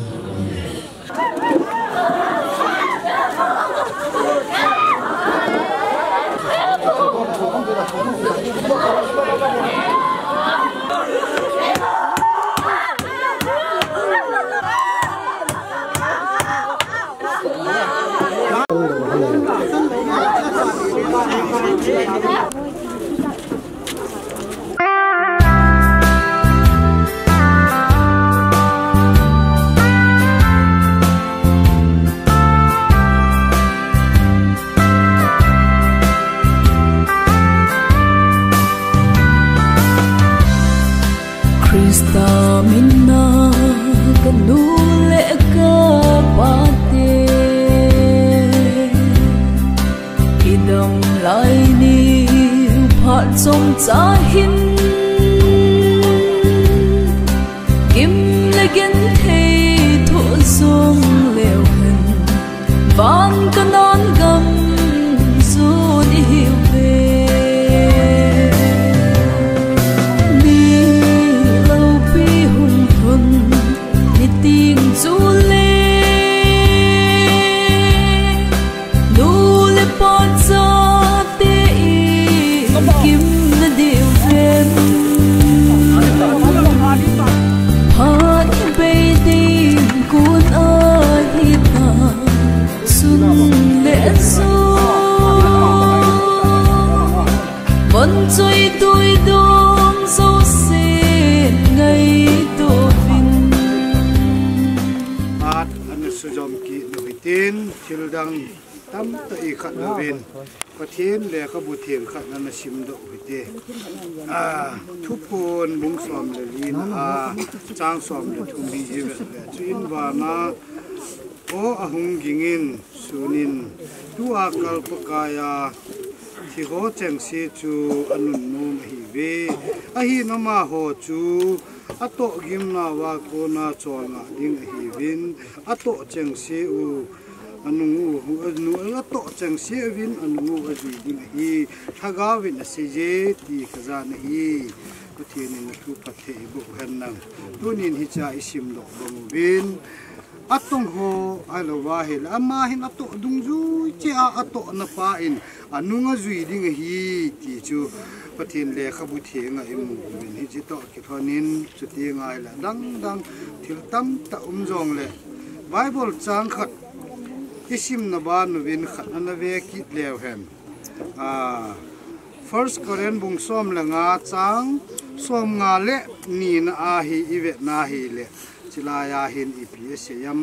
Speaker 1: Krista minna kanule ka pate idam lai ni phat som cha hin kim legin thei thu sung leo hen van kanon gam zu ni hiu ve tiếng du lê nu le pot za te kim na điều ven hai bay tim kun ai ta sun lệ su vẫn chơi tôi đông dấu sen ngày
Speaker 10: Sujom ki noitin thildang tam ta I khat novin pathian le ka bu thiam khat na sim do hite thupon bung som le lin chang som le thumbi jiwe le chin wa na o ahung gingin sunin tu akal pakaya thi ho cheng si chu anun num hi ve a hi nama ho chu ato gimna wa ko na chol na ding hi win ato cheng si u anu to chang siavin anu azui ding hi thagawin seje ti khazan hi pathin in thu pathe bu hanang tunin hi cha isim lo bangwin atong ho alowa hel ama hin ato dungju che ato na pa in anunga zui ding hi ti chu pathin le khabu thenga imu min hi chi to ki thonin chuti ngai la dang thil tam ta umjong le bible chang khat isim na ba nu win khat na ve ki lew hem first korean bung som la nga chang som nga le ni na a hi ive na hi le chilaya hin ips yam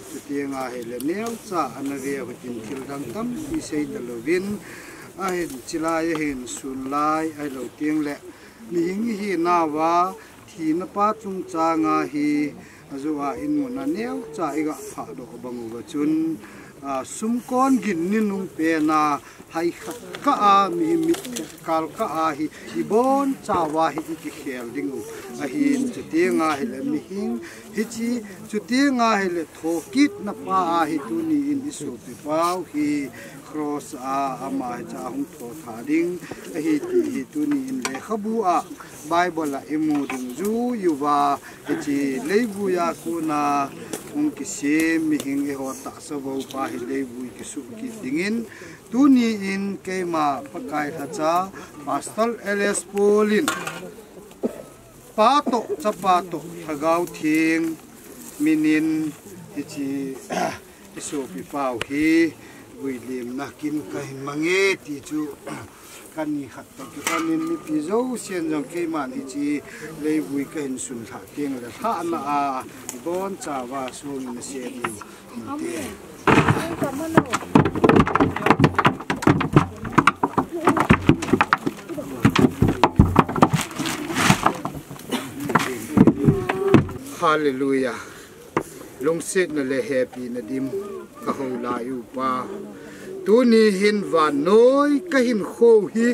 Speaker 10: chuti ngai le neu cha ana ve hutin thil dang tam pi sei dalovin ai chilaya hin sun lai ai lo tieng le ming hi na wa thi na pa chung cha nga hi azua in mo na neu cha iga pha do bangu wa chun sumkon gin ninung pe na hai ka a mi kal ka a hi ibon chawa hi ki khel ding a hin chutinga hi le mi hing hi chi chutinga hi le thokit na pa a hi tu ni in isu pi pau hi cross a ama cha hung tho tha ding a hi ti hi tu ni in le khabu a bible la imu dung ju yuwa hi chi leibu ya ku na ung ki se mi hing e ho ta sa bo pa hi leibu ki su ki dingin tuni in keima pakai hacha pastor ls polin pato chapato thagau thing minin ichi isu pi pau hi builim nakin kai mange ti chu kani khatta ki kanin mi pizo sian jong keiman ichi leibui kain sun tha teng la tha na a bon chawa so min se ni te hallelujah lungsit na le happy na dim ka ho la yu pa tuni hin van noi ka hin kho hi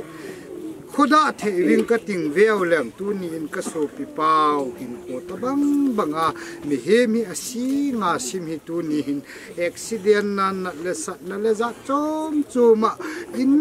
Speaker 10: khoda the ring ka ting veo lem tuni in ka so pi pau hin ko tabang banga mi he mi asi nga sim hi tuni hin accident na le sat na le za chom chuma in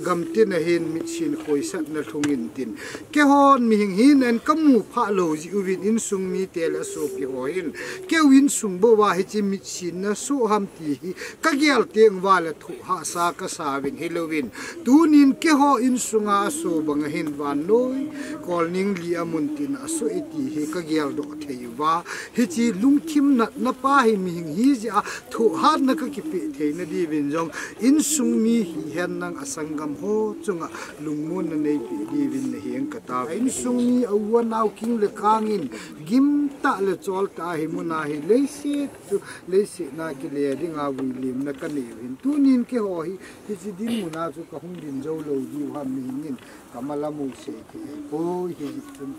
Speaker 10: gamtin na hin mitsin khoi sat na thungin tin ke hon mi hing hin en kamu pha lo ji uwin in sung mi tel so pi hoin ke win sung bo wa hi chi mitsin na su ham ti hi ka gyal teng wala thu ha sa ka sa win halloween tunin ke ho in sunga so bang hin wan noi kolning li amun tin aso eti hi ka gyal do thei wa hi chi lungthim na pa hi mi hing hi ja thu ha na ka ki pe thei na di win jong in sung mi hi hen nang asangam ho chunga lungmun na nei pi di win na hiang kata in sungni awan naw king le kangin gim ta le chol ta hi muna hi leise na ki le ringa wilim na ka ne win tunin ke ho hi chi din muna chu ka hung din zo lo di ha mi nin kamala mu se ke ko hi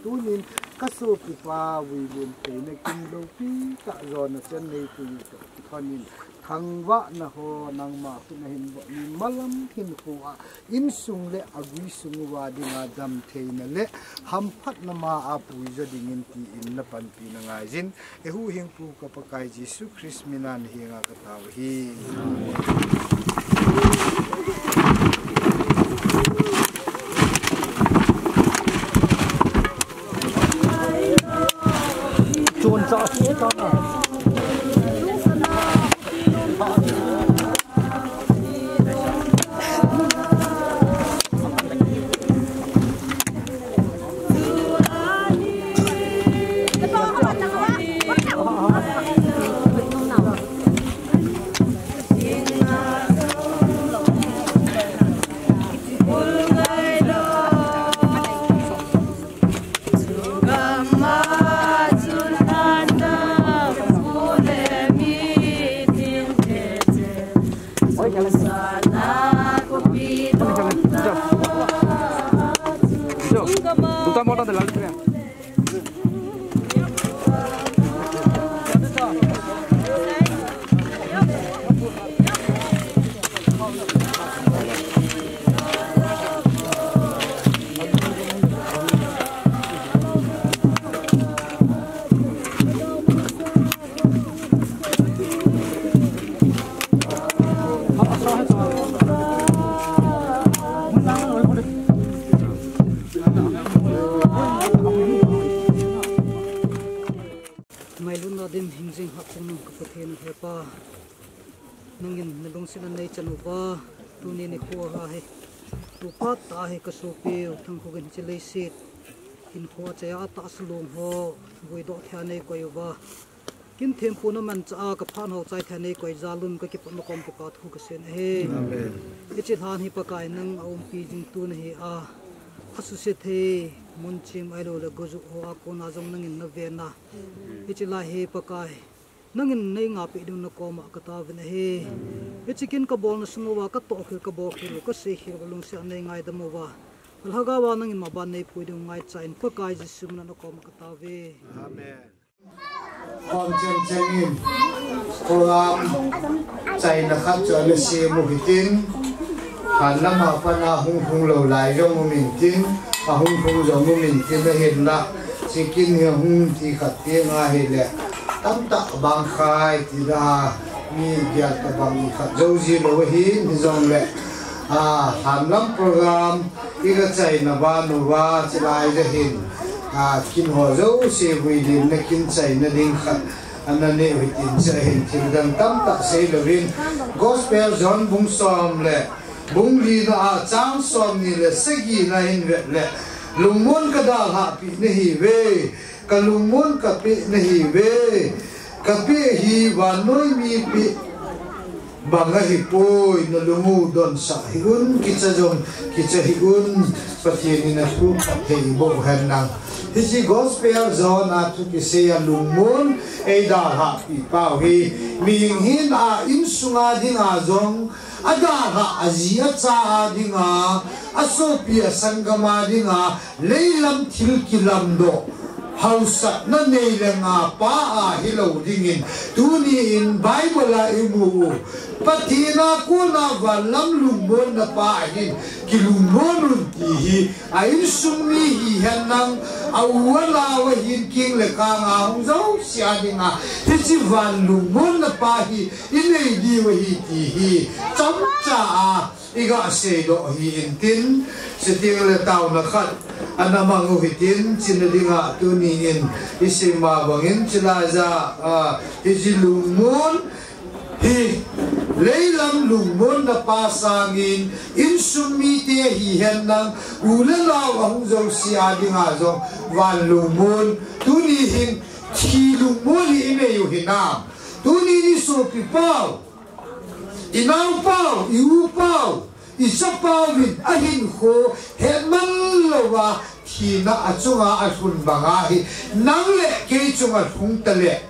Speaker 10: tunin ka so pi pa wilim te na kin lo pi ta zo na chen nei tu to khanin thangwa na ho nang ma ku na hin bo ni malam hin ko a in sung le agui sung wa dinga dam theina le ham phat na ma a pui za dingin ti in na pan pi na ngai jin e hu hing pu ka pakai jisu christ minan hi nga ka taw hi chon cha ka na
Speaker 2: nangin nalong sila nay chanuba tuni ni ko ha he tupat ta he kasupi thangkhogin chilei sit in kho chaya ta aslung ho buido thane koiwa kin thempu na man cha ka phan ho chai thane koi zalun ka ki pon kom pu ka thu ka sen he amen ichi than hi pakai nang aum pi jing tu na hi a asu se the mun chim ai lo le goju ho a ko na jong nang in na ve na ichi la he pakai nangin nei nga pi dun na ko ma ka ta ve na he ichi kin ka bol na sungo ka to khil ka bol khil ka se khil lung se nei ngai da mo wa alhaga wa nangin ma ban nei pui dun ngai chain pakai ji sum na ko ma ka ta ve
Speaker 10: amen om chen chengin program chai na khat cho le se mu hitin han lam ha pa na hung lo lai jo mu min tin a hung jo mu min tin na hin na sikin he hung ti khat te nga he le tam ta bang khai ti da mi gya ta bang khat zo ji lo hi ni zong le han lam program iga chai na ba nu wa chilai ja hin kin ho zo se wi lim na kin chai na ding khat anane hitin sa hin til dan tam ta se lovin gospel zone bung som le bung li na chang som ni le segi na hin le lungmun ka da ha pi ne hi ve ka lungmun ka pi ne hi ve ka pi hi wa noi mi pi banga hi poi na lungu don sa hi un ki cha jong ki cha hi un pathian na pu thei bo han nang hisi gospel zone a tu ki se ya lungmun e da ha pi pau hi ming hin a in sunga ding a zong ada ha azia cha ding a asopia sangama ding a leilam thil kilam do hausa na nei lenga pa a hilo dingin tuni in bible a imu patina kuna valam lumbon na pa hin kilumon ti hi ain summi hi hanang awala wa hin king le ka nga hung zo sia dinga ti van lumbon na pa hi inei di wa hi ti hi cham cha a iga se do hi intin se ting le taw na khat anamang uhitin sinadinga tuningin isima bangin chilaza hijilumon hi leilam lumon na pasangin insumite hi henang ulalaw ang zo siya dinga zo van lumon tunihin hilumon hi imeyo hinam tunini so pipaw inaw paw iu paw isa pawin ahin ko heman lawa hina achunga athun bangahi nangle ke chunga thungtale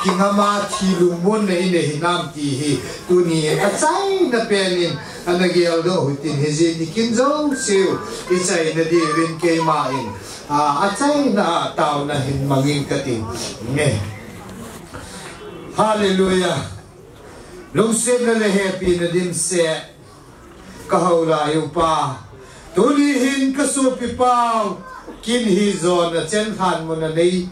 Speaker 10: kingama thilumon na ine hinam ti hi tuni achai na penin anagel do hutin hezi dikinzo seu isai na divin ke main achai na taw na hin mangin katin ne hallelujah lungsen na le happy na dim se kahawla yung pa tulihin kasupi pao kin hi zon na chen han mo na nei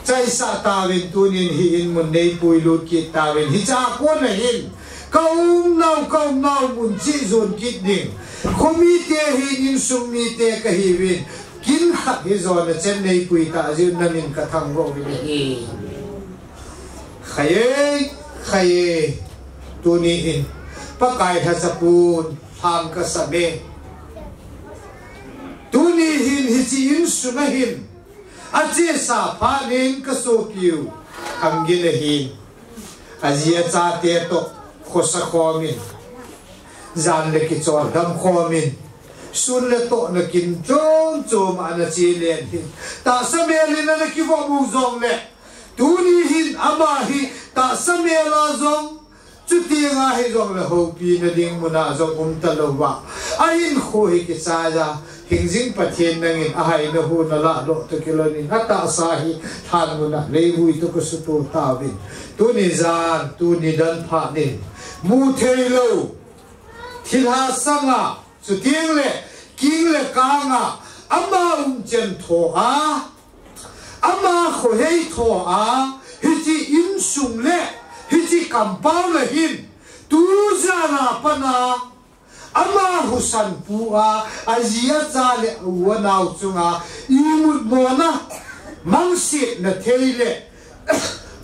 Speaker 10: chai sa tawin tunin hiin mo nei puilut kit tawin hi cha ko na hin kaum nau mun chi zon kit ding komite hin in sumite kahibin kin khat hi zon na chen nei pui ta zin na min ka thang ro ni khaye tunin pakai hasapun ham kasabe tunihin hitin sunahin aje sa phanin kasokiu hamgilehin azia cha te to khosa khomin zan le ki chor dam khomin sun le to na kin chom chom ana chi len hin ta samelin na ki vo mu zong le tunihin amahi ta samela zong chuti nga hi zong le ho pi na ding muna zong talowa ain khoi ki saja hingjing pathian nangin ahai na hu na la lo to kiloni hata sahi than muna lehui to ko sutu tawin tuni zan tuni dan pha ni mu theilo thilha sanga chuting le king le kanga ama chen tho a ama kho hei tho a hiti in sung le hiti kampau le hin tu zana pana ama husan puwa azia chale wanau chunga imut bona mangsi na theile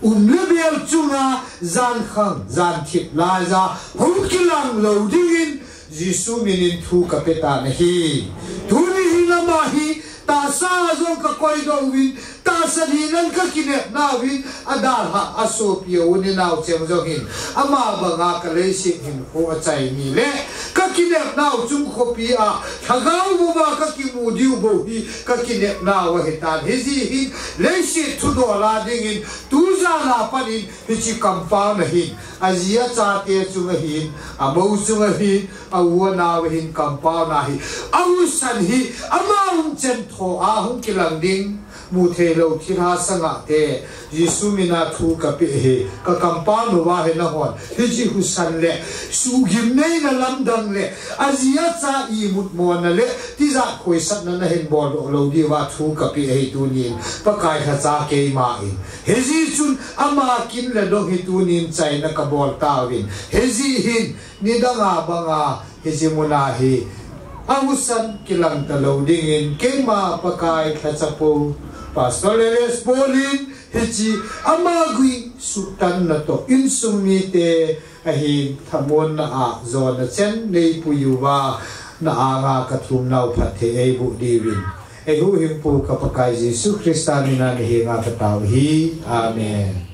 Speaker 10: lebel chunga zan khang zan thip la za hum kilang lo dingin Jisu minin thu kapeta na hi thuni hinama hi ta sa zo ka koi do win ta sa hinan ka kinet na win adal ha aso pio ni naw chem zo hin ama ba nga ka le sik hin ko achai ni le ka kinet naw chung kho pi a thagau bo ba ka ki mu diu bo hi ka kinet naw wa hitan hi ji hi le si thu do la ding in tu za la panin hi chi kampa na hin azia cha te chung hin a bo chung hin a wa na hin kampa na hi au san hi ama chen tho a hung kilang ding mu the lo thira sanga te Jisu mina thu ka pe he ka kampa no wa he na hon hi ji hu san le su gim nei na lam dang le azia cha I mut mo na le ti za khoi sat na hen bol lo di wa thu ka pe he tu nin pa kai kha cha ke ma in he ji chun ama kin le do hi tu nin chai na ka bol ta win he ji hin ni da nga ba nga he ji mo na hi Amusan kilang taloding in kema pakai kacapo pastoreles polin hichi amagui sultan na to insumite ahi thamon na a zona chen nei puyuwa na anga kathum nau phathe ei bu divin ei hu himpu ka pakai Jesu Krista ni na hi nga kataw hi amen.